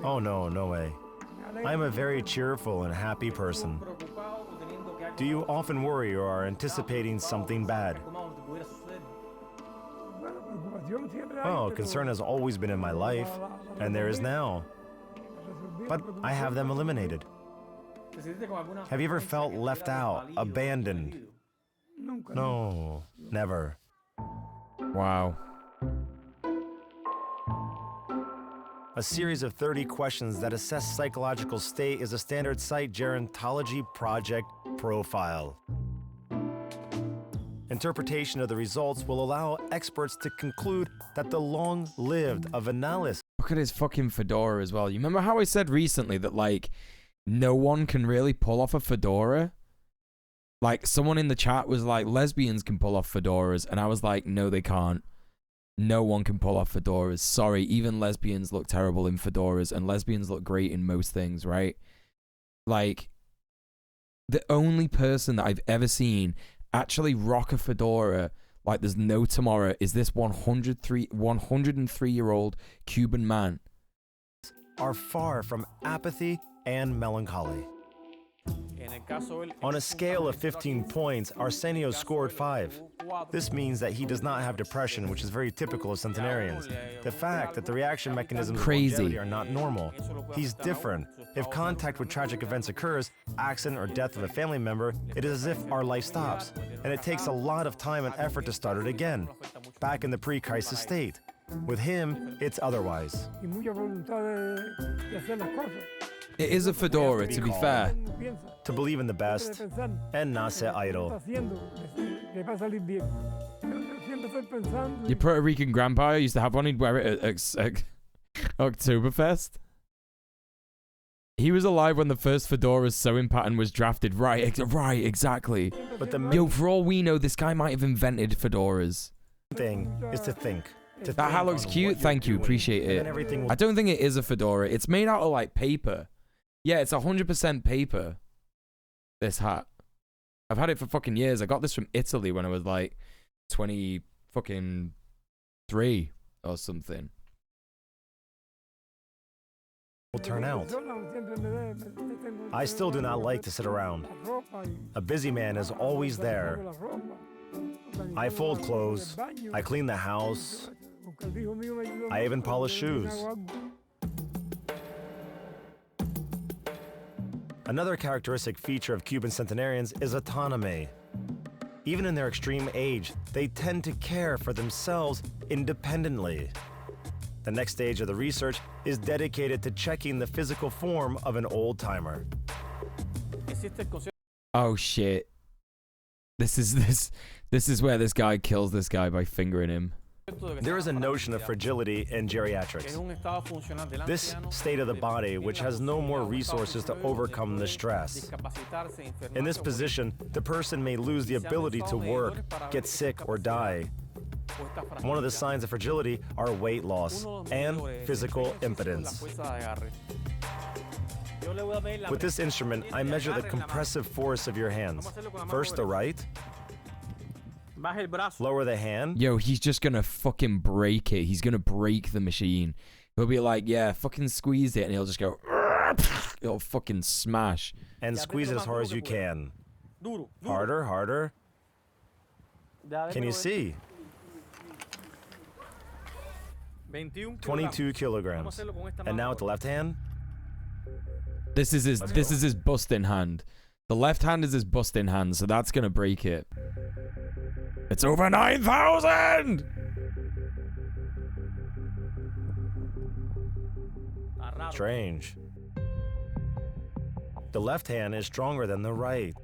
Oh no, no way. I am a very cheerful and happy person. Do you often worry or are anticipating something bad? Oh, concern has always been in my life, and there is now. But I have them eliminated. Have you ever felt left out, abandoned? No, never. Wow. A series of 30 questions that assess psychological state is a standard site gerontology project profile. Interpretation of the results will allow experts to conclude that the long-lived of analysis. Look at his fucking fedora as well. You remember how I said recently that, like, no one can really pull off a fedora? Like, someone in the chat was like, lesbians can pull off fedoras. And I was like, no, they can't. No one can pull off fedoras. Sorry, even lesbians look terrible in fedoras. And lesbians look great in most things, right? Like, the only person that I've ever seen actually rock a fedora like there's no tomorrow is this 103-year-old Cuban man. Are far from apathy and melancholy. On a scale of 15 points, Arsenio scored 5. This means that he does not have depression, which is very typical of centenarians. The fact that the reaction mechanisms of longevity are not normal. He's different. If contact with tragic events occurs, accident or death of a family member, it is as if our life stops. And it takes a lot of time and effort to start it again, back in the pre-crisis state. With him, it's otherwise. It is a fedora, to be fair. To believe in the best and not sit idle. Your Puerto Rican grandpa used to have one. He'd wear it at Oktoberfest. He was alive when the first fedora's sewing pattern was drafted. Right, exactly. But the Yo, for all we know, this guy might have invented fedoras. thing is to think. That hat looks cute. Thank you. Appreciate it. I don't think it is a fedora. It's made out of like paper. Yeah, it's 100% paper. This hat. I've had it for fucking years. I got this from Italy when I was like 23 or something. Will turn out. I still do not like to sit around. A busy man is always there. I fold clothes. I clean the house. I even polish shoes. Another characteristic feature of Cuban centenarians is autonomy. Even in their extreme age, they tend to care for themselves independently. The next stage of the research is dedicated to checking the physical form of an old-timer. Oh shit. This is where this guy kills this guy by fingering him. There is a notion of fragility in geriatrics. This state of the body which has no more resources to overcome the stress. In this position, the person may lose the ability to work, get sick, or die. One of the signs of fragility are weight loss and physical impotence. With this instrument, I measure the compressive force of your hands. First the right. Lower the hand. Yo, he's just gonna fucking break it. He's gonna break the machine. He'll be like, yeah, fucking squeeze it, and he'll just go, it'll fucking smash. And squeeze it as hard as you can. Harder, harder. Can you see? 22 kilograms. And now with the left hand. This is his busting hand. The left hand is his busting hand, so that's gonna break it. It's over 9,000! Strange. The left hand is stronger than the right.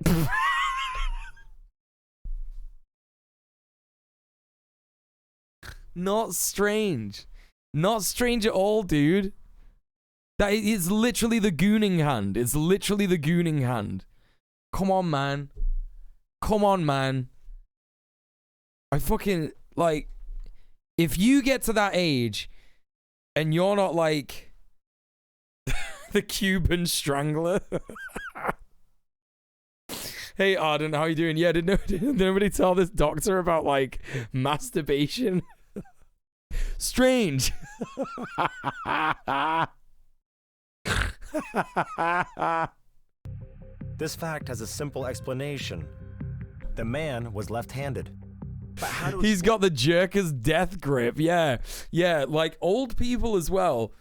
Not strange. Not strange at all, dude. That is literally the gooning hand. It's literally the gooning hand. Come on, man. Come on, man. I fucking, like, if you get to that age and you're not like the Cuban strangler. Hey, Arden, how you doing? Yeah, did nobody tell this doctor about, like, masturbation? Strange. This fact has a simple explanation. The man was left-handed. He's got the jerker's death grip. Yeah, like old people as well.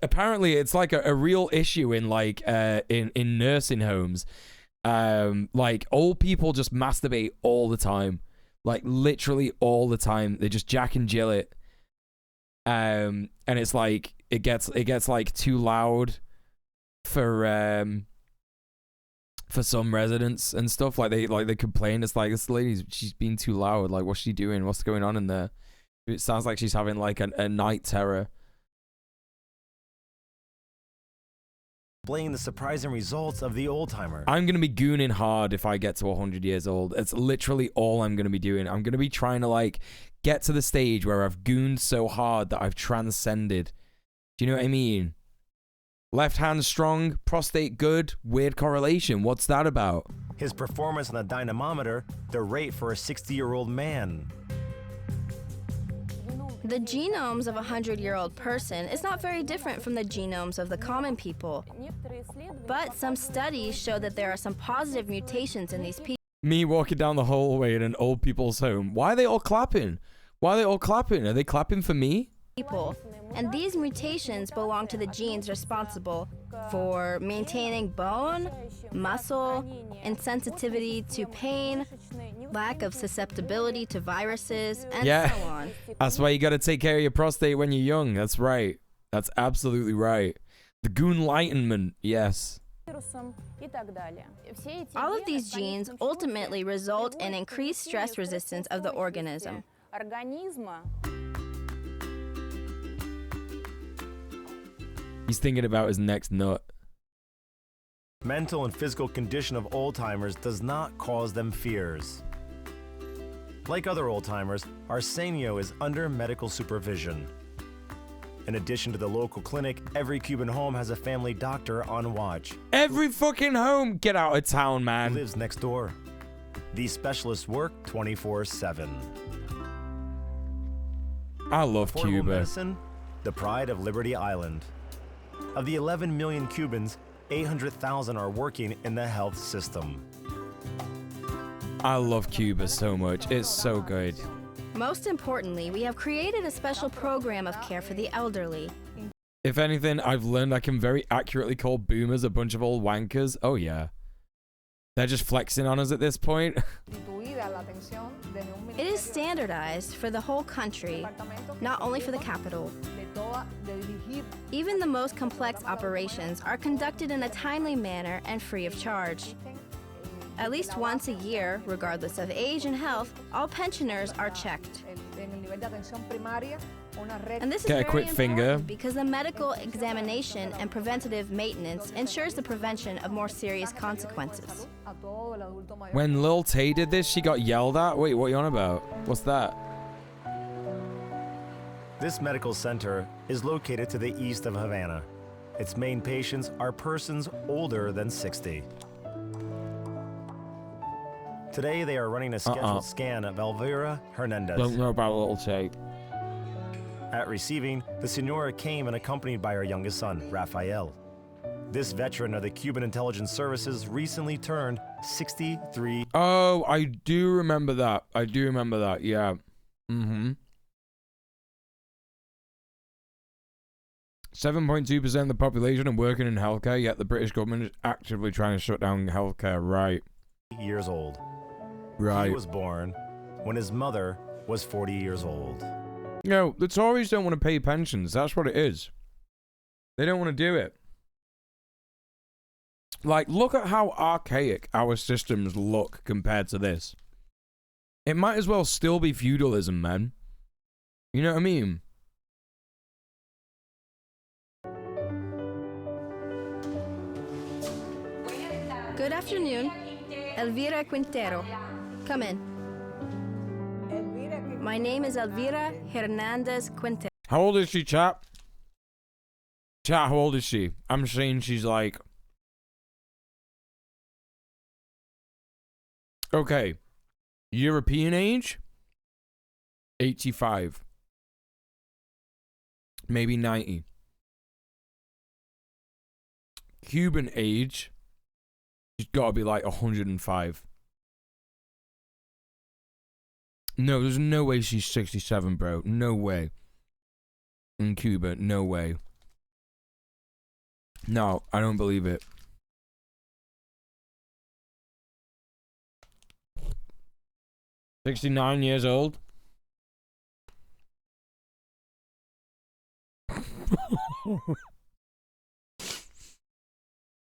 Apparently, it's like a real issue in like in nursing homes. Like old people just masturbate all the time, like literally all the time. They just jack and jill it. And it's like it gets like too loud for some residents and stuff. Like they complain. It's like, this lady, she's being too loud. Like, what's she doing? What's going on in there? It sounds like she's having like a night terror. Explain the surprising results of the old-timer. I'm going to be gooning hard if I get to 100 years old. It's literally all I'm going to be doing. I'm going to be trying to like get to the stage where I've gooned so hard that I've transcended. Do you know what I mean? Left hand strong, prostate good, weird correlation. What's that about? His performance on the dynamometer, the rate for a 60-year-old man. The genomes of a 100-year-old person is not very different from the genomes of the common people. But some studies show that there are some positive mutations in these people. Me walking down the hallway in an old people's home. Why are they all clapping? Why are they all clapping? Are they clapping for me? And these mutations belong to the genes responsible for maintaining bone, muscle, insensitivity to pain, lack of susceptibility to viruses, and so on. That's why you gotta take care of your prostate when you're young. That's right. That's absolutely right. The Goonlightenment, yes. All of these genes ultimately result in increased stress resistance of the organism. He's thinking about his next nut. Mental and physical condition of old-timers does not cause them fears. Like other old-timers, Arsenio is under medical supervision. In addition to the local clinic, every Cuban home has a family doctor on watch. Every fucking home! Get out of town, man. He lives next door. These specialists work 24/7. I love Affordable Cuba. Medicine, the pride of Liberty Island. Of the 11 million Cubans, 800,000 are working in the health system. I love Cuba so much. It's so good. Most importantly, we have created a special program of care for the elderly. If anything, I've learned I can very accurately call boomers a bunch of old wankers. Oh yeah. They're just flexing on us at this point. It is standardized for the whole country, not only for the capital. Even the most complex operations are conducted in a timely manner and free of charge. At least once a year, regardless of age and health, all pensioners are checked. And this is Get a very quick finger. important because the medical examination and preventative maintenance ensures the prevention of more serious consequences. When Lil Tay did this, she got yelled at. Wait, what are you on about? What's that? This medical center is located to the east of Havana. Its main patients are persons older than 60. Today, they are running a scheduled scan of Elvira Hernandez. Don't know about Lil Tay. At receiving, the Senora came and accompanied by her youngest son, Rafael. This veteran of the Cuban intelligence services recently turned 63. Oh, I do remember that. I do remember that, yeah. Mm-hmm. 7.2% of the population are working in healthcare, yet the British government is actively trying to shut down healthcare. Right. Years old. Right. He was born when his mother was 40 years old. No, the Tories don't want to pay pensions. That's what it is. They don't want to do it. Like, look at how archaic our systems look compared to this. It might as well still be feudalism, man. You know what I mean? Good afternoon. Elvira Quintero. Come in. My name is Elvira Hernandez Quintero. How old is she, chap? Chat, how old is she? I'm saying she's like... Okay. European age? 85. Maybe 90. Cuban age? She's got to be like 105. No, there's no way she's 67, bro. No way. In Cuba, no way. No, I don't believe it. $69 years old.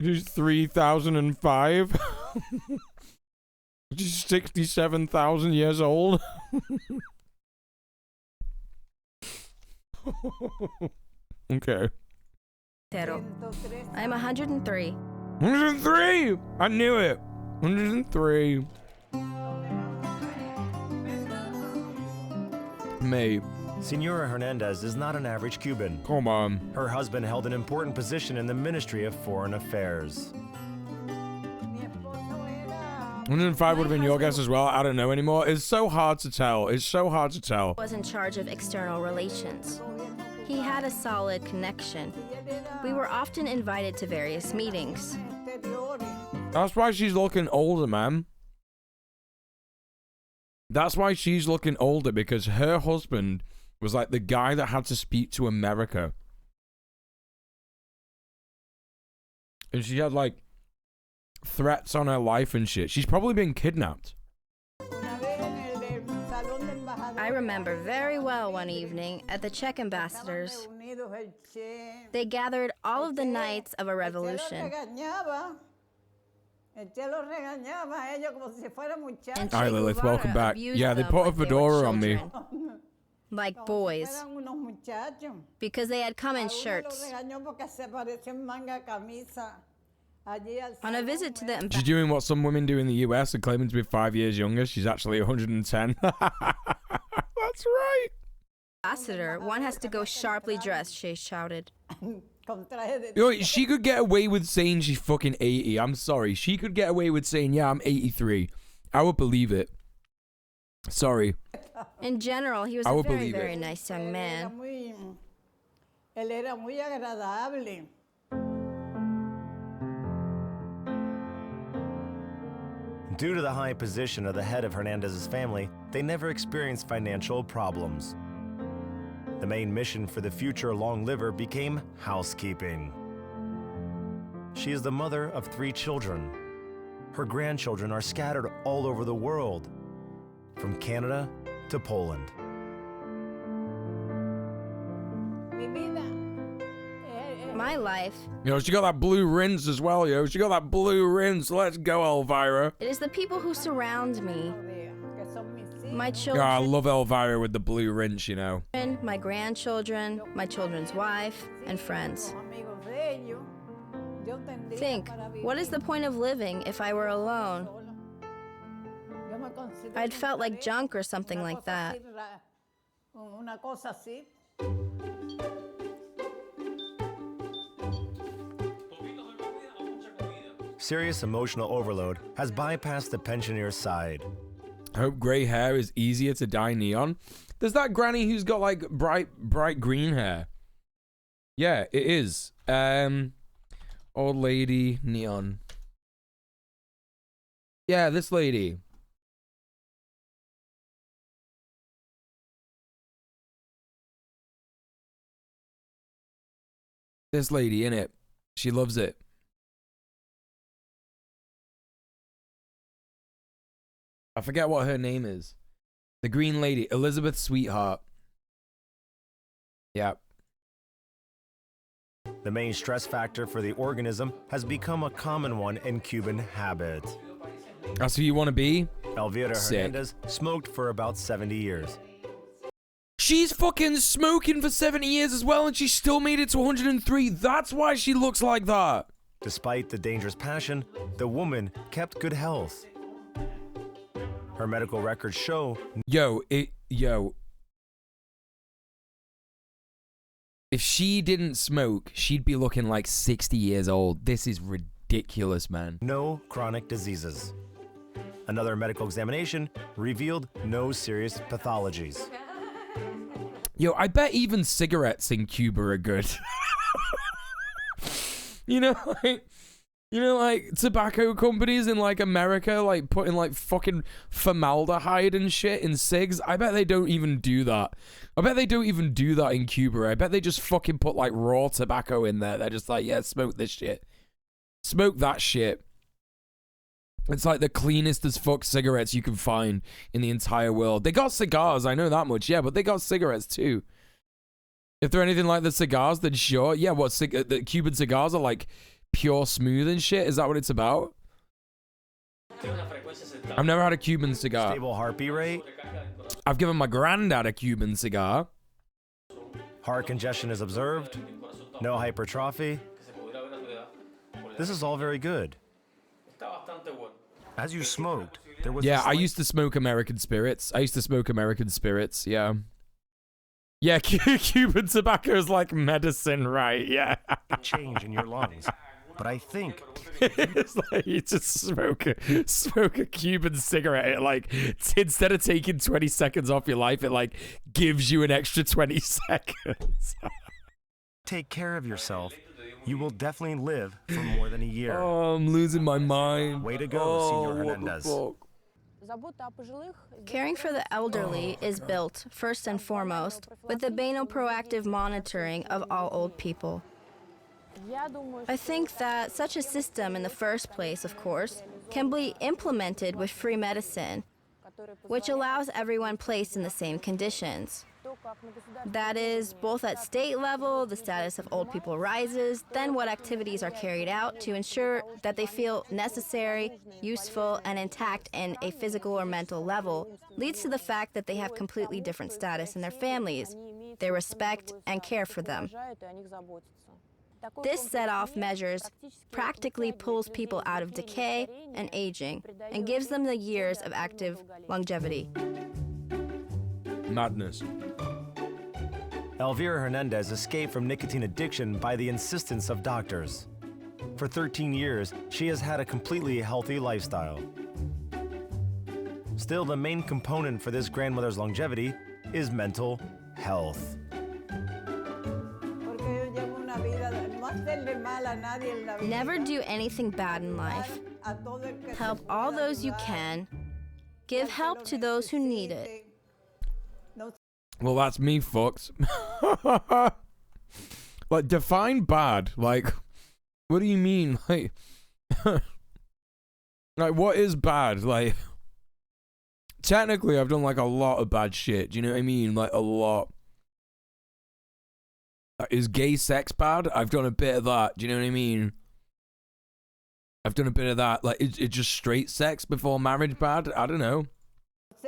She's 3005. She's 67,000 years old. Okay. I'm 103. 103! I knew it. 103. Mate, Senora Hernandez is not an average Cuban. Come on. Her husband held an important position in the Ministry of Foreign Affairs. 105 would have been your guess as well. I don't know anymore. It's so hard to tell. It's so hard to tell. Was in charge of external relations. He had a solid connection. We were often invited to various meetings. That's why she's looking older, man. That's why she's looking older, because her husband was like the guy that had to speak to America. And she had like threats on her life and shit. She's probably been kidnapped. I remember very well one evening at the Czech ambassadors. They gathered all of the knights of a revolution. And Hi, Lilith. Welcome back. abused Yeah, they them put a like they were fedora on me. children, like boys, because they had come in shirts. On a visit to the She's doing what some women do in the US and claiming to be 5 years younger. She's actually 110. That's right. ambassador, one has to go sharply dressed, she shouted. Yo, she could get away with saying she's fucking 80. I'm sorry. She could get away with saying, yeah, I'm 83. I would believe it. Sorry. In general, he was I a would very, believe very it. nice young man. Due to the high position of the head of Hernandez's family, they never experienced financial problems. The main mission for the future long liver became housekeeping. She is the mother of 3 children. Her grandchildren are scattered all over the world, from Canada to Poland. My life, Yo, she got that blue rinse as well, yo. She got that blue rinse. Let's go, Elvira. it is the people who surround me. My Yeah, I children, love Elvira with the blue rinse, you know. my grandchildren, my children's wife, and friends. Think, what is the point of living if I were alone? I'd felt like junk or something like that. Serious emotional overload has bypassed the pensioner's side. I hope grey hair is easier to dye neon. There's that granny who's got like bright green hair. Yeah, it is. Old lady neon. Yeah, this lady. This lady, innit? She loves it. I forget what her name is. The green lady, Elizabeth Sweetheart. Yep. The main stress factor for the organism has become a common one in Cuban habit. That's who you want to be? Elvira Sick. Hernandez smoked for about 70 years. She's fucking smoking for 70 years as well, and she still made it to 103. That's why she looks like that. Despite the dangerous passion, the woman kept good health. Her medical records show Yo. If she didn't smoke, she'd be looking like 60 years old. This is ridiculous, man. no chronic diseases. Another medical examination revealed no serious pathologies. Yo, I bet even cigarettes in Cuba are good. You know, like tobacco companies in like America, like putting like fucking formaldehyde and shit in cigs. I bet they don't even do that. I bet they don't even do that in Cuba. I bet they just fucking put like raw tobacco in there. They're just like, yeah, smoke this shit. Smoke that shit. It's like the cleanest as fuck cigarettes you can find in the entire world. They got cigars, I know that much, yeah, but they got cigarettes too. If they're anything like the cigars, then sure. Yeah, what, the Cuban cigars are like pure smooth and shit? Is that what it's about? I've never had a Cuban cigar. Stable heartbeat rate, I've given my granddad a Cuban cigar. heart congestion is observed, no hypertrophy. This is all very good. As you smoked, there was Yeah, I used to smoke American spirits. Yeah. Yeah, Cuban tobacco is like medicine, right? Yeah. change in your lungs. But I think It's like you just smoke a Cuban cigarette. It like instead of taking 20 seconds off your life, it like gives you an extra 20 seconds. take care of yourself. You will definitely live for more than a year. Oh, I'm losing my mind. Way to go, Senor Hernandez. Caring for the elderly is built, first and foremost, with the banal proactive monitoring of all old people. I think that such a system in the first place, of course, can be implemented with free medicine, which allows everyone placed in the same conditions. That is, both at state level, the status of old people rises, then what activities are carried out to ensure that they feel necessary, useful, and intact in a physical or mental level, leads to the fact that they have completely different status in their families. They respect and care for them. This set-off measures practically pulls people out of decay and aging and gives them the years of active longevity. Madness. Elvira Hernandez escaped from nicotine addiction by the insistence of doctors. For 13 years, she has had a completely healthy lifestyle. Still, the main component for this grandmother's longevity is mental health. Never do anything bad in life. Help all those you can. Give help to those who need it. Well, that's me, fucks. Like, define bad. Like, what do you mean? Like, like, what is bad? Like, technically, I've done like a lot of bad shit. Do you know what I mean? Like, a lot. Is gay sex bad? I've done a bit of that. Do you know what I mean? I've done a bit of that. Like, is just straight sex before marriage bad? I don't know.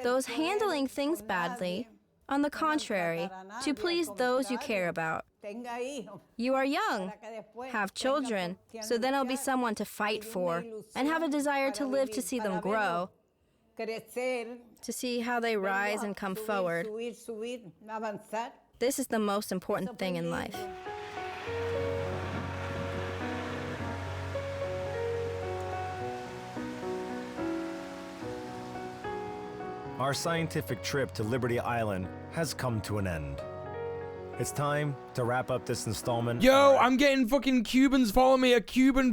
Those handling things badly, on the contrary, to please those you care about. You are young, have children, so then I'll be someone to fight for, and have a desire to live to see them grow, to see how they rise and come forward. This is the most important thing in life. Our scientific trip to Liberty Island has come to an end. It's time to wrap up this installment. Yo, I'm getting fucking Cubans following me. A Cuban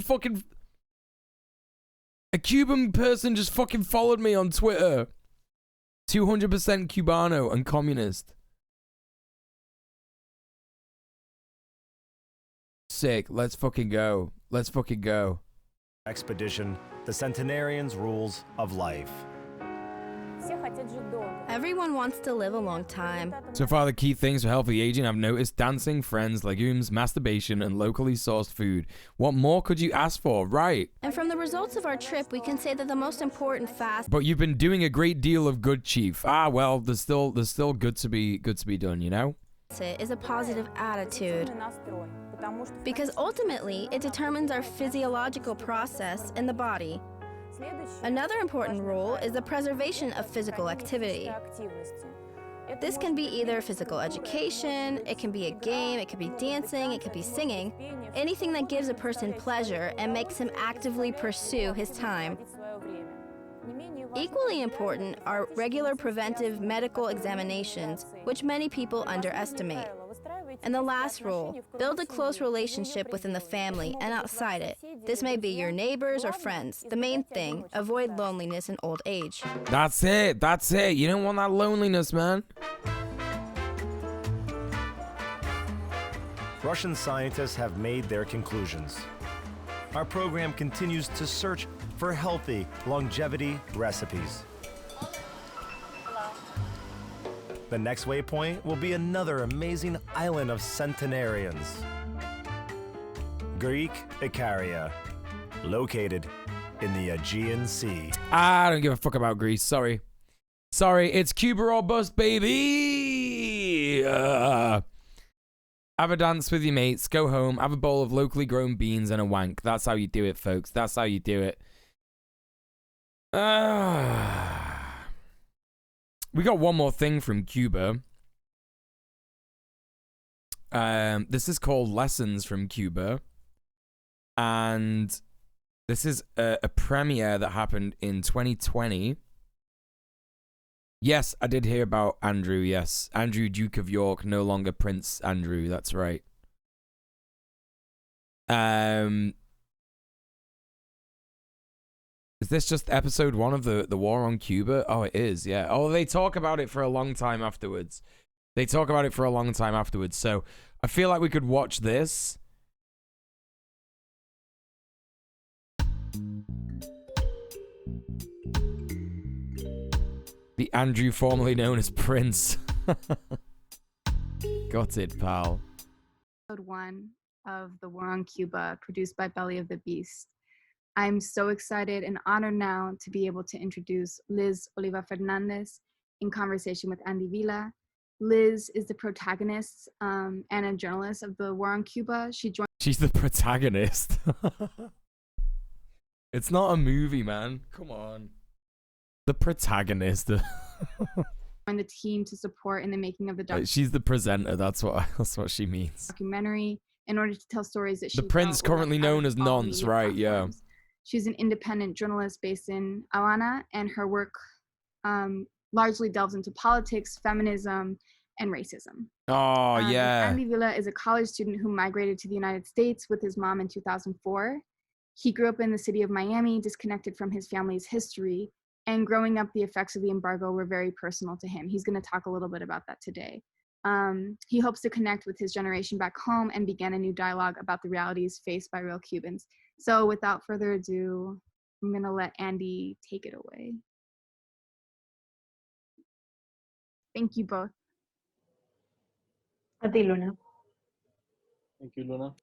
person just fucking followed me on Twitter. 200% Cubano and communist. Sick. Let's fucking go. Let's fucking go. Expedition, the centenarian's rules of life. Everyone wants to live a long time. So far, the key things for healthy aging I've noticed: dancing, friends, legumes, masturbation, and locally sourced food. What more could you ask for, right? And from the results of our trip, we can say that the most important fast. But you've been doing a great deal of good, Chief. Ah, well, there's still good to be done, you know? Is a positive attitude. Because ultimately, it determines our physiological process in the body. Another important rule is the preservation of physical activity. This can be either physical education, it can be a game, it could be dancing, it could be singing, anything that gives a person pleasure and makes him actively pursue his time. Equally important are regular preventive medical examinations, which many people underestimate. And the last rule, build a close relationship within the family and outside it. This may be your neighbors or friends. The main thing, avoid loneliness in old age. That's it. That's it. You don't want that loneliness, man. Russian scientists have made their conclusions. Our program continues to search for healthy longevity recipes. The next waypoint will be another amazing island of centenarians. Greek Icaria, located in the Aegean Sea. I don't give a fuck about Greece. Sorry. It's Cuba or bust, baby. Have a dance with your mates, go home, have a bowl of locally grown beans and a wank. That's how you do it, folks. That's how you do it. We got one more thing from Cuba. This is called Lessons from Cuba. And this is a premiere that happened in 2020. Yes, I did hear about Andrew, yes. Andrew, Duke of York, no longer Prince Andrew, that's right. Is this just episode 1 of the war on Cuba? Oh, it is, yeah. Oh, they talk about it for a long time afterwards. So I feel like we could watch this. The Andrew formerly known as Prince. Got it, pal. Episode 1 of The War on Cuba, produced by Belly of the Beast. I'm so excited and honored now to be able to introduce Liz Oliva Fernandez in conversation with Andy Villa. Liz is the protagonist and a journalist of The War on Cuba. She's the protagonist. It's not a movie, man. Come on. The protagonist. joined the team to support in the making of the She's the presenter. That's what she means. documentary in order to tell stories that she The Prince, currently known as Nonce, right? Yeah. She's an independent journalist based in Havana, and her work largely delves into politics, feminism, and racism. Oh, yeah. Andy Villa is a college student who migrated to the United States with his mom in 2004. He grew up in the city of Miami, disconnected from his family's history, and growing up, the effects of the embargo were very personal to him. He's going to talk a little bit about that today. He hopes to connect with his generation back home and begin a new dialogue about the realities faced by real Cubans. So without further ado, I'm going to let Andy take it away. Thank you both. A ti, Luna. Thank you, Luna.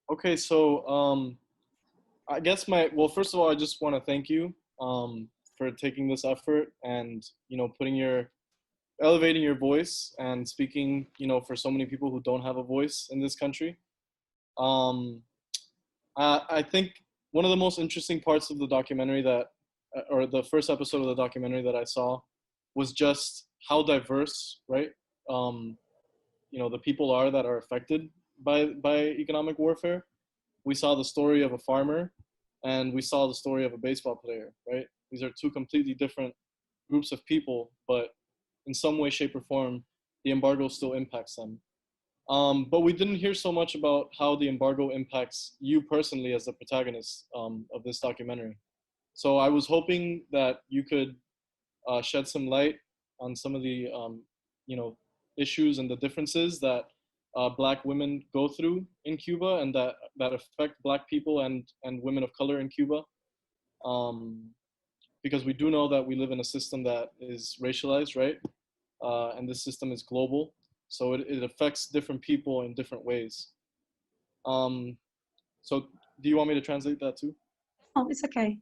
Okay, so I guess first of all, I just want to thank you for taking this effort and, elevating your voice and speaking, for so many people who don't have a voice in this country. I think one of the most interesting parts of the documentary or the first episode of the documentary that I saw was just how diverse, right? The people are that are affected by economic warfare. We saw the story of a farmer and we saw the story of a baseball player, right? These are two completely different groups of people, but in some way, shape, or form, the embargo still impacts them. But we didn't hear so much about how the embargo impacts you personally as the protagonist of this documentary. So I was hoping that you could shed some light on some of the issues and the differences that Black women go through in Cuba and that affect Black people and women of color in Cuba. Because we do know that we live in a system that is racialized, right? And this system is global. So it affects different people in different ways. So do you want me to translate that too? Oh, it's okay.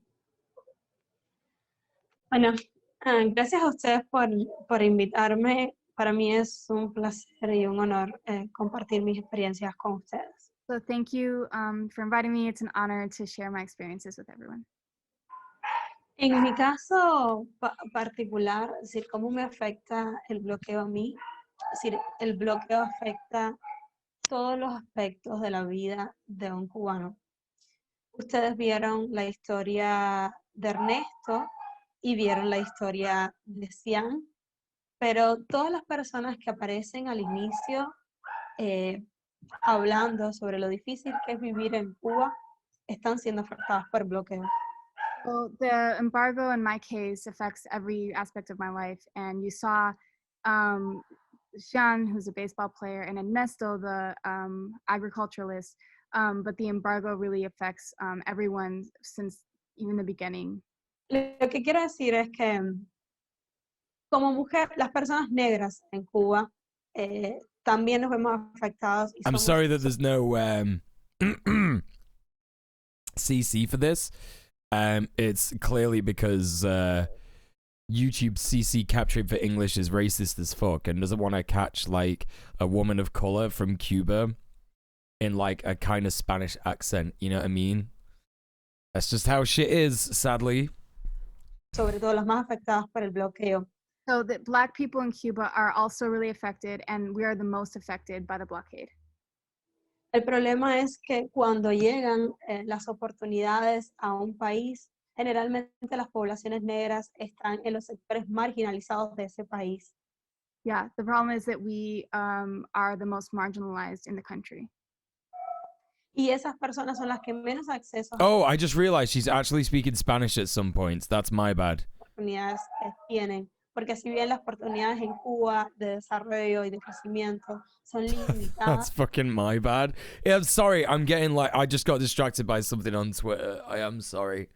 Bueno, gracias a ustedes por invitarme. Para mí es un placer y un honor compartir mis experiencias con ustedes. So thank you for inviting me. It's an honor to share my experiences with everyone. En mi caso particular, es decir, cómo me afecta el bloqueo a mí. Es decir, el bloqueo afecta todos los aspectos de la vida de un cubano. Ustedes vieron la historia de Ernesto y vieron la historia de Cian, pero todas las personas que aparecen al inicio hablando sobre lo difícil que es vivir en Cuba están siendo afectadas por el bloqueo. Well, the embargo in my case affects every aspect of my life, and you saw Sean, who's a baseball player, and Ernesto, the agriculturalist, but the embargo really affects everyone since even the beginning. Lo que quiero decir es que como mujer, las personas negras en Cuba también nos vemos afectados. I'm sorry that there's no CC for this. It's clearly because YouTube CC capturing for English is racist as fuck and doesn't want to catch like a woman of color from Cuba in like a kind of Spanish accent, you know what I mean? That's just how shit is, sadly. Sobre todo las más afectadas por el bloqueo. So that Black people in Cuba are also really affected, and we are the most affected by the blockade. El problema es que cuando llegan las oportunidades a un país, generalmente las poblaciones negras están en los sectores marginalizados de ese país. Yeah, the problem is that we are the most marginalized in the country. Y esas personas son las que menos acceso a Oh, I just realized she's actually speaking Spanish at some points. That's my bad. oportunidades tienen. Porque si bien las oportunidades en Cuba de desarrollo y de crecimiento son limitadas. That's fucking my bad. Yeah, I'm sorry. I'm getting like, I just got distracted by something on Twitter. I am sorry.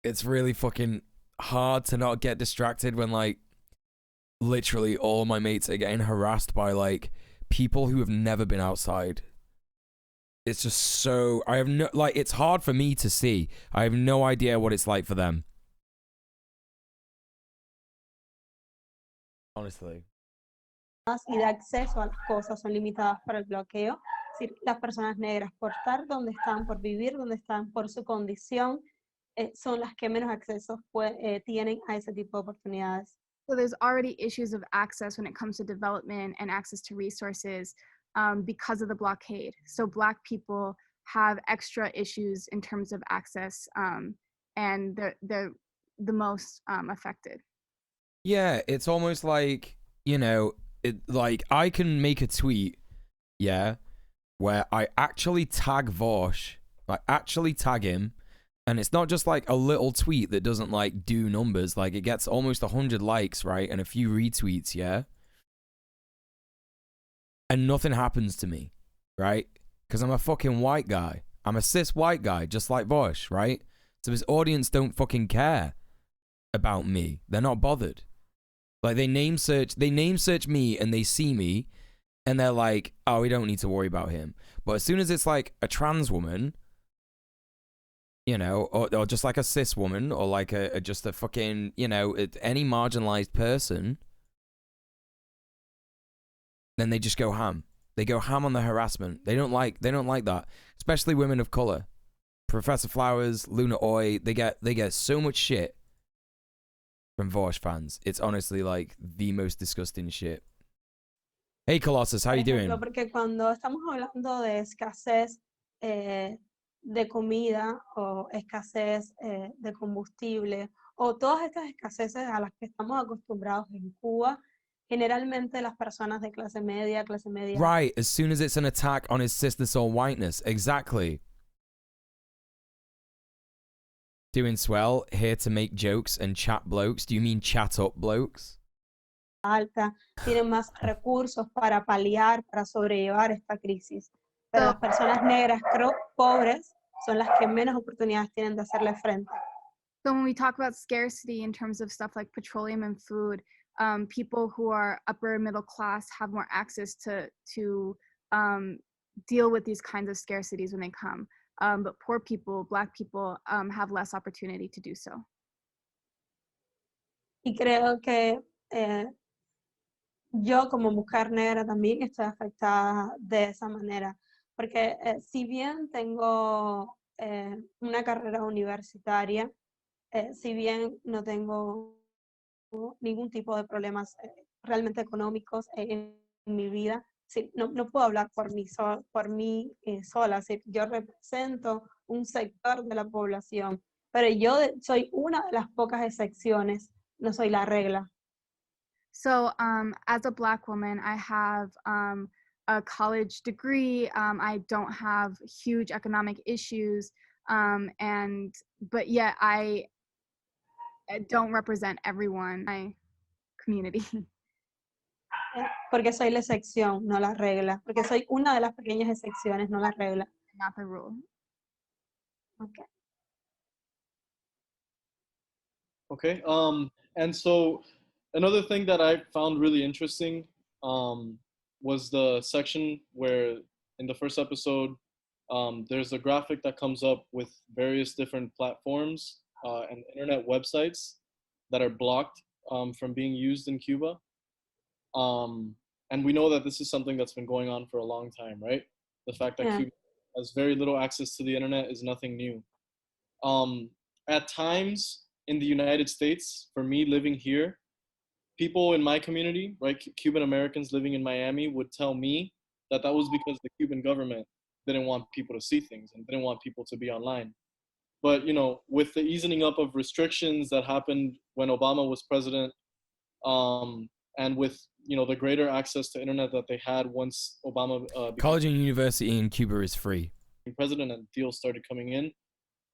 It's really fucking hard to not get distracted when like literally all my mates are getting harassed by like people who have never been outside. It's just so, I have no, like, it's hard for me to see. I have no idea what it's like for them. Honestly. Y de acceso a las cosas son limitadas por el bloqueo. Si las personas negras, por estar donde están, por vivir donde están, por su condición, son las que menos acceso tienen a ese tipo de oportunidades. So there's already issues of access when it comes to development and access to resources because of the blockade. So Black people have extra issues in terms of access, and they're the most affected. Yeah, it's almost like, you know, like I can make a tweet, yeah, where I actually tag Vosh, like actually tag him, and it's not just like a little tweet that doesn't like do numbers, like it gets almost 100 likes, right, and a few retweets, yeah, and nothing happens to me, right, because I'm a fucking white guy. I'm a cis white guy, just like Vosh, right? So his audience don't fucking care about me. They're not bothered. Like they name search me and they see me and they're like, oh, we don't need to worry about him. But as soon as it's like a trans woman, you know, or just like a cis woman, or like just a fucking, you know, any marginalized person, then they just go ham. They go ham on the harassment. They don't like that, especially women of color. Professor Flowers, Luna Oi, they get so much shit from Vosh fans. It's honestly like the most disgusting shit. Hey Colossus, how you doing? Porque cuando estamos hablando de escasez de comida o escasez de combustible o todas estas escaseces a las que estamos acostumbrados en Cuba, generalmente las personas de clase media. Right, as soon as it's an attack on his cisness or whiteness, exactly. Doing swell, here to make jokes and chat blokes. Do you mean chat up blokes? Alta, tienen más recursos para paliar, para sobrellevar esta crisis. Pero las personas negras pobres son las que menos oportunidades tienen de hacerle frente. So when we talk about scarcity in terms of stuff like petroleum and food, people who are upper middle class have more access to deal with these kinds of scarcities when they come. But poor people, Black people, have less opportunity to do so. Y creo que yo como mujer negra también estoy afectada de esa manera, porque si bien tengo una carrera universitaria, si bien no tengo ningún tipo de problemas realmente económicos en mi vida, no puedo hablar por mí sola. Yo represento un sector de la población, pero yo soy una de las pocas excepciones, no soy la regla. So as a Black woman, I have a college degree. I don't have huge economic issues, but yet I don't represent everyone in my community. Porque soy la excepción, no la regla. Porque soy una de las pequeñas excepciones, no la regla. Not the rule. Okay. Okay. And so another thing that I found really interesting was the section where in the first episode, there's a graphic that comes up with various different platforms and internet websites that are blocked from being used in Cuba. And we know that this is something that's been going on for a long time, right? The fact that Cuba has very little access to the internet is nothing new. At times in the United States, for me living here, people in my community, right, Cuban Americans living in Miami would tell me that that was because the Cuban government didn't want people to see things and didn't want people to be online. But, you know, with the easing up of restrictions that happened when Obama was president, and with, you know, the greater access to internet that they had once Obama College and university in Cuba is free. became president and deals started coming in,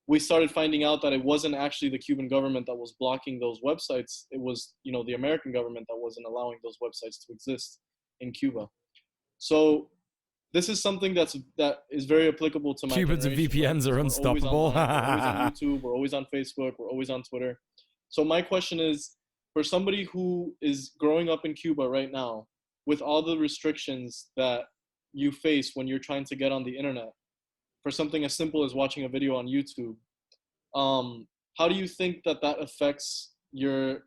we started finding out that it wasn't actually the Cuban government that was blocking those websites. It was, you know, the American government that wasn't allowing those websites to exist in Cuba. So this is something that is very applicable to my Cubans and VPNs are unstoppable. We're always on YouTube, we're always on Facebook, we're always on Twitter. So my question is, for somebody who is growing up in Cuba right now, with all the restrictions that you face when you're trying to get on the internet, for something as simple as watching a video on YouTube, how do you think that that affects your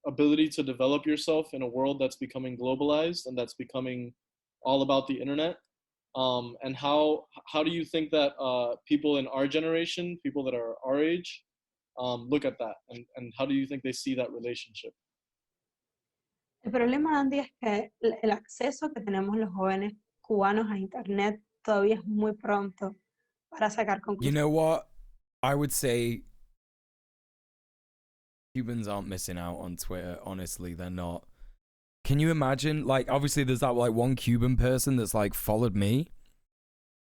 ability to develop yourself in a world that's becoming globalized and that's becoming all about the internet? And how do you think that people in our generation, people that are our age, look at that? And how do you think they see that relationship? El problema, Andy, es que el acceso que tenemos los jóvenes cubanos a Internet todavía es muy pronto para sacar conclusiones. You know what? I would say Cubans aren't missing out on Twitter. Honestly, they're not. Can you imagine? Like, obviously, there's that like one Cuban person that's like followed me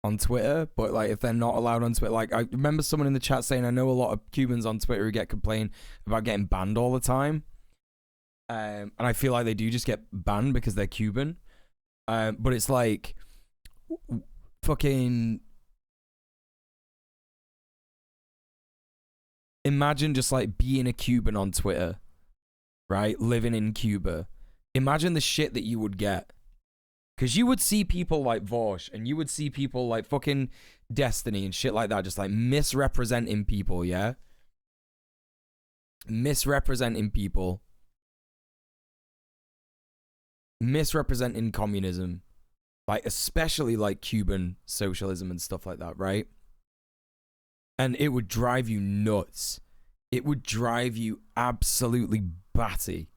on Twitter, but like if they're not allowed on Twitter, like I remember someone in the chat saying, I know a lot of Cubans on Twitter who get complained about getting banned all the time. And I feel like they do just get banned because they're Cuban. But it's like fucking imagine just like being a Cuban on Twitter, right? Living in Cuba. Imagine the shit that you would get. Because you would see people like Vosh and you would see people like fucking Destiny and shit like that, just like misrepresenting people, yeah? Misrepresenting people. Misrepresenting communism. Like, especially like Cuban socialism and stuff like that, right? And it would drive you nuts. It would drive you absolutely batty.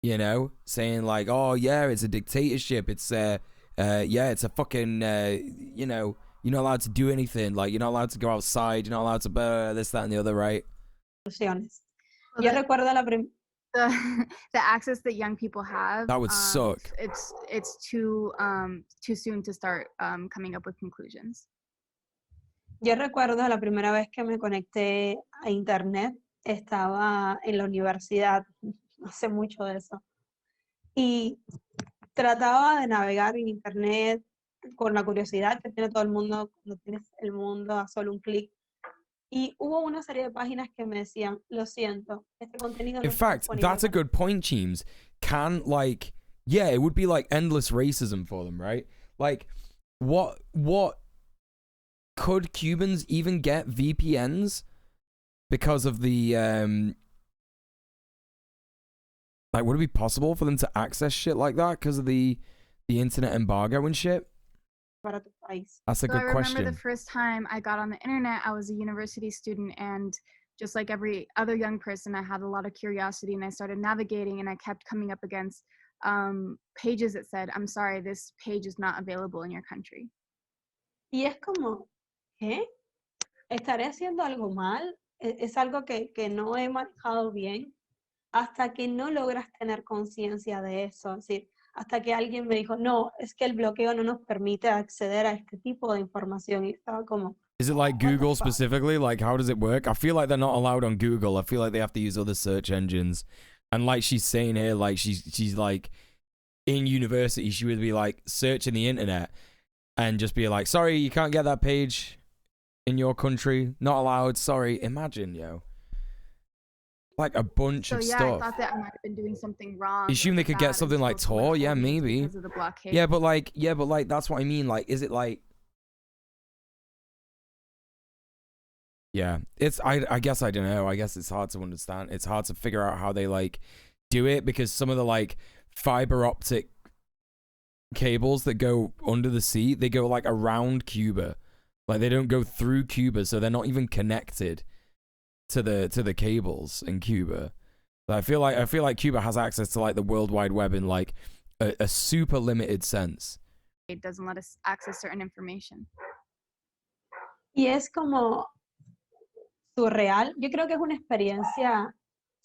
You know, saying like, oh yeah, it's a dictatorship. It's yeah, it's a fucking, you know, you're not allowed to do anything. Like, you're not allowed to go outside. You're not allowed to this, that, and the other, right? Yo recuerdo the access that young people have. That would suck. It's too soon to start coming up with conclusions. Yo recuerdo la primera vez que me conecté a Internet, estaba en la universidad. Hace mucho de eso. Y trataba de navegar en Internet con la curiosidad que tiene todo el mundo cuando tienes el mundo a solo un clic. Y hubo una serie de páginas que me decían, lo siento, este contenido no In fact, that's a good point, Cheems. Can, like, yeah, it would be like endless racism for them, right? Like, what could Cubans even get VPNs because of the like, would it be possible for them to access shit like that because of the internet embargo and shit? That's a good question. I remember the first time I got on the internet, I was a university student, and just like every other young person, I had a lot of curiosity, and I started navigating, and I kept coming up against pages that said, I'm sorry, this page is not available in your country. Y es como, ¿qué? ¿Estaré haciendo algo mal? ¿Es algo que no he manejado bien? Hasta que no logras tener conciencia de eso, es decir, hasta que alguien me dijo, no, es que el bloqueo no nos permite acceder a este tipo de información, y estaba como... Is it like Google specifically? Like, how does it work? I feel like they're not allowed on Google. I feel like they have to use other search engines. And like she's saying here, like she's like, in university, she would be like searching the internet and just be like, sorry, you can't get that page in your country. Not allowed, sorry. Imagine, yo. Like a bunch of stuff. I thought that I might have been doing something wrong. You assume they could get something like Tor? Yeah, maybe. Because of the blockade. Yeah, but like, that's what I mean. Like, is it like... Yeah, it's, I guess, I don't know. I guess it's hard to understand. It's hard to figure out how they like do it, because some of the like fiber optic cables that go under the sea, they go like around Cuba. Like, they don't go through Cuba, so they're not even connected to the cables in Cuba. I feel like Cuba has access to like the World Wide Web in like a super limited sense. It doesn't let us access certain information. Y es como surreal. Yo creo que es una experiencia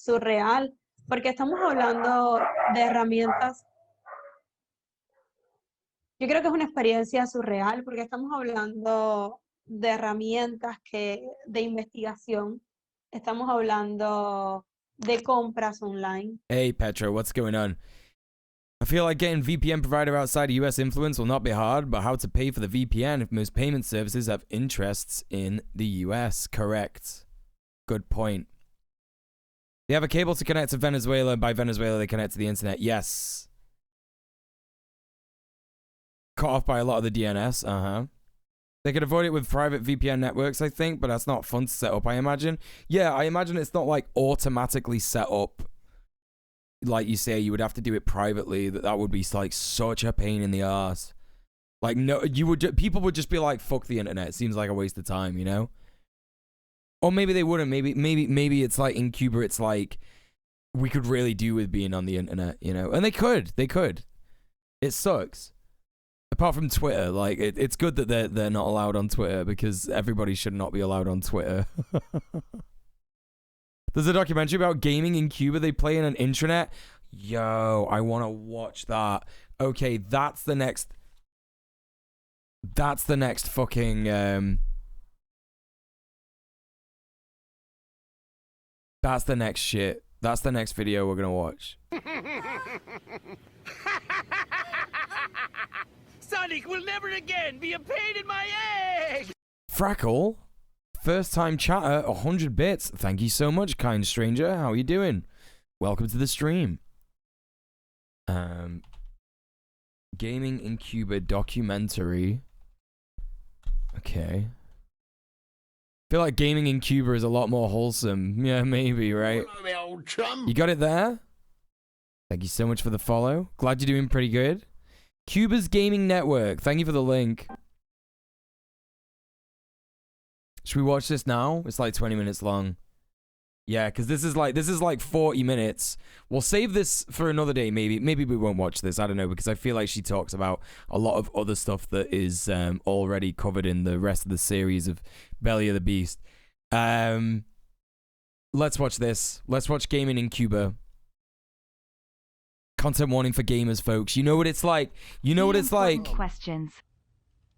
surreal porque estamos hablando de herramientas. Yo creo que es una experiencia surreal porque estamos hablando de herramientas de investigación. Estamos hablando de compras online. Hey Petro, what's going on? I feel like getting VPN provider outside of US influence will not be hard, but how to pay for the VPN if most payment services have interests in the US? Correct. Good point. They have a cable to connect to Venezuela. By Venezuela, they connect to the internet. Yes. Cut off by a lot of the DNS. They could avoid it with private VPN networks, I think, but that's not fun to set up, I imagine. Yeah, I imagine it's not like automatically set up. Like you say, you would have to do it privately. That would be like such a pain in the ass. Like, no, people would just be like, fuck the internet. It seems like a waste of time, you know? Or maybe they wouldn't. Maybe it's like in Cuba, it's like we could really do with being on the internet, you know? And they could. It sucks. Apart from Twitter, like it's good that they're not allowed on Twitter because everybody should not be allowed on Twitter. There's a documentary about gaming in Cuba. They play in an intranet. Yo, I want to watch that. Okay, that's the next fucking that's the next shit. That's the next video we're gonna watch. Sonic will never again be a pain in my egg! Frackle, first time chatter, 100 bits. Thank you so much, kind stranger. How are you doing? Welcome to the stream. Gaming in Cuba documentary. Okay. I feel like gaming in Cuba is a lot more wholesome. Yeah, maybe, right? You got it there? Thank you so much for the follow. Glad you're doing pretty good. Cuba's Gaming Network. Thank you for the link. Should we watch this now? It's like 20 minutes long. Yeah, because this is like 40 minutes. We'll save this for another day, maybe. Maybe we won't watch this. I don't know, because I feel like she talks about a lot of other stuff that is already covered in the rest of the series of Belly of the Beast. Let's watch this. Let's watch Gaming in Cuba. Content warning for gamers, folks. You know what it's like. You know what it's like. Questions.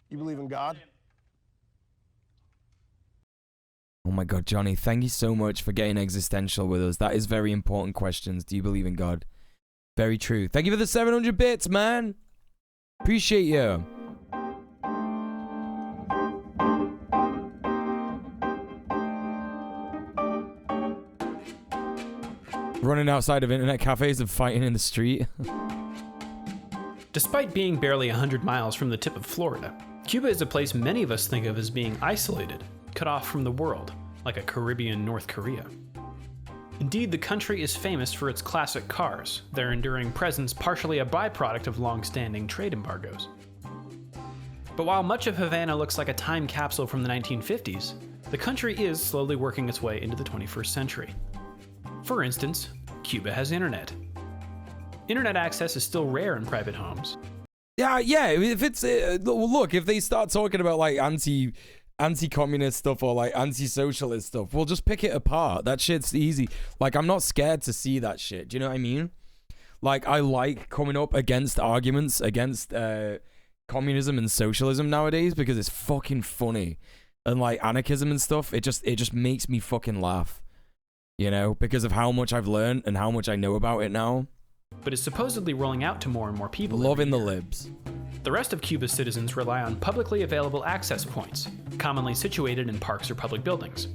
You believe in God? Oh my God, Johnny, thank you so much for getting existential with us. That is very important questions. Do you believe in God? Very true. Thank you for the 700 bits, man. Appreciate you. Running outside of internet cafes and fighting in the street. Despite being barely 100 miles from the tip of Florida, Cuba is a place many of us think of as being isolated, cut off from the world, like a Caribbean North Korea. Indeed, the country is famous for its classic cars, their enduring presence partially a byproduct of long-standing trade embargoes. But while much of Havana looks like a time capsule from the 1950s, the country is slowly working its way into the 21st century. For instance, Cuba has internet. Internet access is still rare in private homes. Yeah. If it's look, if they start talking about like anti-communist stuff or like anti-socialist stuff, we'll just pick it apart. That shit's easy. Like, I'm not scared to see that shit. Do you know what I mean? Like, I like coming up against arguments against communism and socialism nowadays because it's fucking funny, and like anarchism and stuff. It just makes me fucking laugh. You know, because of how much I've learned and how much I know about it now. But is supposedly rolling out to more and more people. Loving the libs. The rest of Cuba's citizens rely on publicly available access points, commonly situated in parks or public buildings.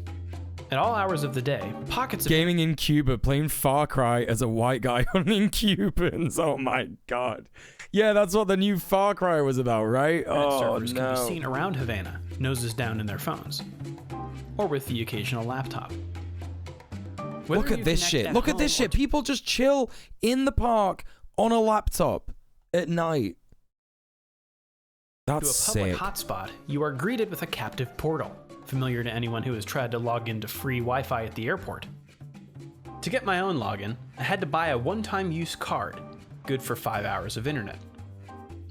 At all hours of the day, pockets of gaming in Cuba, playing Far Cry as a white guy hunting Cubans. Oh my God. Yeah, that's what the new Far Cry was about, right? Oh, servers can be seen around Havana, noses down in their phones, or with the occasional laptop. Look at this shit. Look at this shit. People just chill in the park on a laptop at night. That's sick. To a public hotspot, you are greeted with a captive portal, familiar to anyone who has tried to log into free Wi-Fi at the airport. To get my own login, I had to buy a one-time use card, good for 5 hours of internet.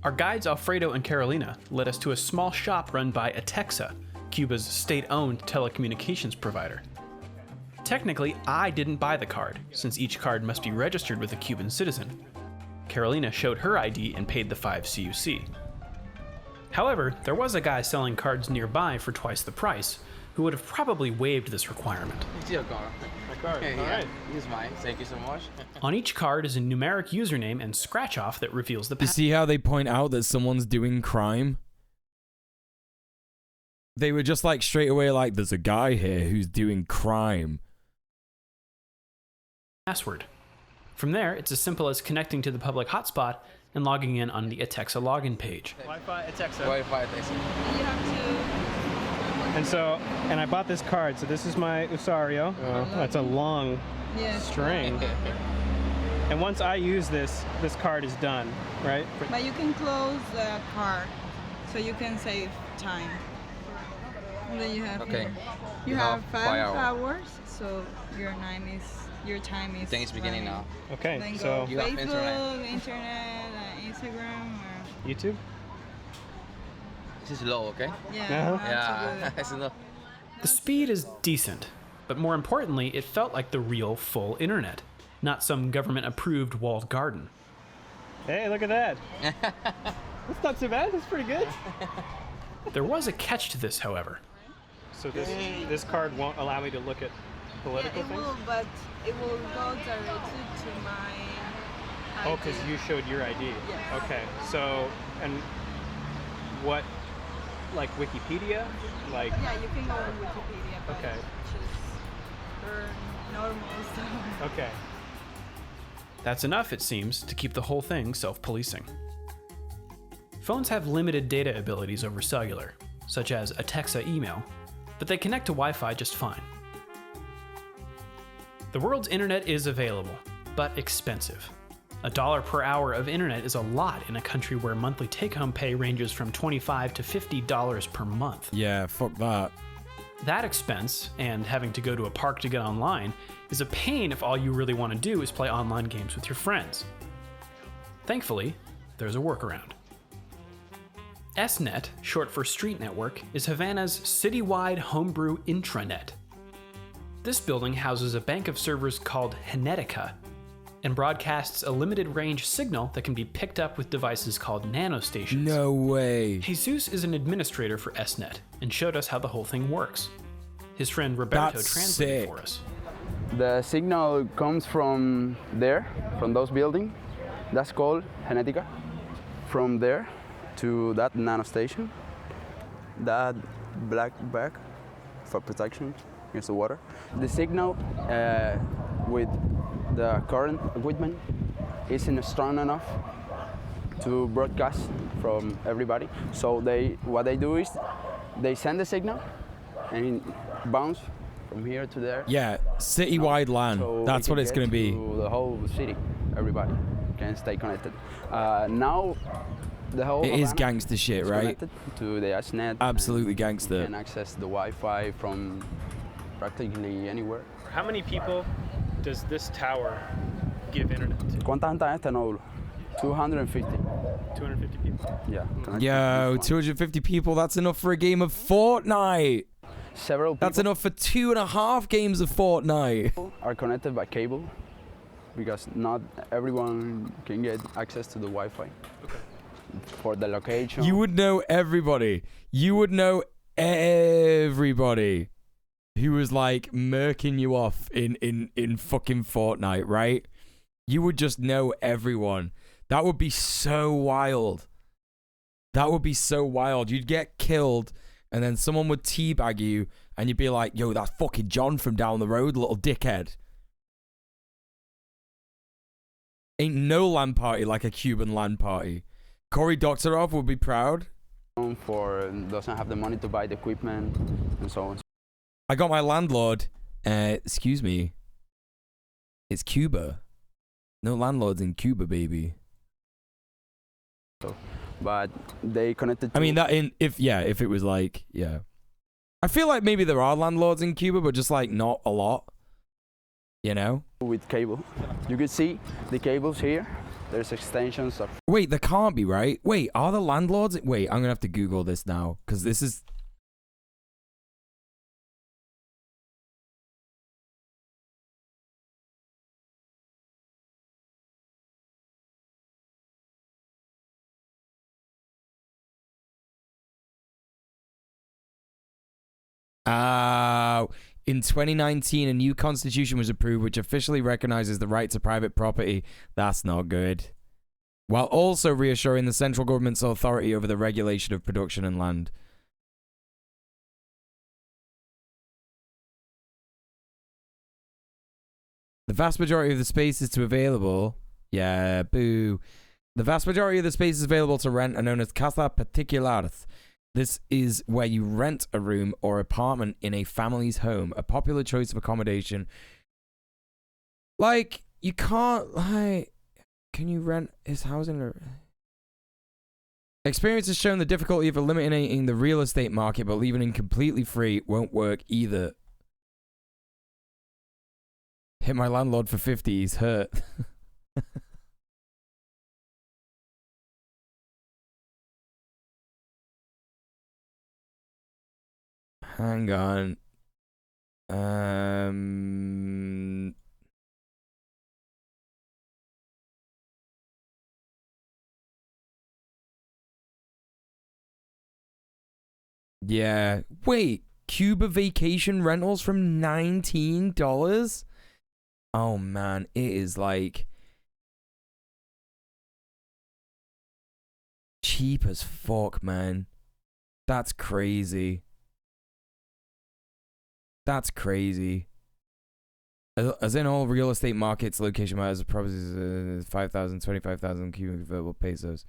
Our guides Alfredo and Carolina led us to a small shop run by Atexa, Cuba's state-owned telecommunications provider. Technically, I didn't buy the card, since each card must be registered with a Cuban citizen. Carolina showed her ID and paid the 5 CUC. However, there was a guy selling cards nearby for twice the price, who would have probably waived this requirement. It's your card. My card. Okay, all right. Use mine. Thank you so much. On each card is a numeric username and scratch-off that reveals the You see how they point out that someone's doing crime? They were just like straight away like, there's a guy here who's doing crime. Password. From there, it's as simple as connecting to the public hotspot and logging in on the Atexa login page. Wi-Fi Atexa. Wi-Fi Atexa. You have to... And I bought this card, so this is my Usario. That's a long string. And once I use this card is done, right? But you can close the card, so you can save time. And then you have you have 5 hours, so your time is I think it's beginning now. Okay, then so go you have Facebook, internet, Instagram, or YouTube. This is low, okay? yeah. Yeah, it's low. The speed is decent, but more importantly, it felt like the real full internet, not some government-approved walled garden. Hey, look at that. That's not too bad. That's pretty good. There was a catch to this, however. So this card won't allow me to look at political it things? will, but it will go directly to my ID. Oh, because you showed your ID. Yes. Okay, so, and what, like Wikipedia? Like. Yeah, you can go on Wikipedia, but okay. just for normal stuff. Okay. That's enough, it seems, to keep the whole thing self-policing. Phones have limited data abilities over cellular, such as Atexa email, but they connect to Wi-Fi just fine. The world's internet is available, but expensive. $1 per hour of internet is a lot in a country where monthly take-home pay ranges from $25 to $50 per month. Yeah, fuck that. That expense, and having to go to a park to get online, is a pain if all you really want to do is play online games with your friends. Thankfully, there's a workaround. SNet, short for Street Network, is Havana's citywide homebrew intranet. This building houses a bank of servers called Genetica, and broadcasts a limited-range signal that can be picked up with devices called nanostations. No way. Jesus is an administrator for SNet, and showed us how the whole thing works. His friend Roberto translated for us. The signal comes from there, from those buildings. That's called Genetica. From there to that nanostation, that black bag for protection against the water. The signal with the current equipment isn't strong enough to broadcast from everybody. So what they do is they send the signal and it bounce from here to there. Yeah, citywide LAN. So that's what it's going to be. The whole city, everybody can stay connected. Now, the whole it is gangster shit, right? To the SNet. Absolutely gangster. Can access the Wi-Fi from practically anywhere. How many people does this tower give internet to? ¿Cuánta gente hay este nódulo? 250. 250 people. Yeah. Yo, 250 people, that's enough for a game of Fortnite. Several people. That's enough for 2.5 games of Fortnite. Are connected by cable because not everyone can get access to the Wi-Fi. Okay. For the location. You would know everybody. You would know everybody who was like murking you off in fucking Fortnite, right? You would just know everyone. That would be so wild. That would be so wild. You'd get killed and then someone would teabag you and you'd be like, yo, that's fucking John from down the road, little dickhead. Ain't no LAN party like a Cuban LAN party. Cory Doctorow would be proud. Doesn't have the money to buy the equipment and so on. I got my landlord. Excuse me. It's Cuba. No landlords in Cuba, baby. But they connected to... I mean, if it was like, yeah. I feel like maybe there are landlords in Cuba, but just like not a lot. You know? With cable. You can see the cables here. There's extensions of... Wait, there can't be, right? Wait, are the landlords... Wait, I'm going to have to Google this now, because this is... In 2019, a new constitution was approved which officially recognizes the right to private property. That's not good. While also reassuring the central government's authority over the regulation of production and land. The vast majority of the spaces to available... Yeah, boo. The vast majority of the spaces available to rent are known as casa particulares. This is where you rent a room or apartment in a family's home, a popular choice of accommodation. Like, you can't, like, can you rent his housing? Or... Experience has shown the difficulty of eliminating the real estate market, but leaving it completely free won't work either. Hit my landlord for 50, he's hurt. Hang on. Yeah. Wait, Cuba vacation rentals from $19? Oh man, it is like cheap as fuck, man. That's crazy. That's crazy. As in all real estate markets, location matters. Properties 5,000, 25,000 Cuban convertible pesos.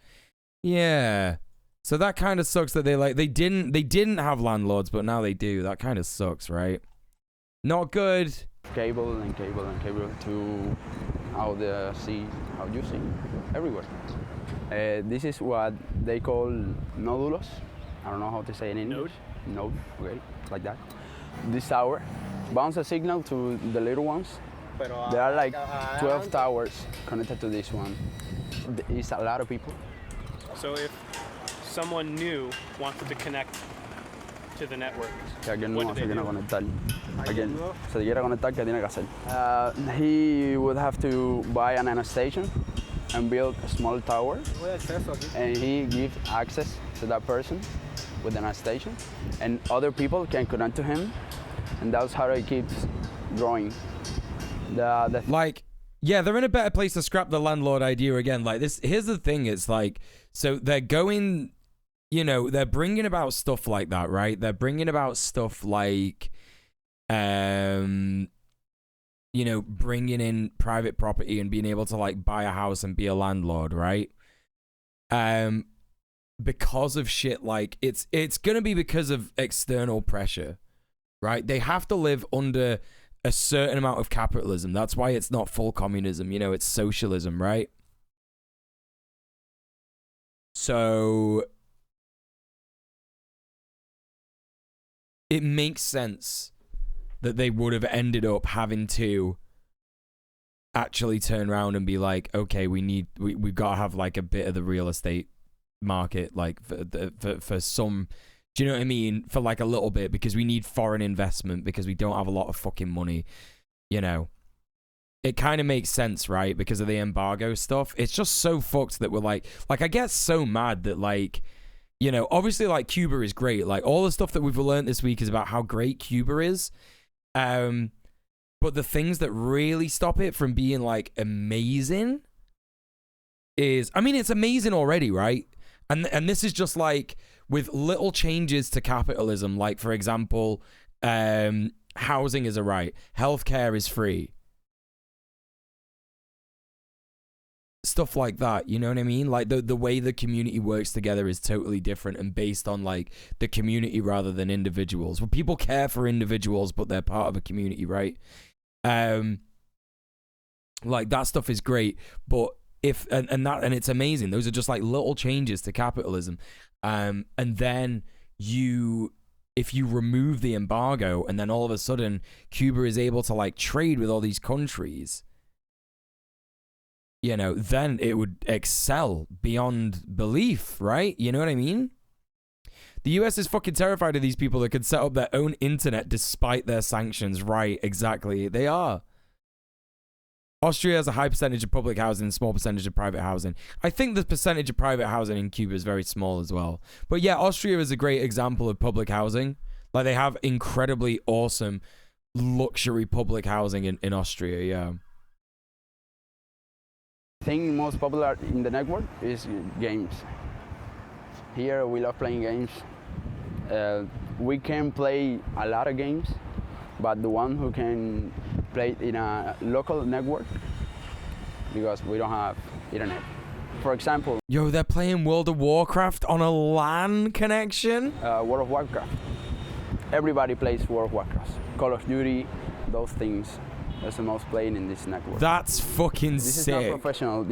Yeah. So that kind of sucks that they didn't have landlords, but now they do. That kind of sucks, right? Not good. Cable and cable and cable to how you see everywhere. This is what they call nódulos. I don't know how to say it in English. Node, okay, like that. This tower bounce a signal to the little ones. There are like 12 towers connected to this one. It's a lot of people. So if someone new wanted to connect to the network, he would have to buy an antenna station and build a small tower, and he gives access to that person with an station, and other people can connect to him, and that's how it keeps growing. Like, yeah, they're in a better place to scrap the landlord idea again. Like this, here's the thing: it's like, so they're going, you know, they're bringing about stuff like that, right? They're bringing about stuff like, you know, bringing in private property and being able to like buy a house and be a landlord, right? Because of shit like it's gonna be because of external pressure, right? They have to live under a certain amount of capitalism. That's why it's not full communism, you know, it's socialism, right? So it makes sense that they would have ended up having to actually turn around and be like, okay, we've got to have like a bit of the real estate market, like for some, do you know what I mean, for like a little bit, because we need foreign investment because we don't have a lot of fucking money, you know. It kind of makes sense, right, because of the embargo stuff. It's just so fucked that we're like I get so mad that, like, you know, obviously like Cuba is great, like all the stuff that we've learned this week is about how great Cuba is, but the things that really stop it from being like amazing is, I mean, it's amazing already, right? And this is just like with little changes to capitalism, like for example, housing is a right, healthcare is free, stuff like that, you know what I mean? Like the way the community works together is totally different and based on like the community rather than individuals. Well, people care for individuals, but they're part of a community, right? Like that stuff is great, but if and it's amazing. Those are just like little changes to capitalism, and then you if you remove the embargo and then all of a sudden Cuba is able to like trade with all these countries, you know, then it would excel beyond belief, right? You know what I mean? The US is fucking terrified of these people that could set up their own internet despite their sanctions. Right, exactly. They are. Austria has a high percentage of public housing and small percentage of private housing. I think the percentage of private housing in Cuba is very small as well. But yeah, Austria is a great example of public housing. Like, they have incredibly awesome luxury public housing in Austria, yeah. The thing most popular in the network is games. Here we love playing games. We can play a lot of games, but the one who can play in a local network, because we don't have internet. For example, yo, they're playing World of Warcraft on a LAN connection? World of Warcraft. Everybody plays World of Warcraft. Call of Duty, those things. That's the most played in this network. That's fucking this sick. This is not professional.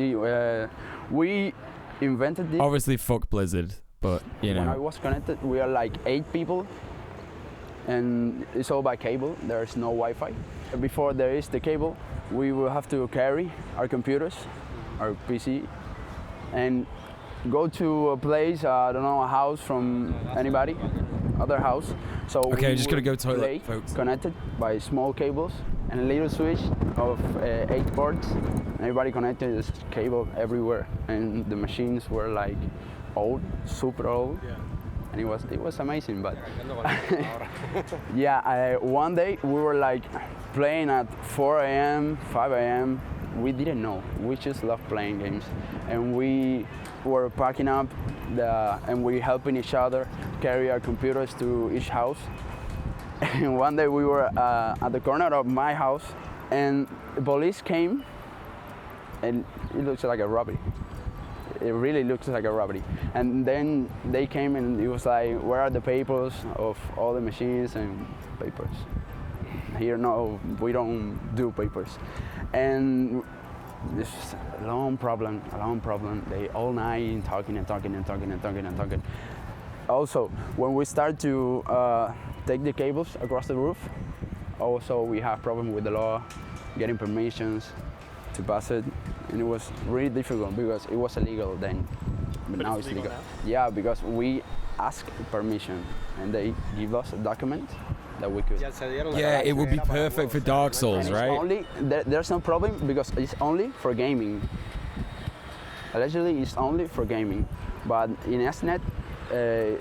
We invented this. Obviously, fuck Blizzard, but you know. When I was connected, we are like 8 people, and it's all by cable. There's no Wi-Fi. Before there is the cable, we will have to carry our computers, our PC, and go to a place, I don't know, a house from anybody, other house. So okay, I'm just gonna go play toilet, folks. Connected by small cables and a little switch of 8 ports. Everybody connected this cable everywhere, and the machines were like old, super old. Yeah. And it was amazing, but yeah, one day we were like playing at 4 a.m., 5 a.m. We didn't know. We just loved playing games, and we were packing up and we helping each other carry our computers to each house. And one day we were at the corner of my house, and the police came, and it looks like a robbery. It really looks like a robbery. And then they came and it was like, where are the papers of all the machines and papers? Here, no, we don't do papers. And this is a long problem. They all night talking. Also, when we start to take the cables across the roof, also we have problem with the law, getting permissions to pass it, and it was really difficult because it was illegal then, but now it's legal. Yeah, because we asked permission and they give us a document that we could. Yeah, it would be perfect for Dark Souls, right? Only, there's no problem because it's only for gaming. Allegedly, it's only for gaming, but in SNET. If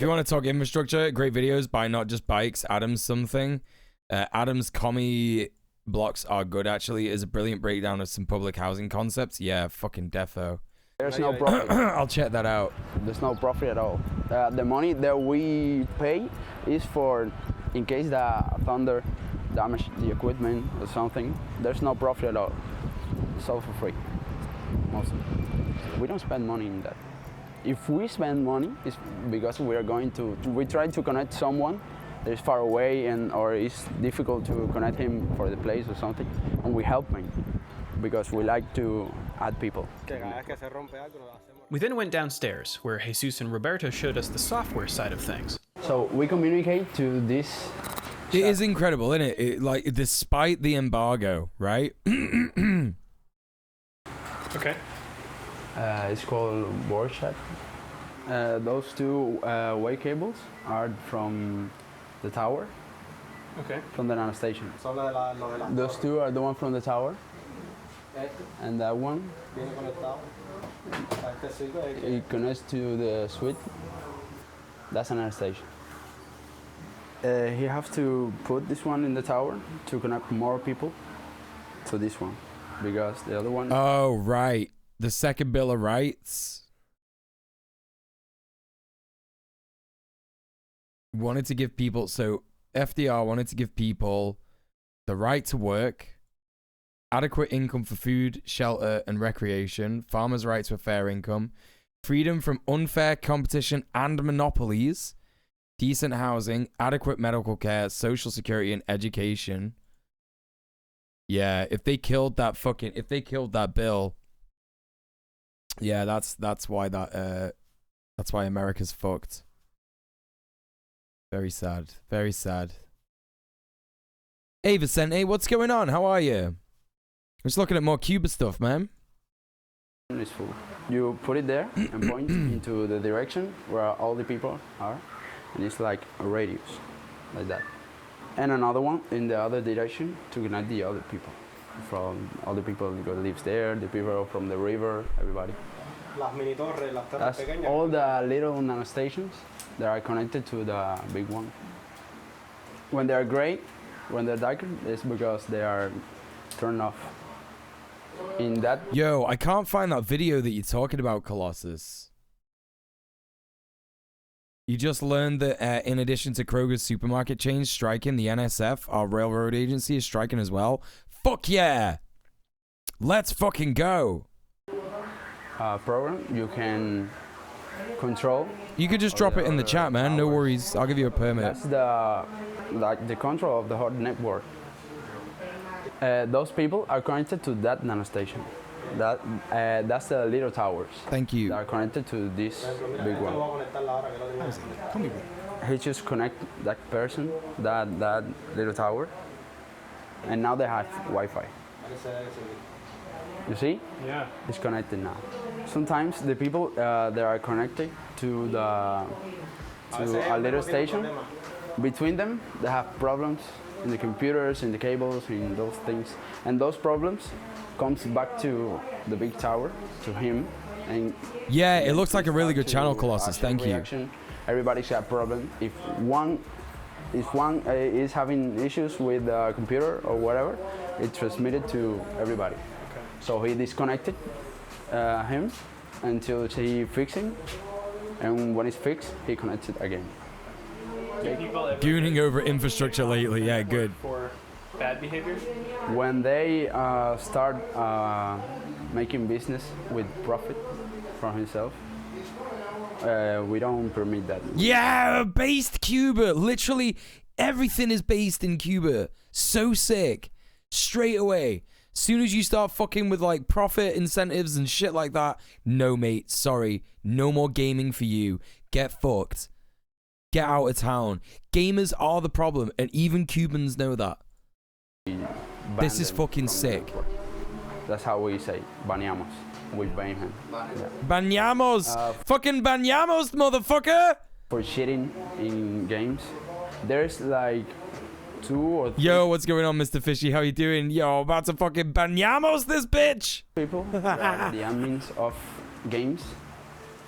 you want to talk infrastructure, great videos by Not Just Bikes, Adam's something. Adam's commie blocks are good, actually. Is a brilliant breakdown of some public housing concepts. Yeah, fucking defo. There's no profit. I'll check that out. There's no profit at all. The money that we pay is for, in case the thunder damage the equipment or something, there's no profit at all. It's all for free, mostly. We don't spend money in that. If we spend money, it's because we try to connect someone that is far away or it's difficult to connect him for the place or something, and we help him because we like to add people. We then went downstairs, where Jesus and Roberto showed us the software side of things. So we communicate to this. It is incredible, isn't it? Like, despite the embargo, right? Okay. It's called board chat. Those two wave cables are from the tower. Okay. From the nano station. Those two are the one from the tower. And that one, it connects to the suite. That's another station. You have to put this one in the tower to connect more people to this one, because the other one. Oh, right. The second Bill of Rights wanted to give people, so FDR wanted to give people the right to work, adequate income for food, shelter, and recreation, farmers' rights for fair income, freedom from unfair competition and monopolies, decent housing, adequate medical care, social security, and education. Yeah, if they killed that bill, yeah, that's why America's fucked. Very sad. Very sad. Hey, Vicente, what's going on? How are you? Just looking at more Cuba stuff, man. It's full. You put it there and point into the direction where all the people are, and it's like a radius, like that. And another one in the other direction to connect the other people. From all the people who lives there, the people from the river, everybody. That's all the little nanostations that are connected to the big one. When they're gray, when they're darker, it's because they are turned off. In that. Yo, I can't find that video that you're talking about, Colossus. You just learned that in addition to Kroger's supermarket chain striking, the NSF, our railroad agency, is striking as well. Fuck yeah! Let's fucking go! Program you can control. You could just drop it in the chat, man. No worries. I'll give you a permit. That's the control of the whole network. Those people are connected to that nanostation. That's the little towers. Thank you. They are connected to this big one. He just connect that person, that little tower, and now they have Wi-Fi. You see? Yeah. It's connected now. Sometimes the people that are connected to a little station, between them they have problems in the computers, in the cables, in those things, and those problems comes back to the big tower, to him, and yeah, it looks like a really good channel, Colossus. Thank you. Everybody's got a problem. If one is having issues with the computer or whatever, it's transmitted to everybody. Okay. So he disconnected him until he fixed him, and when it's fixed, he connected again. Gooning over infrastructure lately, yeah, good. For bad behavior? When they start making business with profit from himself, we don't permit that. Yeah, based Cuba. Literally everything is based in Cuba. So sick. Straight away. Soon as you start fucking with like profit incentives and shit like that, no mate, sorry. No more gaming for you. Get fucked. Get out of town. Gamers are the problem, and even Cubans know that. This is fucking sick. That's how we say baneamos. We ban him. Yeah. Baneamos! Fucking baneamos, motherfucker! For cheating in games, there's like 2 or 3 Yo, what's going on, Mr. Fishy? How you doing? Yo, about to fucking baneamos this bitch! People, the admins of games.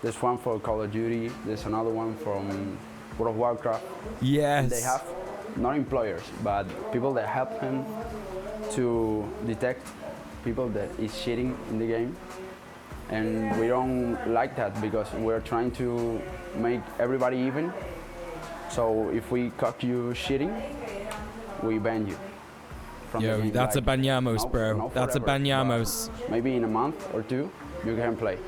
There's one for Call of Duty. There's another one from World of Warcraft. Yes. And they have not employers, but people that help him to detect people that is cheating in the game. And we don't like that because we're trying to make everybody even. So if we caught you cheating, we ban you. Yo, that's like, a baneamos, bro. That's a baneamos. Maybe in a month or 2, you can play.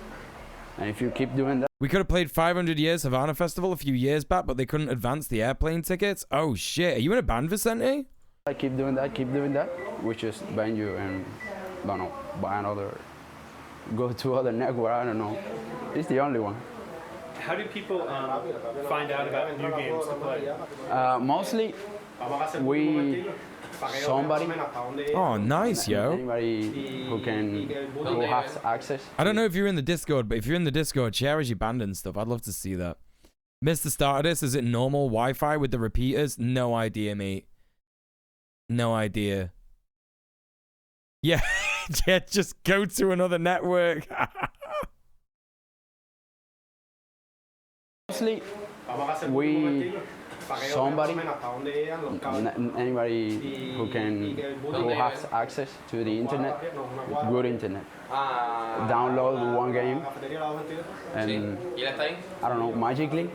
And if you keep doing that... We could have played 500 Years Havana Festival a few years back, but they couldn't advance the airplane tickets. Oh, shit. Are you in a band, Vicente? I keep doing that. We just ban you and, I don't know, buy another... Go to other network, I don't know. It's the only one. How do people find out about new games to play? Mostly, somebody. Oh, nice, yo. Anybody who has access. I don't know if you're in the Discord, but if you're in the Discord, share as your band and stuff. I'd love to see that. Mr. Stardust, is it normal Wi-Fi with the repeaters? No idea, mate. No idea. Yeah, yeah, just go to another network. Mostly, somebody, anybody who has access to the internet, good internet, download one game, and I don't know, magically,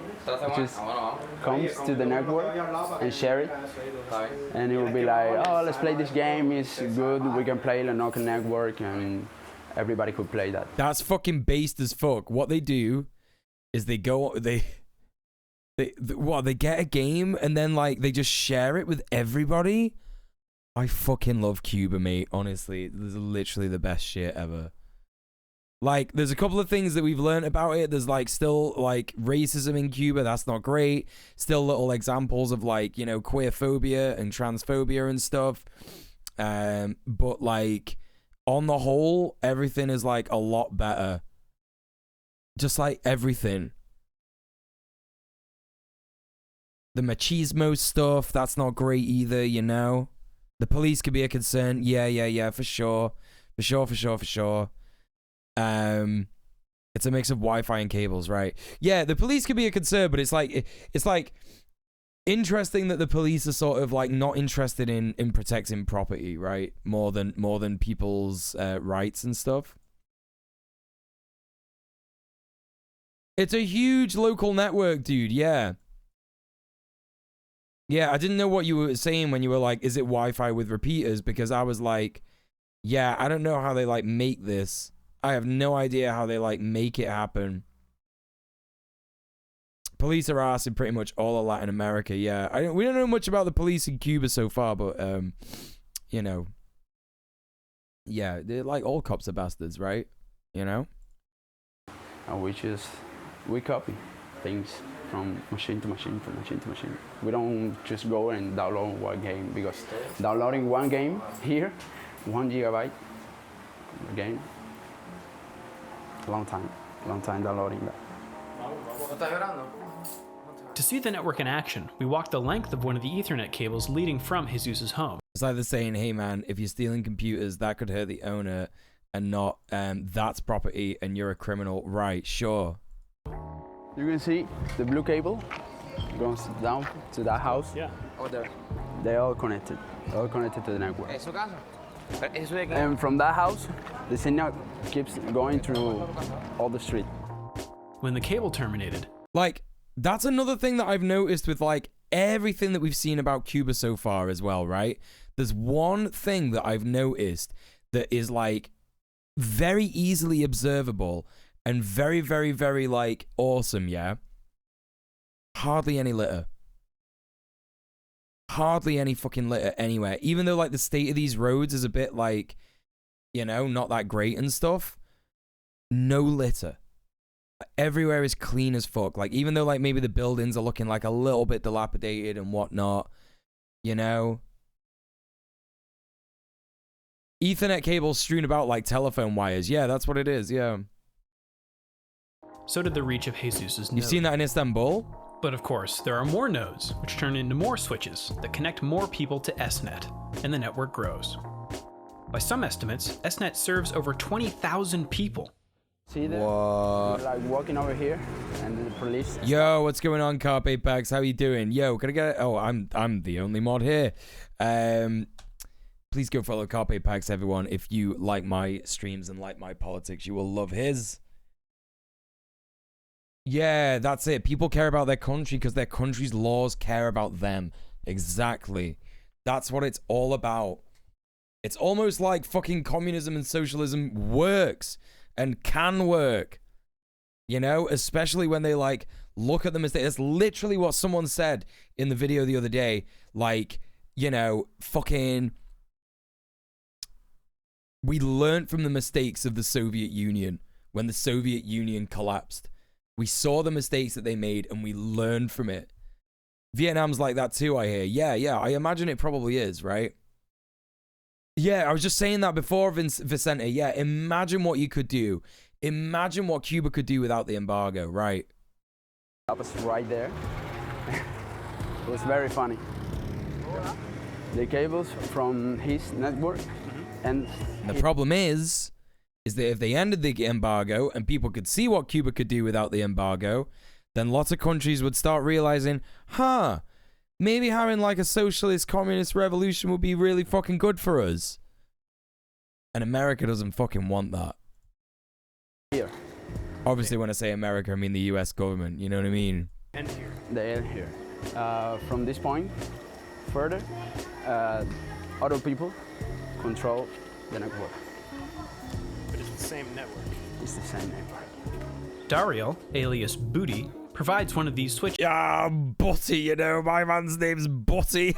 just comes to the network and share it, and it will be like, oh, let's play this game, it's good, we can play the local network, and everybody could play that. That's fucking based as fuck. What they do is they get a game and then like they just share it with everybody. I fucking love Cuba, mate. Honestly, this is literally the best shit ever. Like, there's a couple of things that we've learned about it. There's, like, still, like, racism in Cuba. That's not great. Still little examples of, like, you know, queerphobia and transphobia and stuff. But, like, on the whole, everything is, like, a lot better. Just, like, everything. The machismo stuff, that's not great either, you know? The police could be a concern. Yeah, for sure. For sure. It's a mix of Wi-Fi and cables, right? Yeah, the police could be a concern, but it's like interesting that the police are sort of like not interested in protecting property, right? More than people's rights and stuff. It's a huge local network, dude. Yeah. Yeah, I didn't know what you were saying when you were like, is it Wi-Fi with repeaters? Because I was like, yeah, I don't know how they like make this. I have no idea how they like make it happen. Police are ass in pretty much all of Latin America. Yeah, we don't know much about the police in Cuba so far, but you know, yeah, they're like all cops are bastards, right? You know. And we copy things from machine to machine, We don't just go and download one game, because downloading one game here, 1 gigabyte game, long time downloading that. To see the network in action, we walked the length of one of the Ethernet cables leading from Jesus' home. It's like they're saying, hey man, if you're stealing computers, that could hurt the owner and not, that's property and you're a criminal. Right, sure. You can see the blue cable goes down to that house. Yeah. Over there. They're all connected to the network. And from that house, the signal keeps going through all the street. When the cable terminated, like, that's another thing that I've noticed with like everything that we've seen about Cuba so far as well, right? There's one thing that I've noticed that is like very easily observable and very, very, very like awesome, yeah? Hardly any litter. Hardly any fucking litter anywhere. Even though like the state of these roads is a bit like, you know, not that great and stuff. No litter. Everywhere is clean as fuck. Like, even though like maybe the buildings are looking like a little bit dilapidated and whatnot, you know? Ethernet cables strewn about like telephone wires. Yeah, that's what it is, yeah. So did the reach of Jesus' node. You've seen that in Istanbul? But of course, there are more nodes, which turn into more switches that connect more people to SNet, and the network grows. By some estimates, SNet serves over 20,000 people. See there? What? Like walking over here, and the police. Yo, what's going on, Carpe Bags? How you doing? Yo, can I get it? Oh, I'm the only mod here. Please go follow Carpe Bags, everyone. If you like my streams and like my politics, you will love his. Yeah, that's it. People care about their country because their country's laws care about them. Exactly. That's what it's all about. It's almost like fucking communism and socialism works and can work. You know, especially when they like look at the mistake. That's literally what someone said in the video the other day. Like, you know, fucking... We learned from the mistakes of the Soviet Union when the Soviet Union collapsed. We saw the mistakes that they made and we learned from it. Vietnam's like that too, I hear. Yeah, I imagine it probably is, right? Yeah, I was just saying that before, Vicente. Yeah, imagine what you could do. Imagine what Cuba could do without the embargo, right? That was right there. It was very funny. The cables from his network and... The problem is that if they ended the embargo and people could see what Cuba could do without the embargo, then lots of countries would start realizing, maybe having like a socialist communist revolution would be really fucking good for us. And America doesn't fucking want that. Here. Obviously, when I say America, I mean the US government, you know what I mean? And here. The end here. From this point, further, other people control the network. But it's the same network. It's the same network. Daryl, alias Booty, provides one of these switches. Ah, Butty, you know, my man's name's Butty.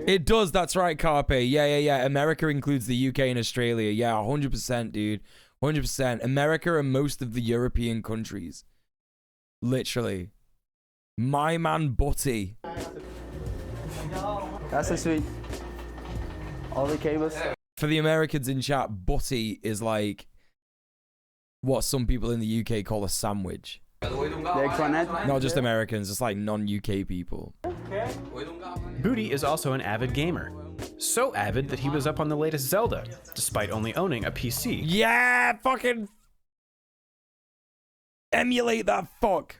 It does, that's right, Carpe. Yeah. America includes the UK and Australia. Yeah, 100%, dude. 100%. America and most of the European countries. Literally. My man Butty. That's a sweet. All the cables. For the Americans in chat, Butty is like what some people in the UK call a sandwich. They connect. Not just Americans, it's like non-UK people. Booty is also an avid gamer. So avid that he was up on the latest Zelda, despite only owning a PC. Yeah, fucking emulate that fuck.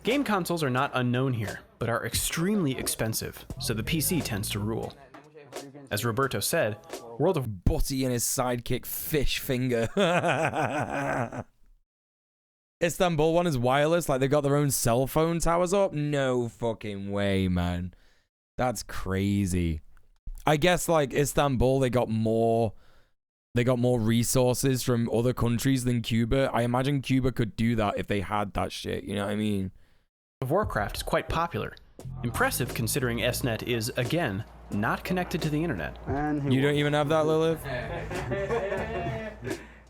Game consoles are not unknown here, but are extremely expensive, so the PC tends to rule. As Roberto said, World of Butty and his sidekick Fish Finger. Istanbul one is wireless, like they've got their own cell phone towers up? No fucking way, man. That's crazy. I guess like Istanbul, they got more resources from other countries than Cuba. I imagine Cuba could do that if they had that shit, you know what I mean? Warcraft is quite popular. Impressive considering SNET is, again, not connected to the internet. You don't even have that, Lilith?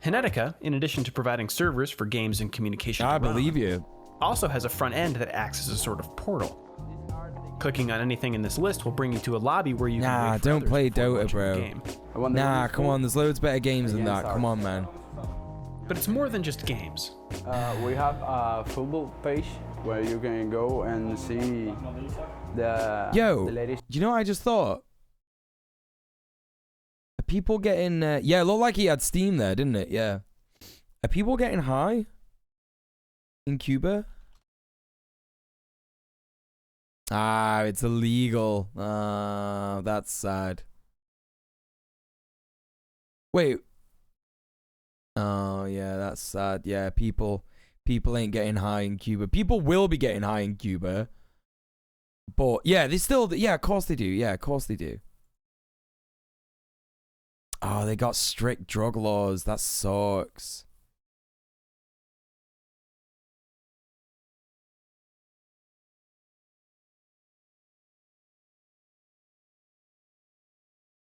Henetica, in addition to providing servers for games and communication, I believe you, also has a front end that acts as a sort of portal. Clicking on anything in this list will bring you to a lobby where you can wait for don't play others before Dota, launching the bro. game. Nah, come on, there's loads better games than that. Come on, man. But it's more than just games. We have a football page where you can go and see the latest. You know what I just thought? Are people getting... yeah, it looked like he had Steam there, didn't it? Yeah. Are people getting high in Cuba? Ah, it's illegal. Ah, that's sad. Wait. Oh, yeah, that's sad. Yeah, people ain't getting high in Cuba. People will be getting high in Cuba. But, yeah, they still... Yeah, of course they do. Yeah, of course they do. Oh, they got strict drug laws. That sucks.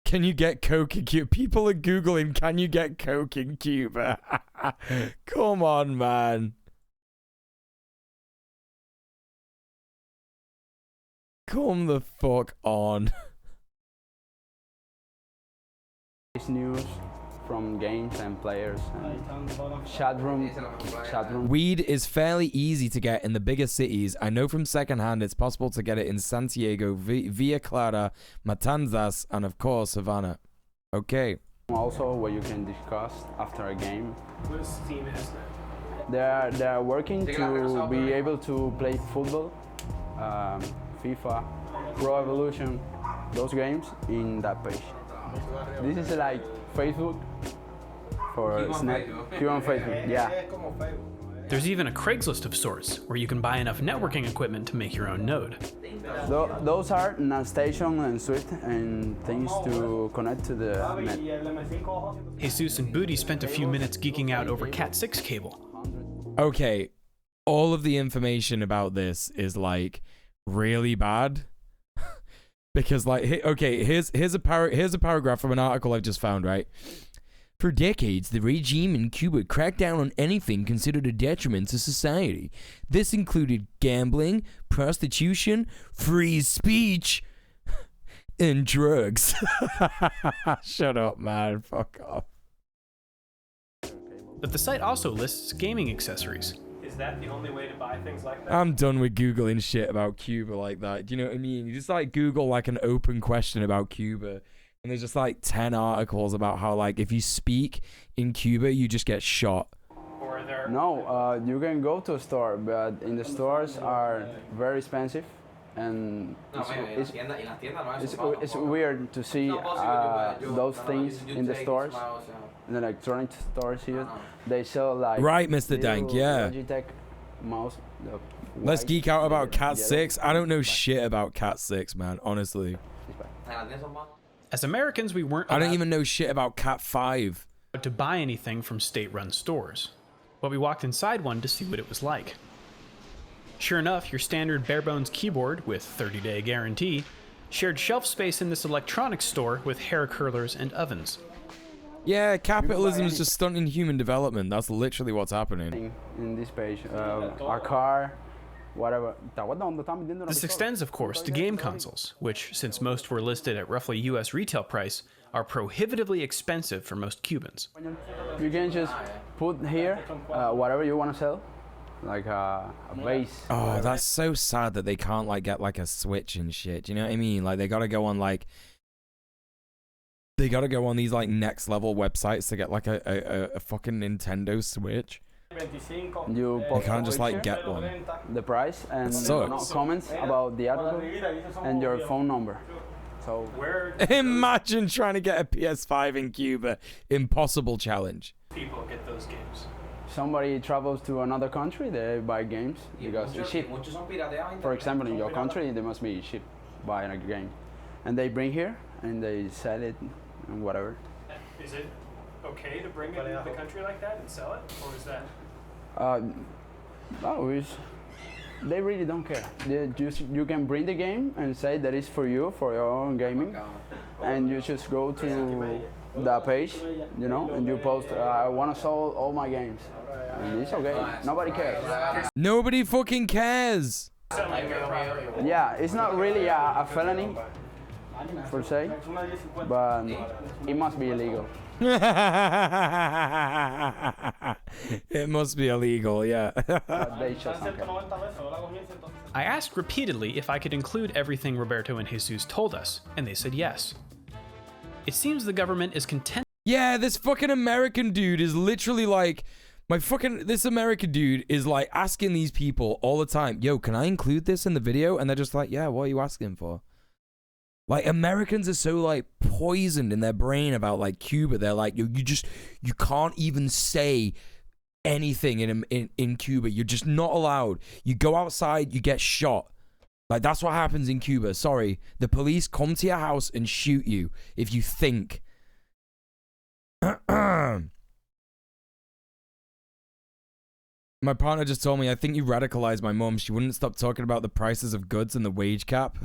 Can you get coke in Cuba? People are Googling, can you get coke in Cuba? Come on, man. Come the fuck on. News from games and players and chat room. Weed is fairly easy to get in the bigger cities. I know from secondhand it's possible to get it in Santiago, Villa Clara, Matanzas, and of course Havana. Okay. Also, where you can discuss after a game. What is Steam is They are working to be able to play football, FIFA, Pro Evolution, those games in that page. This is like Facebook for Snap. Cuban Facebook, yeah. There's even a Craigslist of sorts, where you can buy enough networking equipment to make your own node. Those are NAS station and Swift and things to connect to the net. Jesus and Booty spent a few minutes geeking out over Cat6 cable. Okay, all of the information about this is like really bad. Because like, okay, here's a paragraph from an article I've just found, right? For decades, the regime in Cuba cracked down on anything considered a detriment to society. This included gambling, prostitution, free speech, and drugs. Shut up, man. Fuck off. But the site also lists gaming accessories. Is that the only way to buy things like that? I'm done with Googling shit about Cuba like that. Do you know what I mean? You just like Google like an open question about Cuba, and there's just like 10 articles about how like if you speak in Cuba, you just get shot. No, you can go to a store, but in the stores are very expensive, and it's weird to see those things in the stores. In the electronic stores here, they sell like right, Mr. Dank, yeah. Logitech mouse. Let's geek out about Cat6. I don't know shit about Cat6, man. Honestly. As Americans, we weren't. I don't even know shit about Cat5. To buy anything from state-run stores, but we walked inside one to see what it was like. Sure enough, your standard bare-bones keyboard with 30-day guarantee shared shelf space in this electronics store with hair curlers and ovens. Yeah, capitalism is just stunting human development. That's literally what's happening. In this page, our car, whatever. This extends, of course, to game consoles, which, since most were listed at roughly US retail price, are prohibitively expensive for most Cubans. You can just put here whatever you want to sell, like a base. Oh, whatever. that's so sad that they can't like get like a Switch and shit. Do you know what I mean? Like they gotta go on like these like next level websites to get like a fucking Nintendo Switch. You can't just like get one. The price and comments about the article and your phone number. So imagine trying to get a PS5 in Cuba. Impossible challenge. People get those games. Somebody travels to another country, they buy games because it's cheap. For example, in your country, they must be cheap buying a game, and they bring here and they sell it and whatever. Is it okay to bring it into the country like that and sell it, or is that? No, they really don't care. You can bring the game and say that it's for you, for your own gaming, and you just go to the page, you know, and you post, I want to sell all my games. And it's okay. Nobody cares. Nobody fucking cares. Yeah, it's not really a felony, per se, but it must be illegal. It must be illegal, yeah. They just don't care. I asked repeatedly if I could include everything Roberto and Jesus told us, and they said yes. It seems the government is content. Yeah, this fucking American dude is literally like, this American dude is like asking these people all the time, yo, can I include this in the video? And they're just like, yeah, what are you asking for? Like, Americans are so like poisoned in their brain about like Cuba. They're like, you can't even say anything in Cuba. You're just not allowed. You go outside, you get shot. Like, that's what happens in Cuba. Sorry. The police come to your house and shoot you if you think. My partner just told me, I think you radicalized my mom. She wouldn't stop talking about the prices of goods and the wage cap.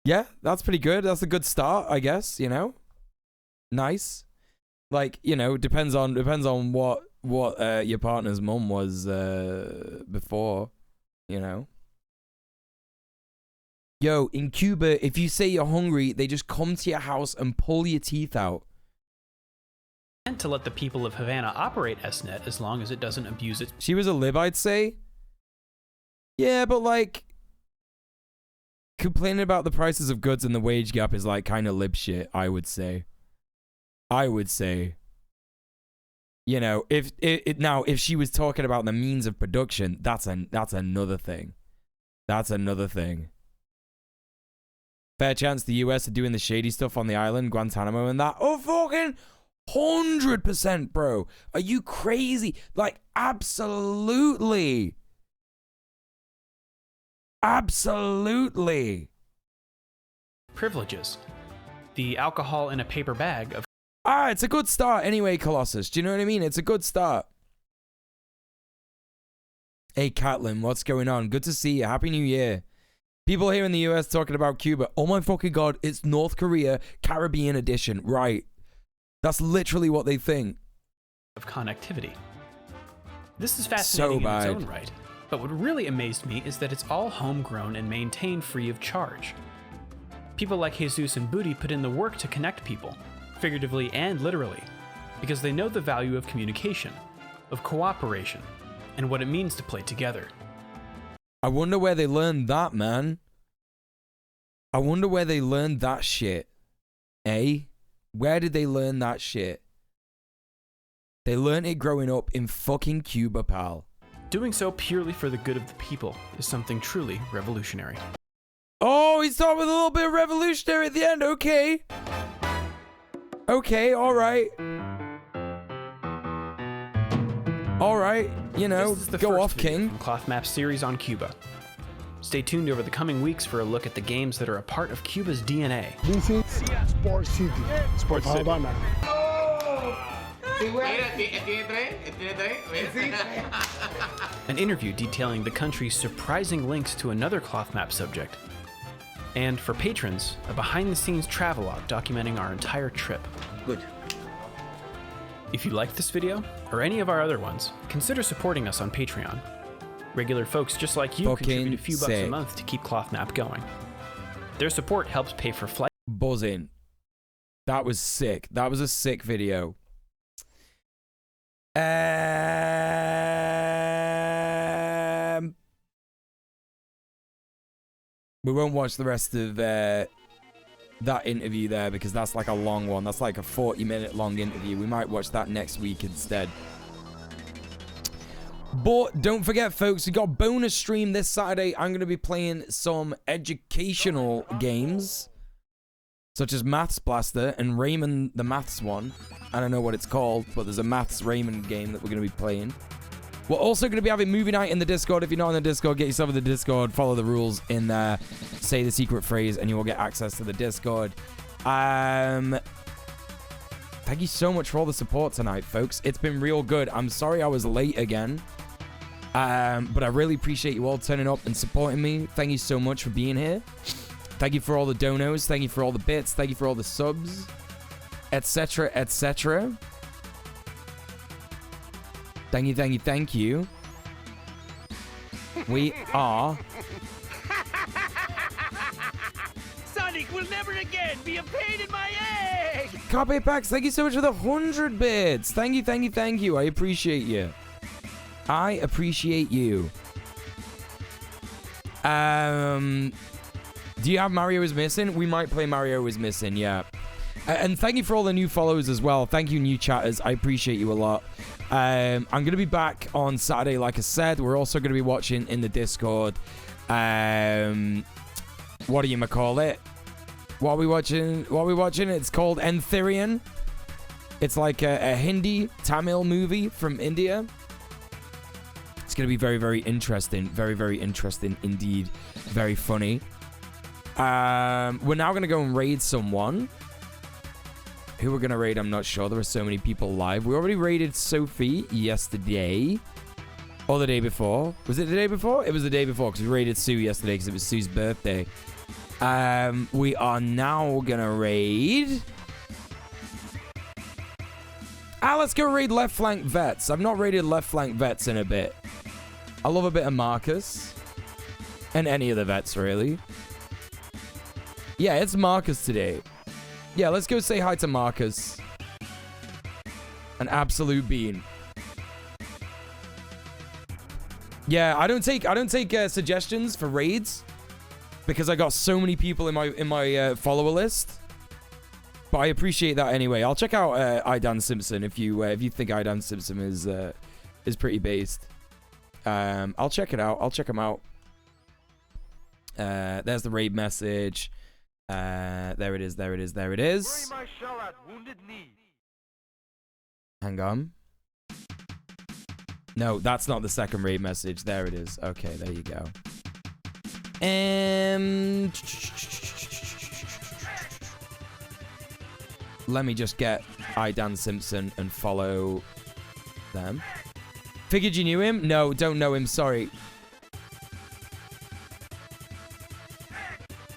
Yeah, that's pretty good. That's a good start, I guess, you know? Nice. Like, you know, depends on what your partner's mum was before, you know? Yo, in Cuba, if you say you're hungry, they just come to your house and pull your teeth out. And to let the people of Havana operate SNet as long as it doesn't abuse it. She was a lib, I'd say. Yeah, but like, complaining about the prices of goods and the wage gap is like kind of lib shit, I would say. You know, if she was talking about the means of production, that's another thing. That's another thing. Fair chance the US are doing the shady stuff on the island, Guantanamo and that. Oh, fucking 100%, bro. Are you crazy? Like, absolutely. Absolutely. Privileges. The alcohol in a paper bag of... It's a good start anyway, Colossus. Do you know what I mean? It's a good start. Hey, Catlin, what's going on? Good to see you. Happy New Year. People here in the US talking about Cuba. Oh my fucking God, it's North Korea, Caribbean edition. Right. That's literally what they think. Of connectivity. This is fascinating in its own right. But what really amazed me is that it's all homegrown and maintained free of charge. People like Jesus and Booty put in the work to connect people, figuratively and literally, because they know the value of communication, of cooperation, and what it means to play together. I wonder where they learned that, man. I wonder where they learned that shit. Eh? Where did they learn that shit? They learned it growing up in fucking Cuba, pal. Doing so purely for the good of the people is something truly revolutionary. Oh, he started with a little bit of revolutionary at the end. Okay. Okay, alright. Alright, you know, This is the go first off, video King. from Cloth Map series on Cuba. Stay tuned over the coming weeks for a look at the games that are a part of Cuba's DNA. This is Sport City. Sports City. Havana. An interview detailing the country's surprising links to another cloth map subject. And for patrons, a behind-the-scenes travelogue documenting our entire trip. Good. If you liked this video, or any of our other ones, consider supporting us on Patreon. Regular folks just like you contribute a few bucks a month to keep Cloth Map going. Their support helps pay for flight. Buzzing. That was sick. That was a sick video. We won't watch the rest of that interview there because that's like a long one. That's like a 40-minute long interview. We might watch that next week instead. But don't forget, folks, we got a bonus stream this Saturday. I'm going to be playing some educational games, such as Maths Blaster and Raymond the Maths one. I don't know what it's called, but there's a Maths Raymond game that we're going to be playing. We're also going to be having movie night in the Discord. If you're not in the Discord, get yourself in the Discord. Follow the rules in there. Say the secret phrase, and you will get access to the Discord. Thank you so much for all the support tonight, folks. It's been real good. I'm sorry I was late again. But I really appreciate you all turning up and supporting me. Thank you so much for being here. Thank you for all the donos. Thank you for all the bits. Thank you for all the subs, etc., etc. Thank you, thank you, thank you. We are... Sonic will never again be a pain in my egg! Carpe Packs, thank you so much for the 100 bits. Thank you, thank you, thank you. I appreciate you. I appreciate you. Do you have Mario is Missing? We might play Mario is Missing, yeah. And thank you for all the new follows as well. Thank you, new chatters. I appreciate you a lot. I'm going to be back on Saturday, like I said. We're also going to be watching in the Discord. What do you call it? What are we watching? It's called Enthirian. It's like a Hindi Tamil movie from India. It's going to be very, very interesting. Very, very interesting indeed. Very funny. We're now going to go and raid someone. Who we're going to raid, I'm not sure. There are so many people live. We already raided Sophie yesterday. Or the day before. Was it the day before? It was the day before because we raided Sue yesterday because it was Sue's birthday. We are now going to raid... let's go raid Left Flank Vets. I've not raided Left Flank Vets in a bit. I love a bit of Marcus. And any of the vets, really. Yeah, it's Marcus today. Yeah, let's go say hi to Marcus. An absolute bean. Yeah, I don't take suggestions for raids because I got so many people in my follower list. But I appreciate that anyway. I'll check out Idan Simpson if you think Idan Simpson is pretty based. I'll check it out. I'll check him out. There's the raid message. There it is. There it is. There it is. Hang on. No, that's not the second raid message. There it is. Okay, there you go. Let me just get Idan Simpson and follow them. Figured you knew him? No, don't know him. Sorry.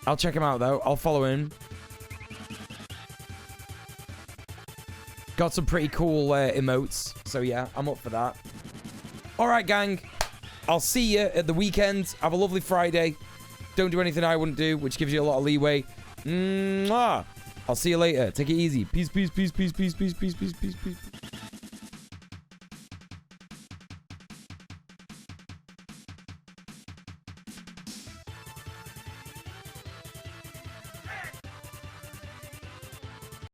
I'll check him out, though. I'll follow him. Got some pretty cool emotes. So, yeah, I'm up for that. All right, gang. I'll see you at the weekend. Have a lovely Friday. Don't do anything I wouldn't do, which gives you a lot of leeway. Mwah! I'll see you later. Take it easy. Peace, peace, peace, peace, peace, peace, peace, peace, peace, peace.